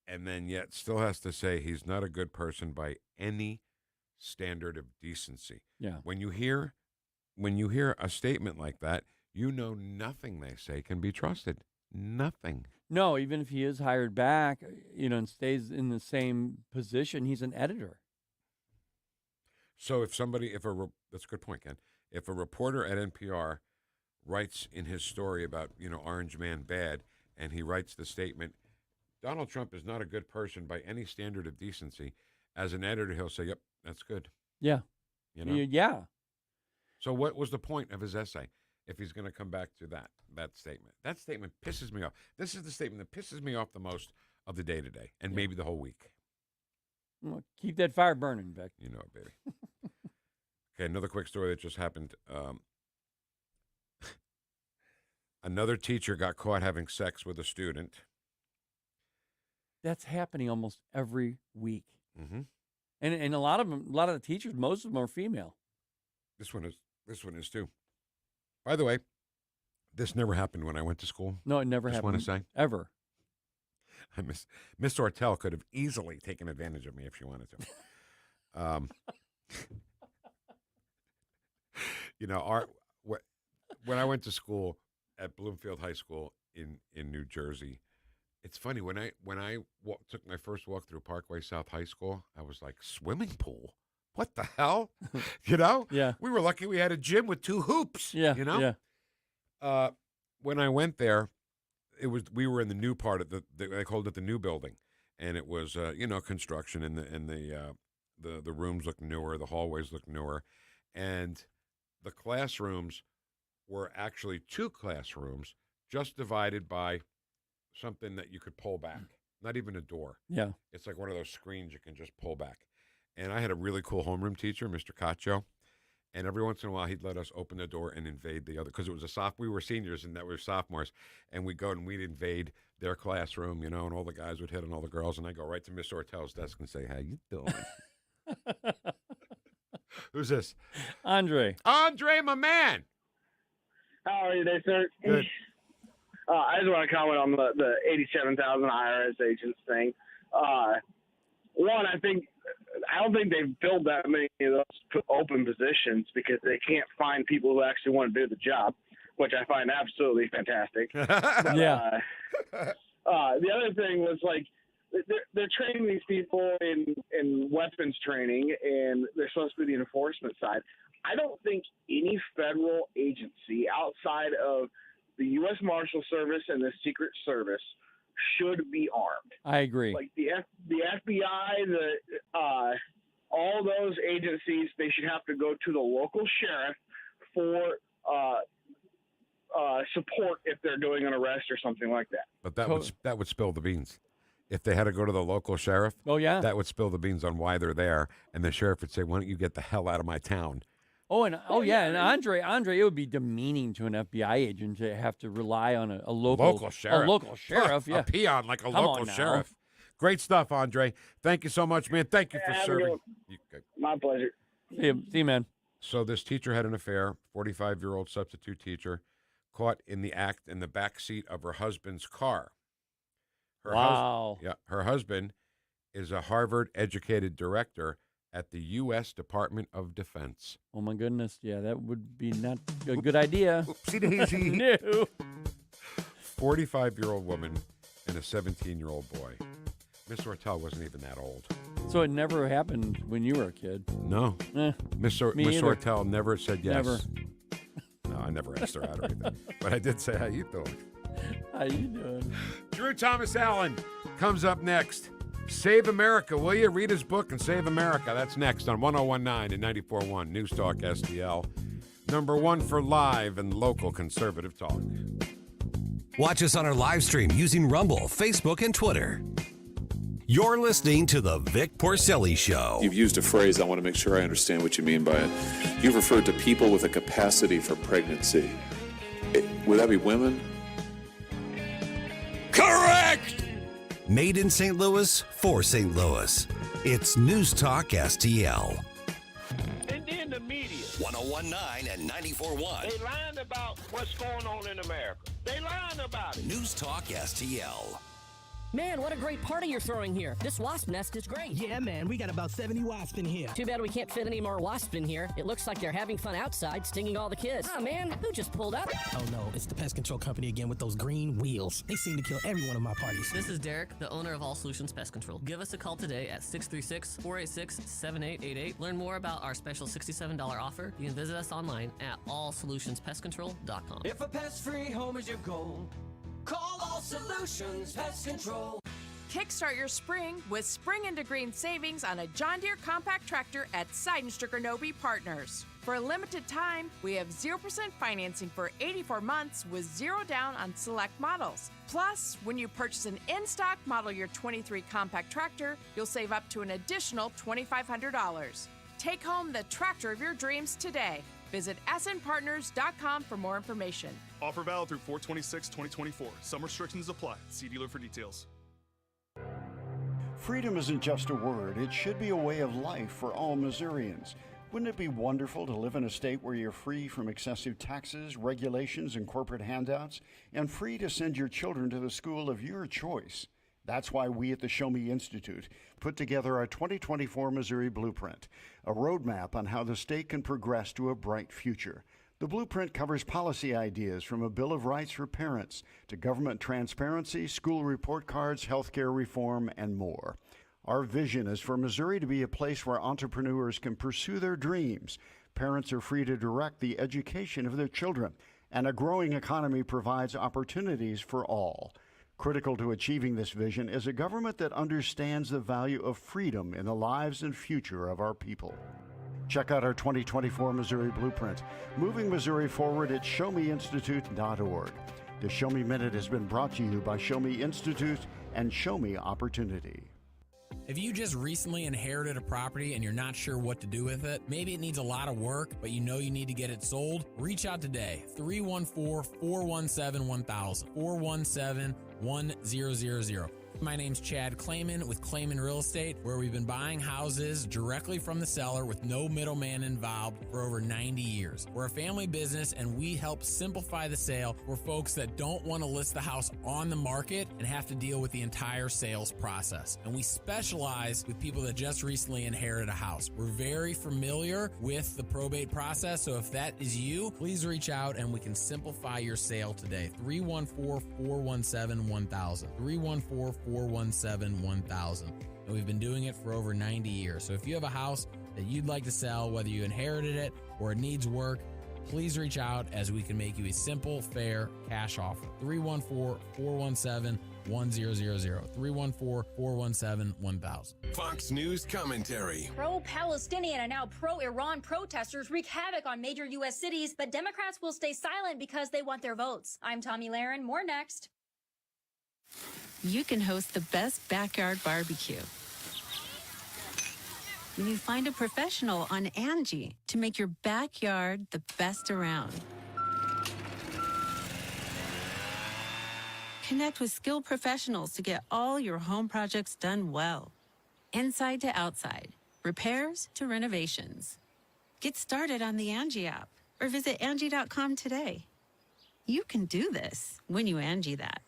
[SPEAKER 7] and then yet still has to say he's not a good person by any standard of decency.
[SPEAKER 8] Yeah.
[SPEAKER 7] When you hear a statement like that, you know nothing they say can be trusted. Nothing.
[SPEAKER 8] No, even if he is hired back, and stays in the same position, he's an editor.
[SPEAKER 7] So that's a good point, Ken. If a reporter at NPR writes in his story about, Orange Man bad, and he writes the statement, Donald Trump is not a good person by any standard of decency, as an editor, he'll say, yep, that's good.
[SPEAKER 8] Yeah. Yeah.
[SPEAKER 7] So what was the point of his essay if he's going to come back to that statement? That statement pisses me off. This is the statement that pisses me off the most of the day today, and maybe the whole week.
[SPEAKER 8] Well, keep that fire burning, Vic.
[SPEAKER 7] You know it, baby. Okay, another quick story that just happened. Another teacher got caught having sex with a student.
[SPEAKER 8] That's happening almost every week.
[SPEAKER 7] Mm-hmm.
[SPEAKER 8] And a lot of the teachers, most of them are female. This one
[SPEAKER 7] is too. By the way, this never happened when I went to school.
[SPEAKER 8] No, it never happened.
[SPEAKER 7] Just want to say.
[SPEAKER 8] Ever.
[SPEAKER 7] Miss Ortel could have easily taken advantage of me if she wanted to. When I went to school at Bloomfield High School in New Jersey, it's funny, when I took my first walk through Parkway South High School, I was like, swimming pool? What the hell?
[SPEAKER 8] Yeah.
[SPEAKER 7] We were lucky we had a gym with 2 hoops.
[SPEAKER 8] Yeah.
[SPEAKER 7] Yeah. When I went there, we were in the new part of they called it the new building, and it was construction, and the rooms looked newer, the hallways looked newer, and the classrooms were actually 2 classrooms just divided by something that you could pull back, not even a door.
[SPEAKER 8] Yeah.
[SPEAKER 7] It's like one of those screens you can just pull back. And I had a really cool homeroom teacher, Mr. Cacho, and every once in a while he'd let us open the door and invade the other, because it was we were seniors and that we were sophomores, and we'd go and we'd invade their classroom, and all the guys would hit on all the girls, and I'd go right to Miss Ortel's desk and say, how you doing? Who's this?
[SPEAKER 8] Andre,
[SPEAKER 7] my man.
[SPEAKER 12] How are you today, sir?
[SPEAKER 7] Good.
[SPEAKER 12] I just want to comment on the 87,000 IRS agents thing. One, I don't think they've filled that many of those open positions because they can't find people who actually want to do the job, which I find absolutely fantastic.
[SPEAKER 8] Yeah.
[SPEAKER 12] The other thing was they're training these people in weapons training, and they're supposed to be the enforcement side. I don't think any federal agency outside of the U.S. Marshal Service and the Secret Service should be armed.
[SPEAKER 8] I agree.
[SPEAKER 12] Like the FBI, all those agencies, they should have to go to the local sheriff for support if they're doing an arrest or something like that.
[SPEAKER 7] But that would spill the beans. If they had to go to the local sheriff, that would spill the beans on why they're there, and the sheriff would say, "Why don't you get the hell out of my town?"
[SPEAKER 8] And Andre, it would be demeaning to an FBI agent to have to rely on a local
[SPEAKER 7] sheriff.
[SPEAKER 8] A local sheriff,
[SPEAKER 7] A peon like a local sheriff. Great stuff, Andre. Thank you so much, man. Thank you for serving.
[SPEAKER 12] My pleasure.
[SPEAKER 8] See you, man.
[SPEAKER 7] So this teacher had an affair, 45-year-old substitute teacher, caught in the act in the back seat of her husband's car.
[SPEAKER 8] Wow.
[SPEAKER 7] Her husband is a Harvard-educated director at the U.S. Department of Defense.
[SPEAKER 8] Oh, my goodness. Yeah, that would be not a good idea.
[SPEAKER 7] Oopsie-daisy.
[SPEAKER 8] No.
[SPEAKER 7] 45-year-old woman and a 17-year-old boy. Miss Ortel wasn't even that old.
[SPEAKER 8] So it never happened when you were a kid?
[SPEAKER 7] No. Miss
[SPEAKER 8] either.
[SPEAKER 7] Ortel never said yes.
[SPEAKER 8] Never.
[SPEAKER 7] No, I never asked her out or anything. But I did say, how you doing?
[SPEAKER 8] How you doing?
[SPEAKER 7] Drew Thomas Allen comes up next. Save America, will you? Read his book and save America. That's next on 101.9 and 94.1 News Talk STL. Number one for live and local conservative talk.
[SPEAKER 2] Watch us on our live stream using Rumble, Facebook, and Twitter. You're listening to The Vic Porcelli Show.
[SPEAKER 6] You've used a phrase, I want to make sure I understand what you mean by it. You've referred to people with a capacity for pregnancy. Would that be women?
[SPEAKER 2] Correct! Made in St. Louis for St. Louis. It's News Talk STL.
[SPEAKER 14] And then the media.
[SPEAKER 2] 101.9 and 94.1.
[SPEAKER 14] They lying about what's going on in America. They lying about it.
[SPEAKER 2] News Talk STL.
[SPEAKER 17] Man, what a great party you're throwing here. This wasp nest is great.
[SPEAKER 19] Yeah, man, we got about 70 wasps in here.
[SPEAKER 17] Too bad we can't fit any more wasps in here. It looks like they're having fun outside, stinging all the kids. Oh, man, who just pulled up?
[SPEAKER 19] Oh, no, it's the pest control company again with those green wheels. They seem to kill every one of my parties.
[SPEAKER 21] This is Derek, the owner of All Solutions Pest Control. Give us a call today at 636-486-7888. Learn more about our special $67 offer. You can visit us online at allsolutionspestcontrol.com.
[SPEAKER 26] If a pest-free home is your goal, call All Solutions Pest Control.
[SPEAKER 27] Kickstart your spring with spring into green savings on a John Deere compact tractor at Seidenstricker Nobe Partners. For a limited time, we have 0% financing for 84 months with zero down on select models. Plus, when you purchase an in-stock model year 23 compact tractor, you'll save up to an additional $2,500. Take home the tractor of your dreams today. Visit snpartners.com for more information.
[SPEAKER 28] Offer valid through 4/26/2024. Some restrictions apply. See dealer for details.
[SPEAKER 29] Freedom isn't just a word, it should be a way of life for all Missourians. Wouldn't it be wonderful to live in a state where you're free from excessive taxes, regulations, and corporate handouts, and free to send your children to the school of your choice? That's why we at the Show Me Institute put together our 2024 Missouri Blueprint, a roadmap on how the state can progress to a bright future. The blueprint covers policy ideas from a Bill of Rights for parents to government transparency, school report cards, healthcare reform, and more. Our vision is for Missouri to be a place where entrepreneurs can pursue their dreams, parents are free to direct the education of their children, and a growing economy provides opportunities for all. Critical to achieving this vision is a government that understands the value of freedom in the lives and future of our people. Check out our 2024 Missouri Blueprint, moving Missouri forward at showmeinstitute.org. The Show Me Minute has been brought to you by Show Me Institute and Show Me Opportunity.
[SPEAKER 30] If you just recently inherited a property and you're not sure what to do with it, maybe it needs a lot of work, but you know you need to get it sold, reach out today. 314-417-1000, 417-1000. My name's Chad Clayman with Clayman Real Estate, where we've been buying houses directly from the seller with no middleman involved for over 90 years. We're a family business and we help simplify the sale for folks that don't want to list the house on the market and have to deal with the entire sales process. And we specialize with people that just recently inherited a house. We're very familiar with the probate process, so if that is you, please reach out and we can simplify your sale today. 314-417-1000, 314-417-1000. And we've been doing it for over 90 years. So if you have a house that you'd like to sell, whether you inherited it or it needs work, please reach out as we can make you a simple, fair cash offer. 314-417-1000, 314-417-1000.
[SPEAKER 2] Fox News commentary.
[SPEAKER 31] Pro-Palestinian and now pro-Iran protesters wreak havoc on major U.S. cities, but Democrats will stay silent because they want their votes. I'm Tommy Lahren. More next.
[SPEAKER 32] You can host the best backyard barbecue when you find a professional on Angie to make your backyard the best around. Connect with skilled professionals to get all your home projects done well. Inside to outside, repairs to renovations. Get started on the Angie app or visit Angie.com today. You can do this when you Angie that.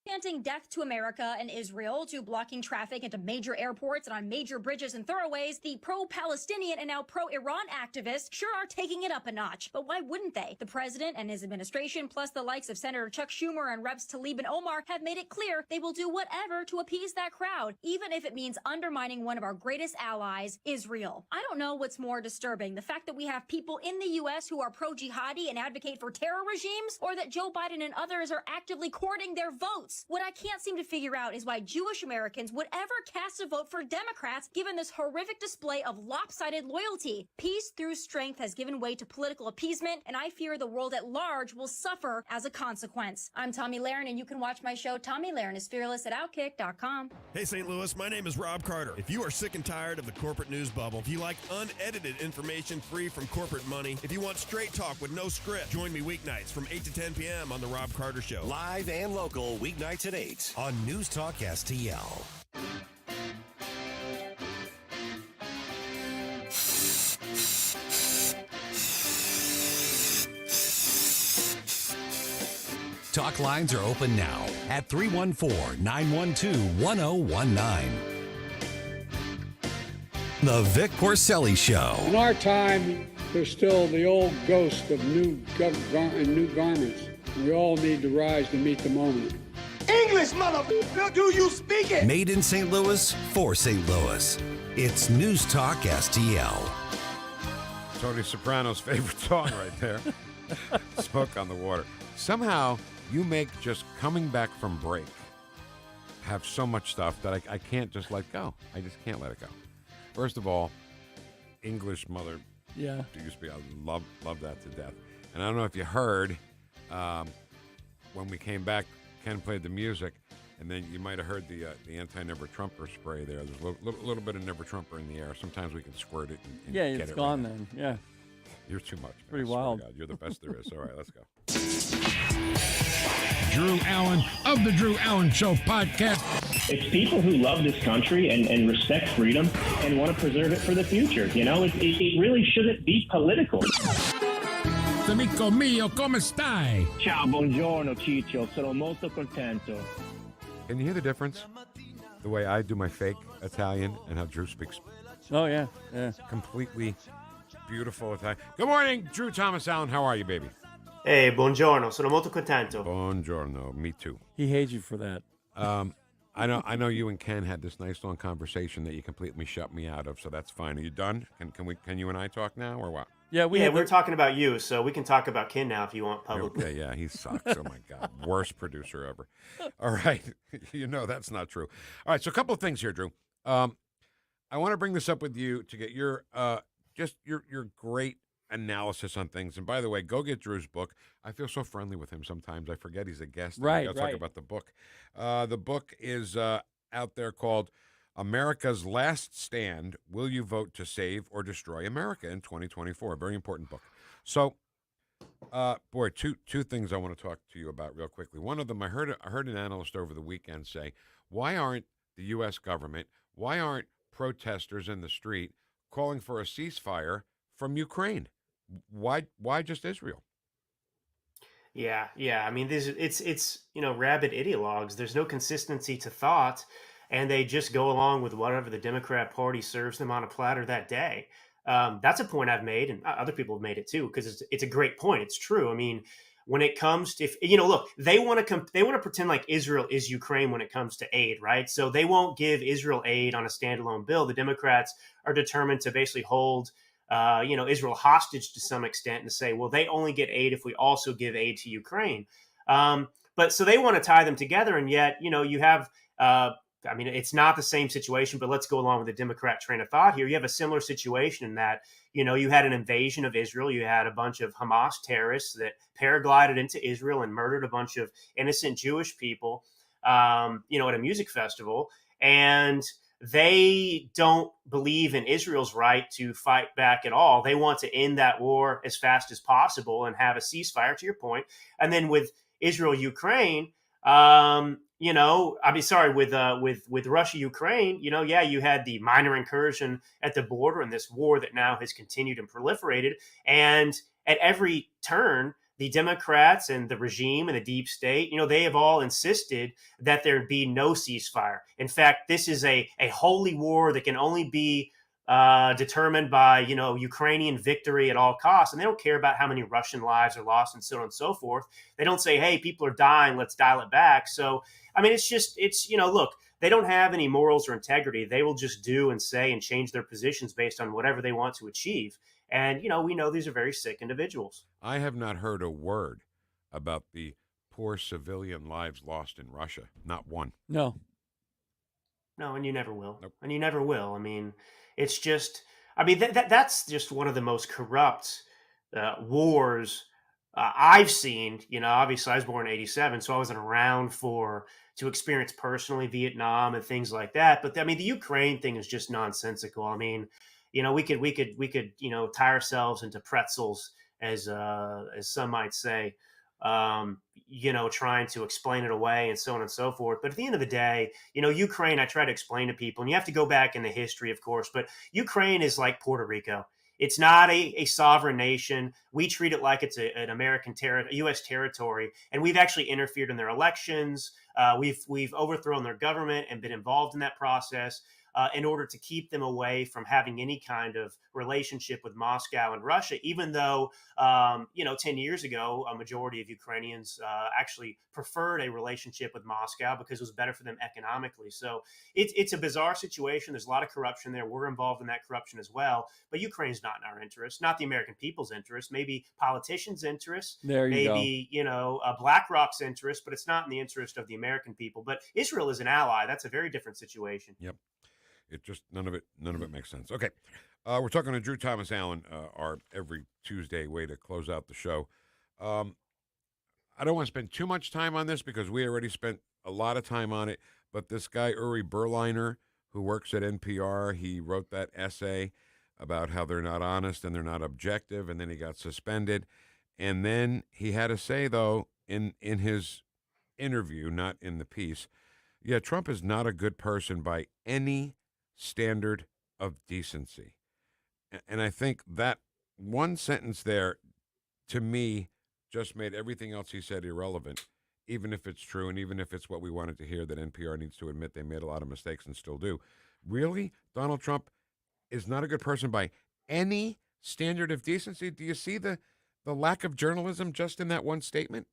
[SPEAKER 31] Chanting death to America and Israel, to blocking traffic into major airports and on major bridges and thoroughways, the pro-Palestinian and now pro-Iran activists sure are taking it up a notch. But why wouldn't they? The president and his administration, plus the likes of Senator Chuck Schumer and Reps Tlaib and Omar, have made it clear they will do whatever to appease that crowd, even if it means undermining one of our greatest allies, Israel. I don't know what's more disturbing, the fact that we have people in the U.S. who are pro-jihadi and advocate for terror regimes, or that Joe Biden and others are actively courting their votes. What I can't seem to figure out is why Jewish Americans would ever cast a vote for Democrats given this horrific display of lopsided loyalty. Peace through strength has given way to political appeasement, and I fear the world at large will suffer as a consequence. I'm Tommy Lahren, and you can watch my show Tommy Lahren is Fearless at Outkick.com.
[SPEAKER 1] Hey, St. Louis, my name is Rob Carter. If you are sick and tired of the corporate news bubble, if you like unedited information free from corporate money, if you want straight talk with no script, join me weeknights from 8 to 10 p.m. on The Rob Carter Show.
[SPEAKER 2] Live and local, weeknights at 8 on NewstalkSTL. Talk lines are open now at 314-912-1019. The Vic Porcelli Show.
[SPEAKER 3] In our time, there's still the old ghost of new garments. We all need to rise to meet the moment.
[SPEAKER 14] English, motherfucker, do you speak it?
[SPEAKER 2] Made in St. Louis for St. Louis. It's News Talk STL.
[SPEAKER 7] Tony Soprano's favorite song right there. Smoke on the Water. Somehow, you make just coming back from break have so much stuff that I can't just let go. I just can't let it go. First of all, English mother.
[SPEAKER 8] Yeah.
[SPEAKER 7] Do you speak? I love that to death. And I don't know if you heard, when we came back, Ken played the music, and then you might have heard the anti-Never Trumper spray there. There's a little bit of Never Trumper in the air. Sometimes we can squirt it and
[SPEAKER 8] yeah,
[SPEAKER 7] get
[SPEAKER 8] it's
[SPEAKER 7] it
[SPEAKER 8] gone
[SPEAKER 7] right.
[SPEAKER 8] then. Yeah.
[SPEAKER 7] You're too much. Man.
[SPEAKER 8] Pretty
[SPEAKER 7] I swear to
[SPEAKER 8] wild.
[SPEAKER 7] God, you're the best there is. All right, let's go.
[SPEAKER 4] Drew Allen of the Drew Allen Show podcast.
[SPEAKER 5] It's people who love this country and respect freedom and want to preserve it for the future. You know, it really shouldn't be political.
[SPEAKER 4] Amico mio, come stai?
[SPEAKER 5] Ciao, buongiorno, Ciccio. Sono molto contento.
[SPEAKER 7] Can you hear the difference? The way I do my fake Italian and how Drew speaks.
[SPEAKER 8] Oh, yeah. Yeah.
[SPEAKER 7] Completely beautiful Italian. Good morning, Drew Thomas Allen. How are you, baby?
[SPEAKER 9] Hey, buongiorno. Sono molto contento.
[SPEAKER 7] Buongiorno. Me too.
[SPEAKER 8] He hates you for that.
[SPEAKER 7] I know you and Ken had this nice long conversation that you completely shut me out of, so that's fine. Are you done? Can you and I talk now, or what?
[SPEAKER 8] Yeah,
[SPEAKER 9] we're talking about you, so we can talk about Ken now if you want publicly.
[SPEAKER 7] Okay, yeah, he sucks. Oh my God, worst producer ever. All right, you know that's not true. All right, so a couple of things here, Drew. I want to bring this up with you to get your your great analysis on things. And by the way, go get Drew's book. I feel so friendly with him sometimes. I forget he's a guest.
[SPEAKER 8] Right,
[SPEAKER 7] I'll talk about the book. The book is out there called America's Last Stand. Will you vote to save or destroy America in 2024? A very important book. So, two things I want to talk to you about real quickly. One of them, I heard an analyst over the weekend say, why aren't the U.S. government, why aren't protesters in the street calling for a ceasefire from Ukraine? Why just Israel?
[SPEAKER 9] Yeah. I mean, it's rabid ideologues. There's no consistency to thought, and they just go along with whatever the Democrat Party serves them on a platter that day. That's a point I've made, and other people have made it too, because it's a great point. It's true. I mean, when it comes to, look, they want to pretend like Israel is Ukraine when it comes to aid, right? So they won't give Israel aid on a standalone bill. The Democrats are determined to basically hold Israel hostage to some extent and say, well, they only get aid if we also give aid to Ukraine. But so they want to tie them together. And yet, you have, it's not the same situation, but let's go along with the Democrat train of thought here. You have a similar situation in that, you had an invasion of Israel. You had a bunch of Hamas terrorists that paraglided into Israel and murdered a bunch of innocent Jewish people, at a music festival. And they don't believe in Israel's right to fight back at all. They want to end that war as fast as possible and have a ceasefire, to your point. And then with Israel-Ukraine, I mean, sorry, with Russia, Ukraine, yeah, you had the minor incursion at the border and this war that now has continued and proliferated. And at every turn, the Democrats and the regime and the deep state, they have all insisted that there be no ceasefire. In fact, this is a holy war that can only be determined by, Ukrainian victory at all costs. And they don't care about how many Russian lives are lost and so on and so forth. They don't say, hey, people are dying, let's dial it back. So, I mean, look, they don't have any morals or integrity. They will just do and say and change their positions based on whatever they want to achieve. And, we know these are very sick individuals.
[SPEAKER 7] I have not heard a word about the poor civilian lives lost in Russia. Not one.
[SPEAKER 8] No,
[SPEAKER 9] and you never will.
[SPEAKER 7] Nope.
[SPEAKER 9] And you never will. I mean, it's just, that's just one of the most corrupt wars I've seen. Obviously I was born in 87, so I wasn't around to experience personally Vietnam and things like that. But I mean, the Ukraine thing is just nonsensical. I mean, we could tie ourselves into pretzels, as some might say, trying to explain it away and so on and so forth. But at the end of the day, Ukraine, I try to explain to people, and you have to go back in the history, of course, but Ukraine is like Puerto Rico. It's not a sovereign nation. We treat it like it's an American U.S. territory, and we've actually interfered in their elections. We've overthrown their government and been involved in that process in order to keep them away from having any kind of relationship with Moscow and Russia, even though, 10 years ago, a majority of Ukrainians actually preferred a relationship with Moscow because it was better for them economically. So it's a bizarre situation. There's a lot of corruption there. We're involved in that corruption as well. But Ukraine's not in our interest, not the American people's interest, maybe politicians' interests, maybe BlackRock's interest, but it's not in the interest of the American people. But Israel is an ally. That's a very different situation.
[SPEAKER 7] Yep. It just none of it makes sense. Okay, we're talking to Drew Thomas Allen, our every Tuesday way to close out the show. I don't want to spend too much time on this because we already spent a lot of time on it. But this guy Uri Berliner, who works at NPR, he wrote that essay about how they're not honest and they're not objective, and then he got suspended. And then he had to say, though, in his interview, not in the piece, yeah, Trump is not a good person by any standard of decency. And I think that one sentence there, to me, just made everything else he said irrelevant, even if it's true and even if it's what we wanted to hear, that NPR needs to admit they made a lot of mistakes and still do. Really? Donald Trump is not a good person by any standard of decency? Do you see the lack of journalism just in that one statement?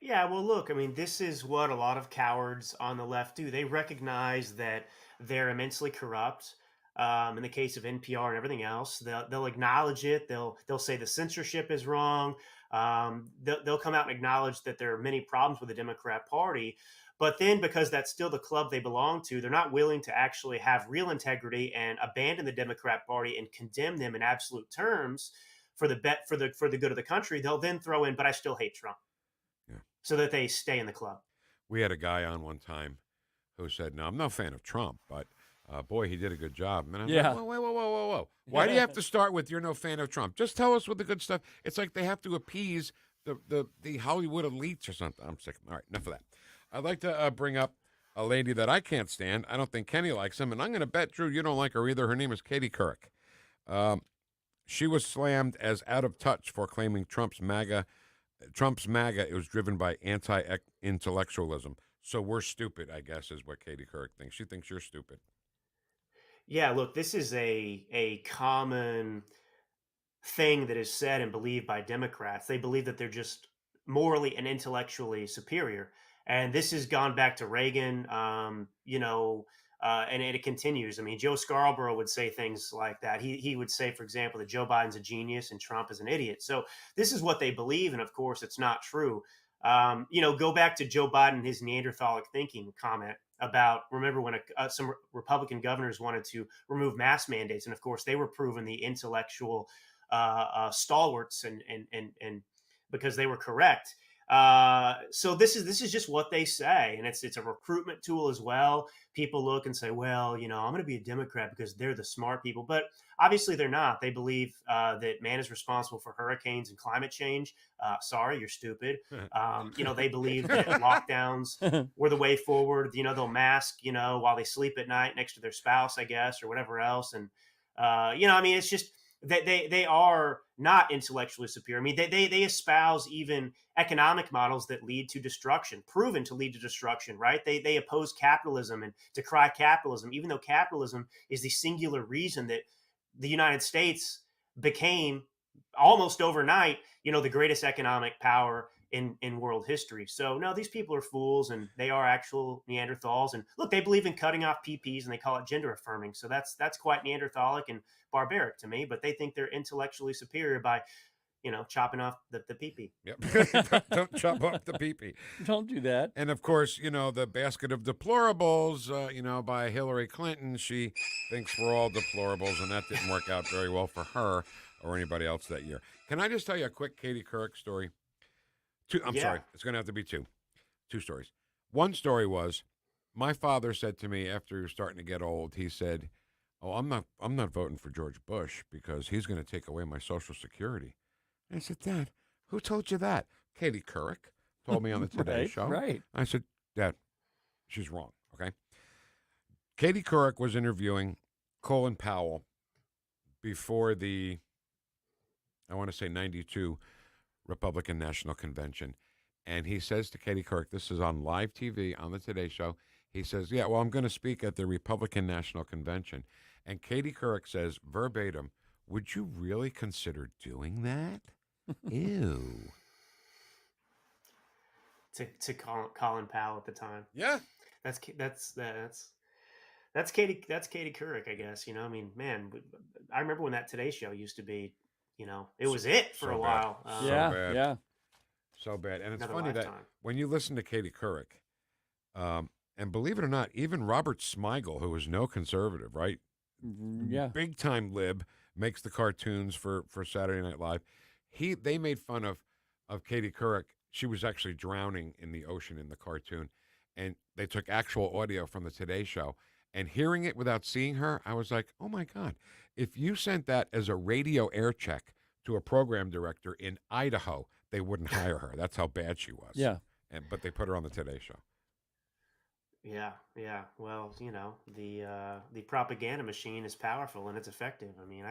[SPEAKER 9] Yeah, well, look, I mean, this is what a lot of cowards on the left do. They recognize that they're immensely corrupt. In the case of NPR and everything else, they'll acknowledge it. They'll say the censorship is wrong. They'll come out and acknowledge that there are many problems with the Democrat Party. But then, because that's still the club they belong to, they're not willing to actually have real integrity and abandon the Democrat Party and condemn them in absolute terms for the good of the country. They'll then throw in, but I still hate Trump. So that they stay in the club.
[SPEAKER 7] We had a guy on one time who said, no, I'm no fan of Trump, but boy, he did a good job. And I'm like, whoa. Why do you have to start with you're no fan of Trump? Just tell us what the good stuff. It's like they have to appease the Hollywood elites or something. I'm sick. All right, enough of that. I'd like to bring up a lady that I can't stand. I don't think Kenny likes him, and I'm going to bet, Drew, you don't like her either. Her name is Katie Couric. She was slammed as out of touch for claiming Trump's MAGA, it was driven by anti-intellectualism. So we're stupid, I guess, is what Katie Couric thinks. She thinks you're stupid.
[SPEAKER 9] Yeah, look, this is a common thing that is said and believed by Democrats. They believe that they're just morally and intellectually superior. And this has gone back to Reagan, and it continues. I mean, Joe Scarborough would say things like that. He would say, for example, that Joe Biden's a genius and Trump is an idiot. So this is what they believe. And of course, it's not true. Go back to Joe Biden, his Neanderthalic thinking comment about, remember when some Republican governors wanted to remove mask mandates. And of course, they were proven the intellectual stalwarts and because they were correct. So this is just what they say, and it's a recruitment tool as well. People look and say, well, I'm going to be a Democrat because they're the smart people, but obviously they're not. They believe that man is responsible for hurricanes and climate change. Sorry, you're stupid. They believe that lockdowns were the way forward. They'll mask, while they sleep at night next to their spouse, I guess, or whatever else. And it's just. They are not intellectually superior. I mean, they espouse even economic models that lead to destruction, proven to lead to destruction, right? They oppose capitalism and decry capitalism, even though capitalism is the singular reason that the United States became almost overnight, the greatest economic power in world history. So no, these people are fools, and they are actual Neanderthals. And look, they believe in cutting off PPs, and they call it gender affirming. So that's quite Neanderthalic and barbaric to me. But they think they're intellectually superior by, chopping off the PP.
[SPEAKER 7] Yep. Don't chop off the PP.
[SPEAKER 8] Don't do that.
[SPEAKER 7] And of course, the basket of deplorables, by Hillary Clinton. She thinks we're all deplorables, and that didn't work out very well for her or anybody else that year. Can I just tell you a quick Katie Couric story? Sorry, it's going to have to be two stories. One story was, my father said to me after he was starting to get old, he said, "Oh, I'm not voting for George Bush because he's going to take away my Social Security." And I said, "Dad, who told you that?" Katie Couric told me on the Today Show.
[SPEAKER 8] Right.
[SPEAKER 7] I said, "Dad, she's wrong." Okay. Katie Couric was interviewing Colin Powell before the, I want to say 92 Republican National Convention. And he says to Katie Couric, this is on live TV on the Today Show, he says, "Yeah, well, I'm going to speak at the Republican National Convention." And Katie Couric says verbatim, "Would you really consider doing that?" Ew.
[SPEAKER 9] To Colin Powell at the time.
[SPEAKER 7] Yeah.
[SPEAKER 9] That's Katie Couric, I guess. I mean, man, I remember when that Today Show used to be, it was it for a while.
[SPEAKER 7] Yeah. So bad. And it's
[SPEAKER 9] Another
[SPEAKER 7] funny
[SPEAKER 9] lifetime.
[SPEAKER 7] that when you listen to Katie Couric, and believe it or not, even Robert Smigel, who is no conservative, right?
[SPEAKER 8] Yeah.
[SPEAKER 7] Big time lib, makes the cartoons for Saturday Night Live. They made fun of Katie Couric. She was actually drowning in the ocean in the cartoon. And they took actual audio from the Today Show. And hearing it without seeing her, I was like, oh my God. If you sent that as a radio air check to a program director in Idaho, they wouldn't hire her. That's how bad she was.
[SPEAKER 8] Yeah.
[SPEAKER 7] But they put her on the Today Show.
[SPEAKER 9] Yeah. Well, the propaganda machine is powerful and it's effective. I mean,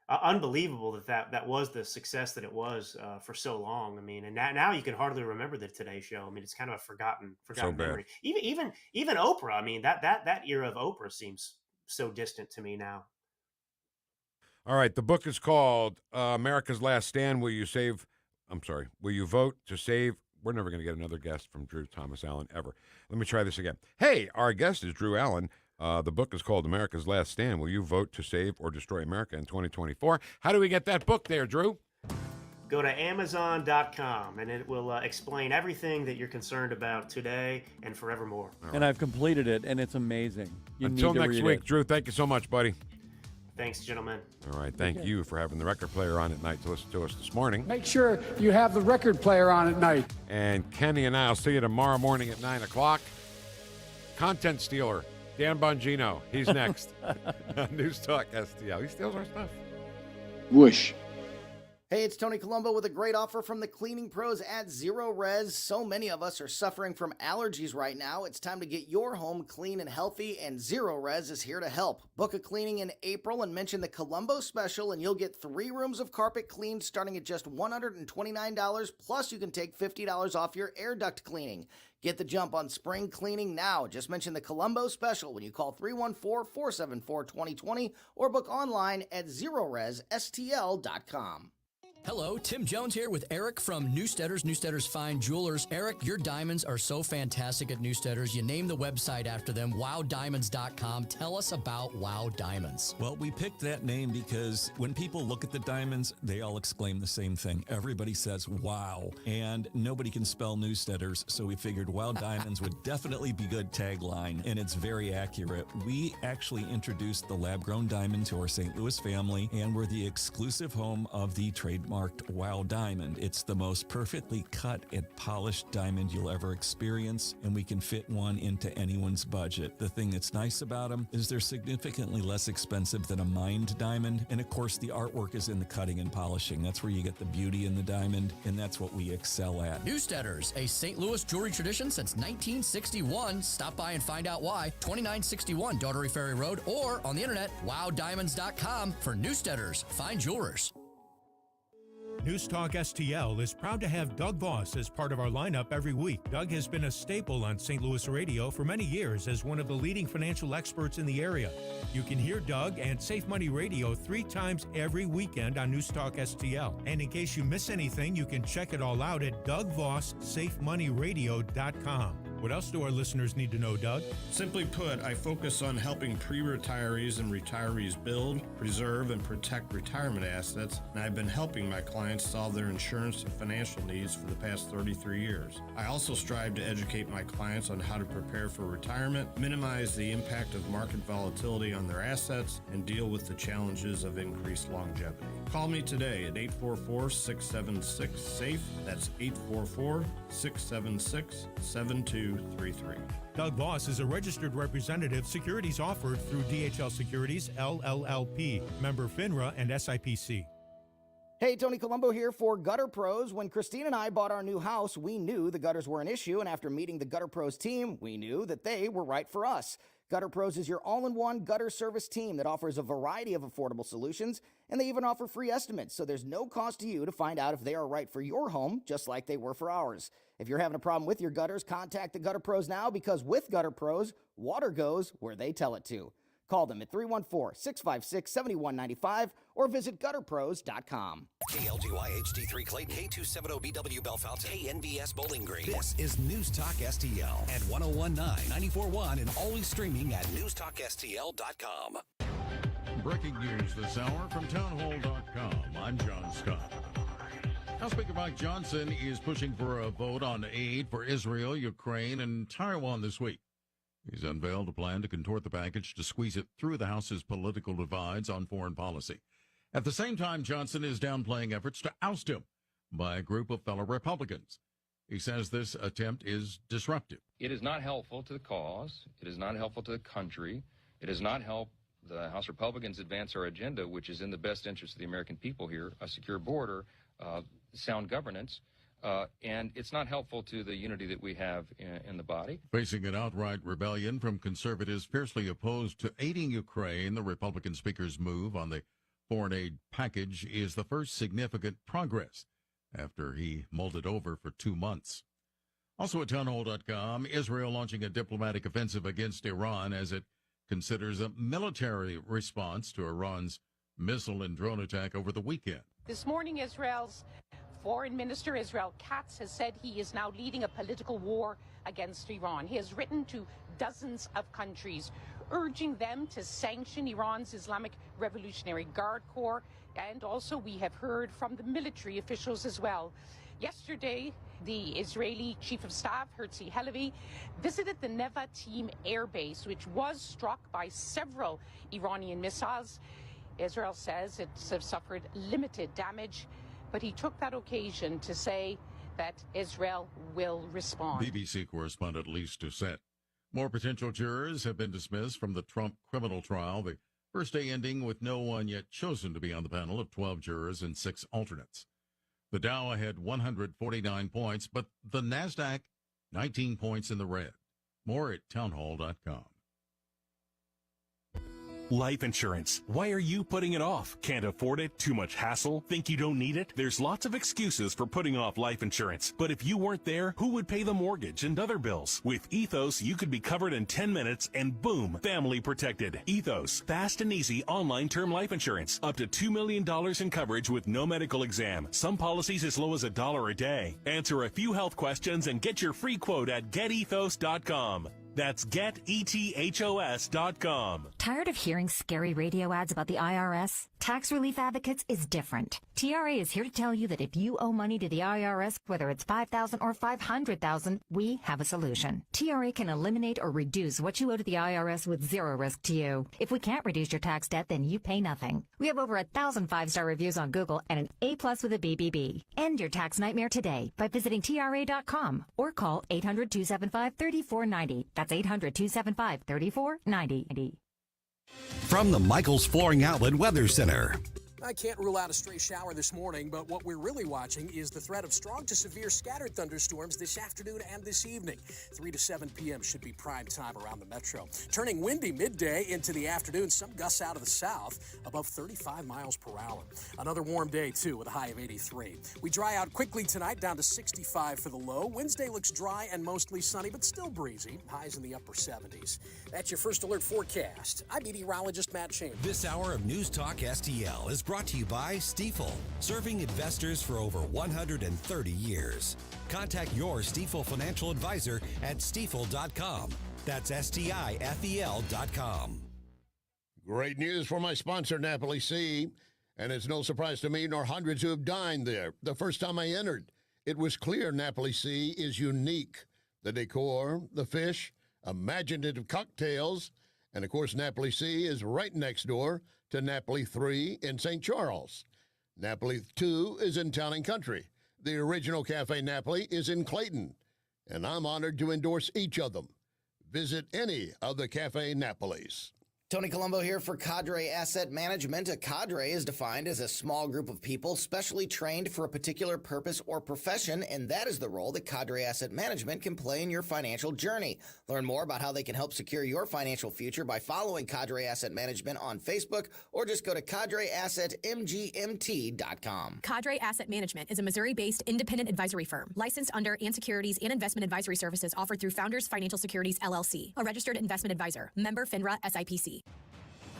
[SPEAKER 9] unbelievable that was the success that it was for so long. I mean, and now you can hardly remember the Today Show. I mean, it's kind of a forgotten memory. Even Oprah. I mean, that era of Oprah seems so distant to me now.
[SPEAKER 7] All right, the book is called America's Last Stand. Will you vote to save? We're never going to get another guest from Drew Thomas Allen ever. Let me try this again. Hey, our guest is Drew Allen. The book is called America's Last Stand. Will you vote to save or destroy America in 2024? How do we get that book there, Drew?
[SPEAKER 9] Go to Amazon.com, and it will explain everything that you're concerned about today and forevermore.
[SPEAKER 7] Right.
[SPEAKER 8] And I've completed it, and it's amazing.
[SPEAKER 7] Until next week, Drew, thank you so much, buddy.
[SPEAKER 9] Thanks, gentlemen.
[SPEAKER 7] All right, thank you for having the record player on at night to listen to us this morning.
[SPEAKER 3] Make sure you have the record player on at night.
[SPEAKER 7] And Kenny and I will see you tomorrow morning at 9 o'clock. Content stealer, Dan Bongino. He's next on News Talk STL. He steals our stuff.
[SPEAKER 3] Whoosh.
[SPEAKER 10] Hey, it's Tony Colombo with a great offer from the cleaning pros at Zero Res. So many of us are suffering from allergies right now. It's time to get your home clean and healthy, and Zero Res is here to help. Book a cleaning in April and mention the Colombo special, and you'll get 3 rooms of carpet cleaned starting at just $129, plus you can take $50 off your air duct cleaning. Get the jump on spring cleaning now. Just mention the Colombo special when you call 314-474-2020 or book online at ZeroResSTL.com.
[SPEAKER 11] Hello, Tim Jones here with Eric from Newsteaders Fine Jewelers. Eric, your diamonds are so fantastic at Newsteaders. You named the website after them, wowdiamonds.com. Tell us about Wow Diamonds.
[SPEAKER 12] Well, we picked that name because when people look at the diamonds, they all exclaim the same thing. Everybody says, wow. And nobody can spell Newsteaders, so we figured Wow Diamonds would definitely be a good tagline, and it's very accurate. We actually introduced the lab-grown diamond to our St. Louis family, and we're the exclusive home of the trademark marked Wow Diamond. It's the most perfectly cut and polished diamond you'll ever experience, and we can fit one into anyone's budget. The thing that's nice about them is they're significantly less expensive than a mined diamond, and of course the artwork is in the cutting and polishing. That's where you get the beauty in the diamond, and that's what we excel at.
[SPEAKER 11] Newsteaders, a St. Louis jewelry tradition since 1961. Stop by and find out why. 2961 Daughtery Ferry Road, or on the internet, wowdiamonds.com for Newsteaders, fine jewelers.
[SPEAKER 6] NewstalkSTL is proud to have Doug Voss as part of our lineup every week. Doug has been a staple on St. Louis radio for many years as one of the leading financial experts in the area. You can hear Doug and Safe Money Radio 3 times every weekend on NewstalkSTL. And in case you miss anything, you can check it all out at DougVossSafeMoneyRadio.com. What else do our listeners need to know, Doug?
[SPEAKER 13] Simply put, I focus on helping pre-retirees and retirees build, preserve, and protect retirement assets, and I've been helping my clients solve their insurance and financial needs for the past 33 years. I also strive to educate my clients on how to prepare for retirement, minimize the impact of market volatility on their assets, and deal with the challenges of increased longevity. Call me today at 844-676-SAFE. That's 844-676-7233.
[SPEAKER 6] Doug Voss is a registered representative. Securities offered through DHL Securities, LLLP, member FINRA and SIPC.
[SPEAKER 10] Hey, Tony Colombo here for Gutter Pros. When Christine and I bought our new house, we knew the gutters were an issue, and after meeting the Gutter Pros team, we knew that they were right for us. Gutter Pros is your all-in-one gutter service team that offers a variety of affordable solutions, and they even offer free estimates, so there's no cost to you to find out if they are right for your home, just like they were for ours. If you're having a problem with your gutters, contact the Gutter Pros now, because with Gutter Pros, water goes where they tell it to. Call them at 314-656-7195 or visit gutterpros.com.
[SPEAKER 2] KLGY HD3 Clayton, K270BW Bellefonte, KNVS Bowling Green. This is News Talk STL at 1019, 94.1, and always streaming at NewstalkSTL.com.
[SPEAKER 4] Breaking news this hour from townhall.com. I'm John Scott. House Speaker Mike Johnson is pushing for a vote on aid for Israel, Ukraine, and Taiwan this week. He's unveiled a plan to contort the package to squeeze it through the House's political divides on foreign policy. At the same time, Johnson is downplaying efforts to oust him by a group of fellow Republicans. He says this attempt is disruptive.
[SPEAKER 15] It is not helpful to the cause. It is not helpful to the country. It does not help the House Republicans advance our agenda, which is in the best interest of the American people here, a secure border, sound governance. And it's not helpful to the unity that we have in the body.
[SPEAKER 4] Facing an outright rebellion from conservatives fiercely opposed to aiding Ukraine, the Republican Speaker's move on the foreign aid package is the first significant progress after he mulled it over for 2 months. Also at townhall.com, Israel launching a diplomatic offensive against Iran as it considers a military response to Iran's missile and drone attack over the weekend.
[SPEAKER 16] This morning, Israel's Foreign Minister Israel Katz has said he is now leading a political war against Iran. He has written to dozens of countries, urging them to sanction Iran's Islamic Revolutionary Guard Corps. And also we have heard from the military officials as well. Yesterday, the Israeli Chief of Staff, Herzi Halevi, visited the Nevatim air base, which was struck by several Iranian missiles. Israel says it's suffered limited damage, but he took that occasion to say that Israel will respond.
[SPEAKER 4] BBC correspondent Lise Doucette. More potential jurors have been dismissed from the Trump criminal trial, the first day ending with no one yet chosen to be on the panel of 12 jurors and 6 alternates. The Dow had 149 points, but the NASDAQ, 19 points in the red. More at townhall.com.
[SPEAKER 17] Life insurance. Why are you putting it off? Can't afford it? Too much hassle? Think you don't need it? There's lots of excuses for putting off life insurance. But if you weren't there, who would pay the mortgage and other bills? With Ethos, you could be covered in 10 minutes and boom, family protected. Ethos, fast and easy online term life insurance. Up to $2 million in coverage with no medical exam. Some policies as low as $1 a day. Answer a few health questions and get your free quote at getethos.com. That's GetETHOS.com.
[SPEAKER 18] Tired of hearing scary radio ads about the IRS? Tax Relief Advocates is different. TRA is here to tell you that if you owe money to the IRS, whether it's $5,000 or $500,000, we have a solution. TRA can eliminate or reduce what you owe to the IRS with zero risk to you. If we can't reduce your tax debt, then you pay nothing. We have over 1,000 5-star reviews on Google and an A+ with a BBB. End your tax nightmare today by visiting TRA.com or call 800-275-3490. That's 800-275-3490.
[SPEAKER 2] From the Michaels Flooring Outlet Weather Center.
[SPEAKER 19] I can't rule out a stray shower this morning, but what we're really watching is the threat of strong to severe scattered thunderstorms this afternoon and this evening. 3 to 7 p.m. should be prime time around the metro. Turning windy midday into the afternoon, some gusts out of the south, above 35 miles per hour. Another warm day, too, with a high of 83. We dry out quickly tonight, down to 65 for the low. Wednesday looks dry and mostly sunny, but still breezy. Highs in the upper 70s. That's your First Alert forecast. I'm meteorologist Matt Chambers.
[SPEAKER 2] This hour of News Talk STL is brought to you by Stifel, serving investors for over 130 years. Contact your Stifel financial advisor at stifel.com. That's STIFEL.com.
[SPEAKER 20] Great news for my sponsor, Napoli Sea. And it's no surprise to me nor hundreds who have dined there. The first time I entered, it was clear Napoli Sea is unique. The decor, the fish, imaginative cocktails, and of course Napoli Sea is right next door to Napoli 3 in St. Charles. Napoli 2 is in Town and Country. The original Cafe Napoli is in Clayton, and I'm honored to endorse each of them. Visit any of the Cafe Napolis.
[SPEAKER 10] Tony Colombo here for Cadre Asset Management. A cadre is defined as a small group of people specially trained for a particular purpose or profession, and that is the role that Cadre Asset Management can play in your financial journey. Learn more about how they can help secure your financial future by following Cadre Asset Management on Facebook, or just go to cadreassetmgmt.com.
[SPEAKER 21] Cadre Asset Management is a Missouri-based independent advisory firm licensed under and securities and investment advisory services offered through Founders Financial Securities, LLC, a registered investment advisor, member FINRA SIPC.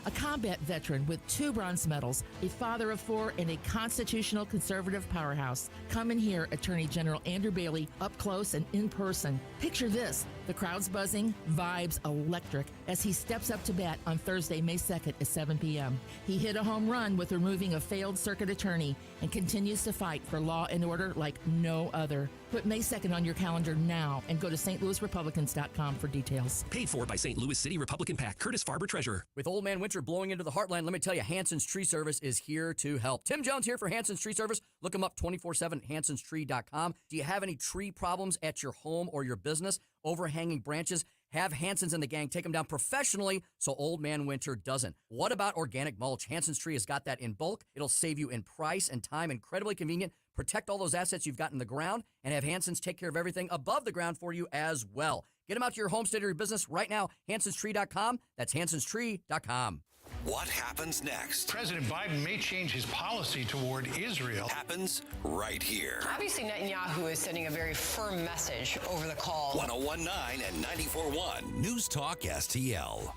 [SPEAKER 22] A combat veteran with 2 bronze medals, a father of 4, and a constitutional conservative powerhouse. Come and hear Attorney General Andrew Bailey up close and in person. Picture this, the crowd's buzzing, vibes electric, as he steps up to bat on Thursday, May 2nd at 7 p.m. He hit a home run with removing a failed circuit attorney and continues to fight for law and order like no other. Put May 2nd on your calendar now and go to stlouisrepublicans.com for details.
[SPEAKER 23] Paid for by St. Louis City Republican PAC. Curtis Farber, Treasurer.
[SPEAKER 11] With Old Man Winter blowing into the heartland, let me tell you, Hanson's Tree Service is here to help. Tim Jones here for Hanson's Tree Service. Look them up 24/7 at hansonstree.com. Do you have any tree problems at your home or your business? Overhanging branches? Have Hanson's and the gang take them down professionally so Old Man Winter doesn't. What about organic mulch? Hanson's Tree has got that in bulk. It'll save you in price and time. Incredibly convenient. Protect all those assets you've got in the ground and have Hanson's take care of everything above the ground for you as well. Get them out to your homestead or your business right now. hansonstree.com. That's hansonstree.com.
[SPEAKER 2] What happens next?
[SPEAKER 24] President Biden may change his policy toward Israel.
[SPEAKER 2] Happens right here.
[SPEAKER 25] Obviously, Netanyahu is sending a very firm message over the call.
[SPEAKER 2] 101.9 and 94.1 News Talk STL.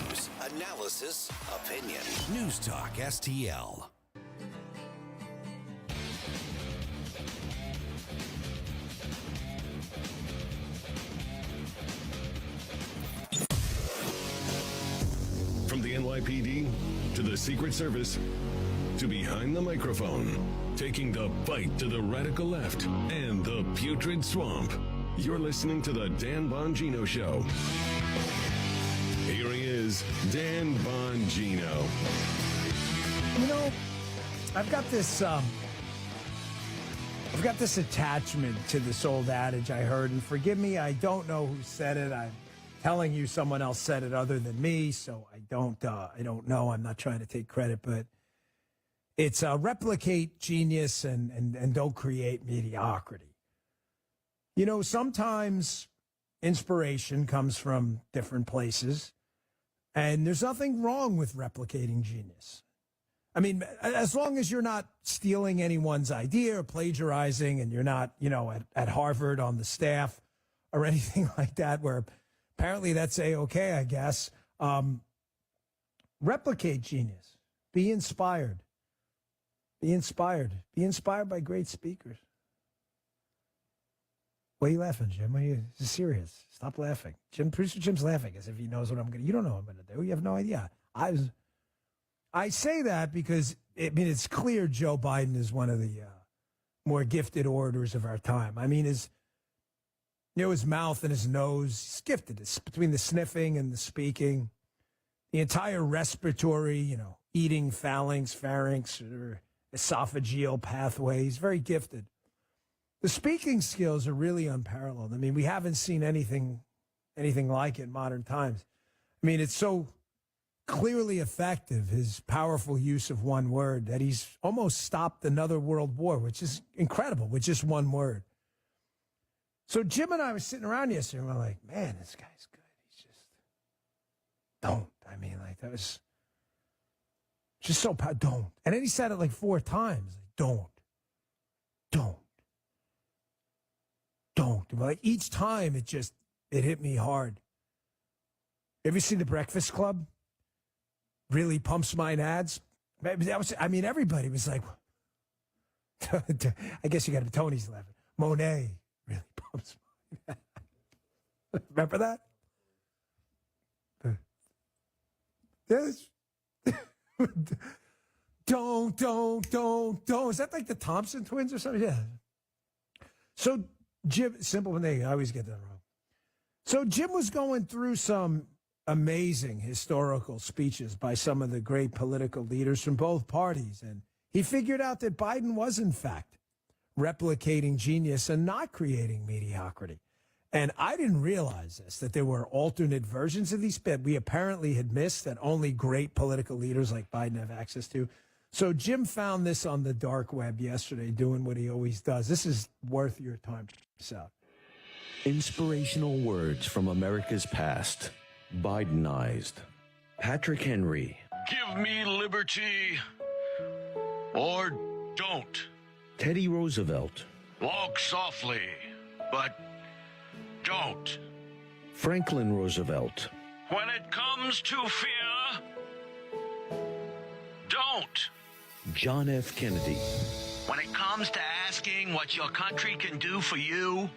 [SPEAKER 2] News, analysis, opinion. News Talk STL.
[SPEAKER 17] From the NYPD to the Secret Service to behind the microphone, taking the fight to the radical left and the putrid swamp. You're listening to the Dan Bongino Show. Here he is, Dan Bongino.
[SPEAKER 26] You know, I've got this attachment to this old adage I heard, and forgive me, I don't know who said it. I'm telling you someone else said it other than me, so I don't know. I'm not trying to take credit, but it's replicate genius and don't create mediocrity. You know, sometimes inspiration comes from different places, and there's nothing wrong with replicating genius. I mean, as long as you're not stealing anyone's idea or plagiarizing, and you're not, at Harvard on the staff or anything like that, where apparently that's A-okay, I guess. Replicate genius. Be inspired. Be inspired. Be inspired by great speakers. Why are you laughing, Jim? This is serious. Stop laughing. Producer Jim's laughing as if he knows what I'm going to. You don't know what I'm going to do. You have no idea. I say that because, it's clear Joe Biden is one of the more gifted orators of our time. his mouth and his nose, he's gifted. It's between the sniffing and the speaking, the entire respiratory, eating pharynx or esophageal pathway. He's very gifted. The speaking skills are really unparalleled. We haven't seen anything like it in modern times. It's so clearly effective, his powerful use of one word, that he's almost stopped another world war, which is incredible, with just one word. So Jim and I were sitting around yesterday, and we're like, man, this guy's good. He's just, don't. That was just so, don't. And then he said it like 4 times, like, don't. Like each time it hit me hard. Ever seen The Breakfast Club? Really pumps mine ads. Everybody was like, I guess you got to, Tony's laughing. Monet really pumps mine ads. Remember that? Yes. Don't. Is that like the Thompson twins or something? Yeah. So Jim, simple name, I always get that wrong. So Jim was going through some amazing historical speeches by some of the great political leaders from both parties, and he figured out that Biden was, in fact, replicating genius and not creating mediocrity. And I didn't realize this, that there were alternate versions of these, but we apparently had missed that only great political leaders like Biden have access to. So Jim found this on the dark web yesterday, doing what he always does. This is worth your time. So,
[SPEAKER 1] inspirational words from America's past. Bidenized. Patrick Henry.
[SPEAKER 5] Give me liberty or don't.
[SPEAKER 1] Teddy Roosevelt.
[SPEAKER 5] Walk softly, but don't.
[SPEAKER 1] Franklin Roosevelt.
[SPEAKER 5] When it comes to fear, don't.
[SPEAKER 1] John F. Kennedy.
[SPEAKER 5] When it comes to asking what your country can do for you,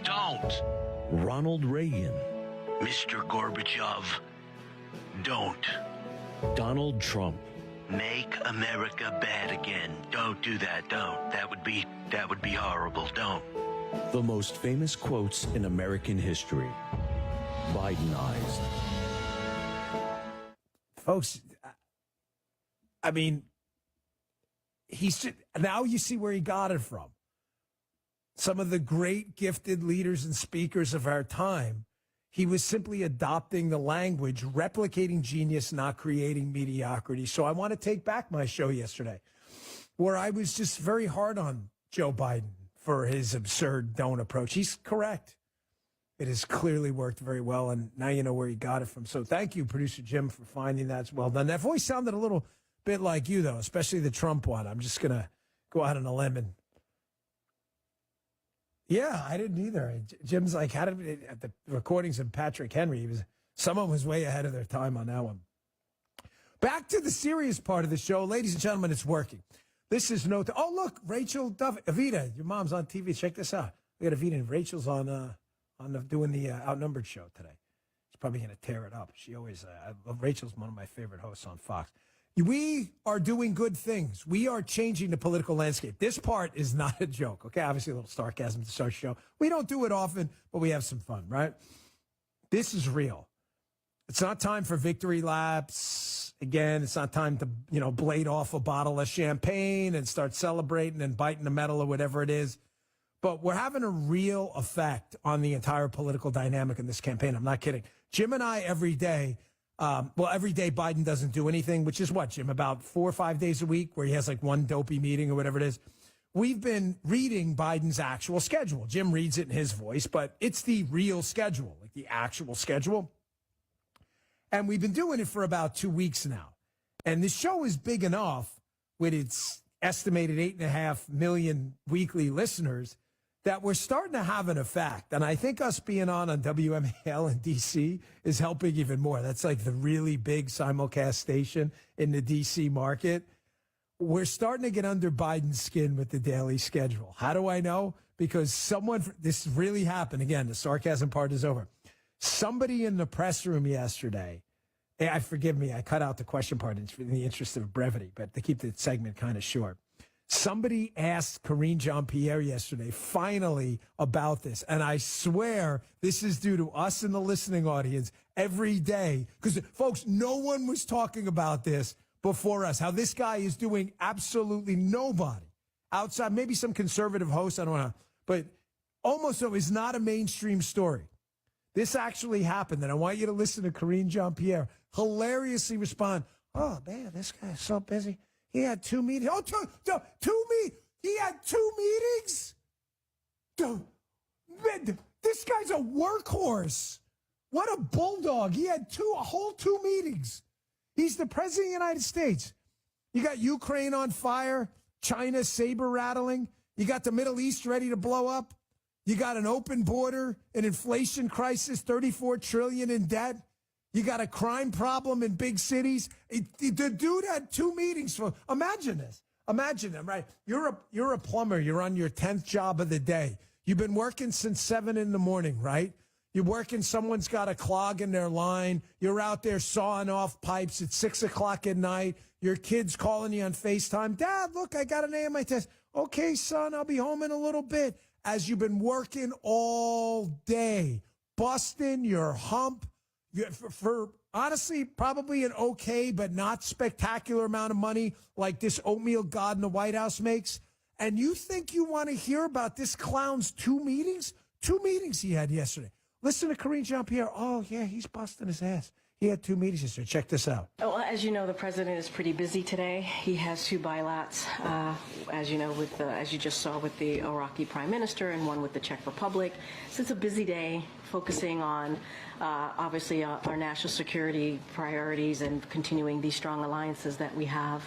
[SPEAKER 5] don't.
[SPEAKER 1] Ronald Reagan.
[SPEAKER 5] Mr. Gorbachev, don't.
[SPEAKER 1] Donald Trump.
[SPEAKER 5] Make America bad again. Don't do that. Don't. That would be horrible. Don't.
[SPEAKER 1] The most famous quotes in American history. Bidenized.
[SPEAKER 26] Folks, now you see where he got it from. Some of the great gifted leaders and speakers of our time, he was simply adopting the language, replicating genius, not creating mediocrity. So I want to take back my show yesterday, where I was just very hard on Joe Biden for his absurd don't approach. He's correct. It has clearly worked very well, and now you know where he got it from. So thank you, Producer Jim, for finding that. It's well done. That voice sounded a little bit like you, though, especially the Trump one. I'm just going to go out on a limb and yeah, I didn't either. Jim's like, at the recordings of Patrick Henry, someone was way ahead of their time on that one. Back to the serious part of the show. Ladies and gentlemen, it's working. This is oh, look, Rachel Duff. Avita, your mom's on TV. Check this out. We got Avita and Rachel's on doing the Outnumbered show today. She's probably going to tear it up. She always, Rachel's one of my favorite hosts on Fox. We are doing good things. We are changing the political landscape. This part is not a joke, okay? Obviously, a little sarcasm to start the show. We don't do it often, but we have some fun, right? This is real. It's not time for victory laps. Again, it's not time to, blade off a bottle of champagne and start celebrating and biting the metal or whatever it is. But we're having a real effect on the entire political dynamic in this campaign. I'm not kidding. Jim and I, every day, every day Biden doesn't do anything, which is what, Jim, about 4 or 5 days a week where he has like one dopey meeting or whatever it is. We've been reading Biden's actual schedule. Jim reads it in his voice, but it's the real schedule, like the actual schedule. And we've been doing it for about 2 weeks now. And the show is big enough with its estimated 8.5 million weekly listeners that we're starting to have an effect. And I think us being on WMAL in D.C. is helping even more. That's like the really big simulcast station in the D.C. market. We're starting to get under Biden's skin with the daily schedule. How do I know? because this really happened. Again, the sarcasm part is over. Somebody in the press room yesterday, forgive me, I cut out the question part in the interest of brevity, but to keep the segment kind of short. Somebody asked Karine Jean-Pierre yesterday, finally, about this. And I swear this is due to us in the listening audience every day. Because, folks, no one was talking about this before us, how this guy is doing absolutely nobody outside, maybe some conservative hosts, I don't know, but almost so is not a mainstream story. This actually happened, and I want you to listen to Karine Jean-Pierre hilariously respond, oh, man, this guy's so busy. He had 2 meetings. Oh, he had 2 meetings? This guy's a workhorse. What a bulldog. He had a whole 2 meetings. He's the president of the United States. You got Ukraine on fire, China saber rattling. You got the Middle East ready to blow up. You got an open border, an inflation crisis, $34 trillion in debt. You got a crime problem in big cities. The dude had 2 meetings. Imagine this. Imagine them, right? You're a plumber. You're on your 10th job of the day. You've been working since 7 in the morning, right? You're working. Someone's got a clog in their line. You're out there sawing off pipes at 6 o'clock at night. Your kid's calling you on FaceTime. Dad, look, I got an A on my test. Okay, son, I'll be home in a little bit. As you've been working all day, busting your hump for honestly, probably an okay but not spectacular amount of money like this oatmeal god in the White House makes. And you think you want to hear about this clown's 2 meetings? 2 meetings he had yesterday. Listen to Karine Jean-Pierre. Oh, yeah, he's busting his ass. He had 2 meetings yesterday. Check this out.
[SPEAKER 3] Well, as you know, the president is pretty busy today. He has 2 bilats, as you know, as you just saw with the Iraqi prime minister and one with the Czech Republic. So it's a busy day focusing on, obviously, our national security priorities and continuing these strong alliances that we have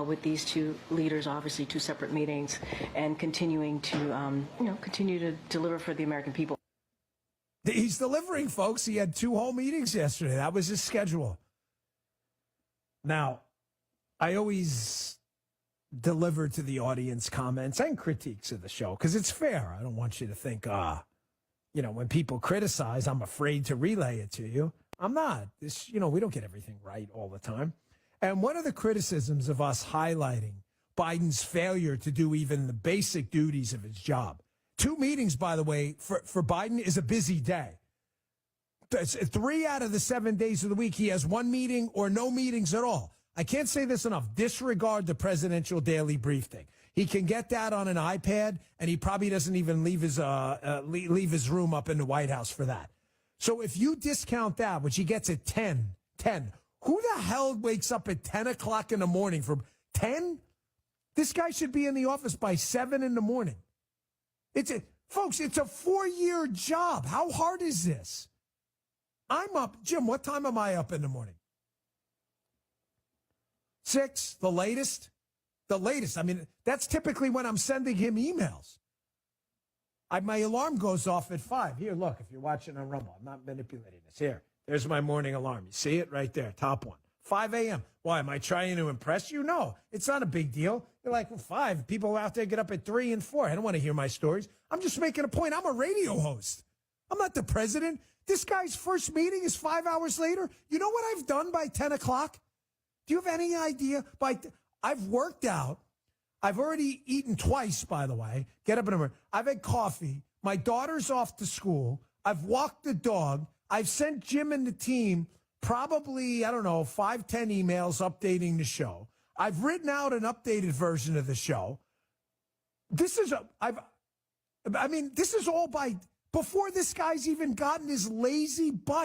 [SPEAKER 3] with these 2 leaders, obviously 2 separate meetings, and continuing to, continue to deliver for the American people.
[SPEAKER 26] He's delivering, folks. He had 2 whole meetings yesterday. That was his schedule. Now, I always deliver to the audience comments and critiques of the show because it's fair. I don't want you to think, when people criticize, I'm afraid to relay it to you. I'm not. We don't get everything right all the time. And one of the criticisms of us highlighting Biden's failure to do even the basic duties of his job. 2 meetings, by the way, for Biden is a busy day. 3 out of the 7 days of the week, he has 1 meeting or no meetings at all. I can't say this enough. Disregard the presidential daily brief thing. He can get that on an iPad, and he probably doesn't even leave his room up in the White House for that. So if you discount that, which he gets at 10, who the hell wakes up at 10 o'clock in the morning for 10? This guy should be in the office by 7 in the morning. Folks, it's a 4-year job. How hard is this? I'm up. Jim, what time am I up in the morning? 6, the latest? The latest. I mean, that's typically when I'm sending him emails. My alarm goes off at 5. Here, look, if you're watching on Rumble, I'm not manipulating this. Here, there's my morning alarm. You see it right there, top one. 5 a.m. Why, am I trying to impress you? No, it's not a big deal. You're like, well, 5. People out there get up at 3 and 4. I don't want to hear my stories. I'm just making a point. I'm a radio host. I'm not the president. This guy's first meeting is 5 hours later. You know what I've done by 10 o'clock? Do you have any idea? I've worked out. I've already eaten twice, by the way. Get up in the morning. I've had coffee. My daughter's off to school. I've walked the dog. I've sent Jim and the team probably, 5, 10 emails updating the show. I've written out an updated version of the show. This is all before this guy's even gotten his lazy butt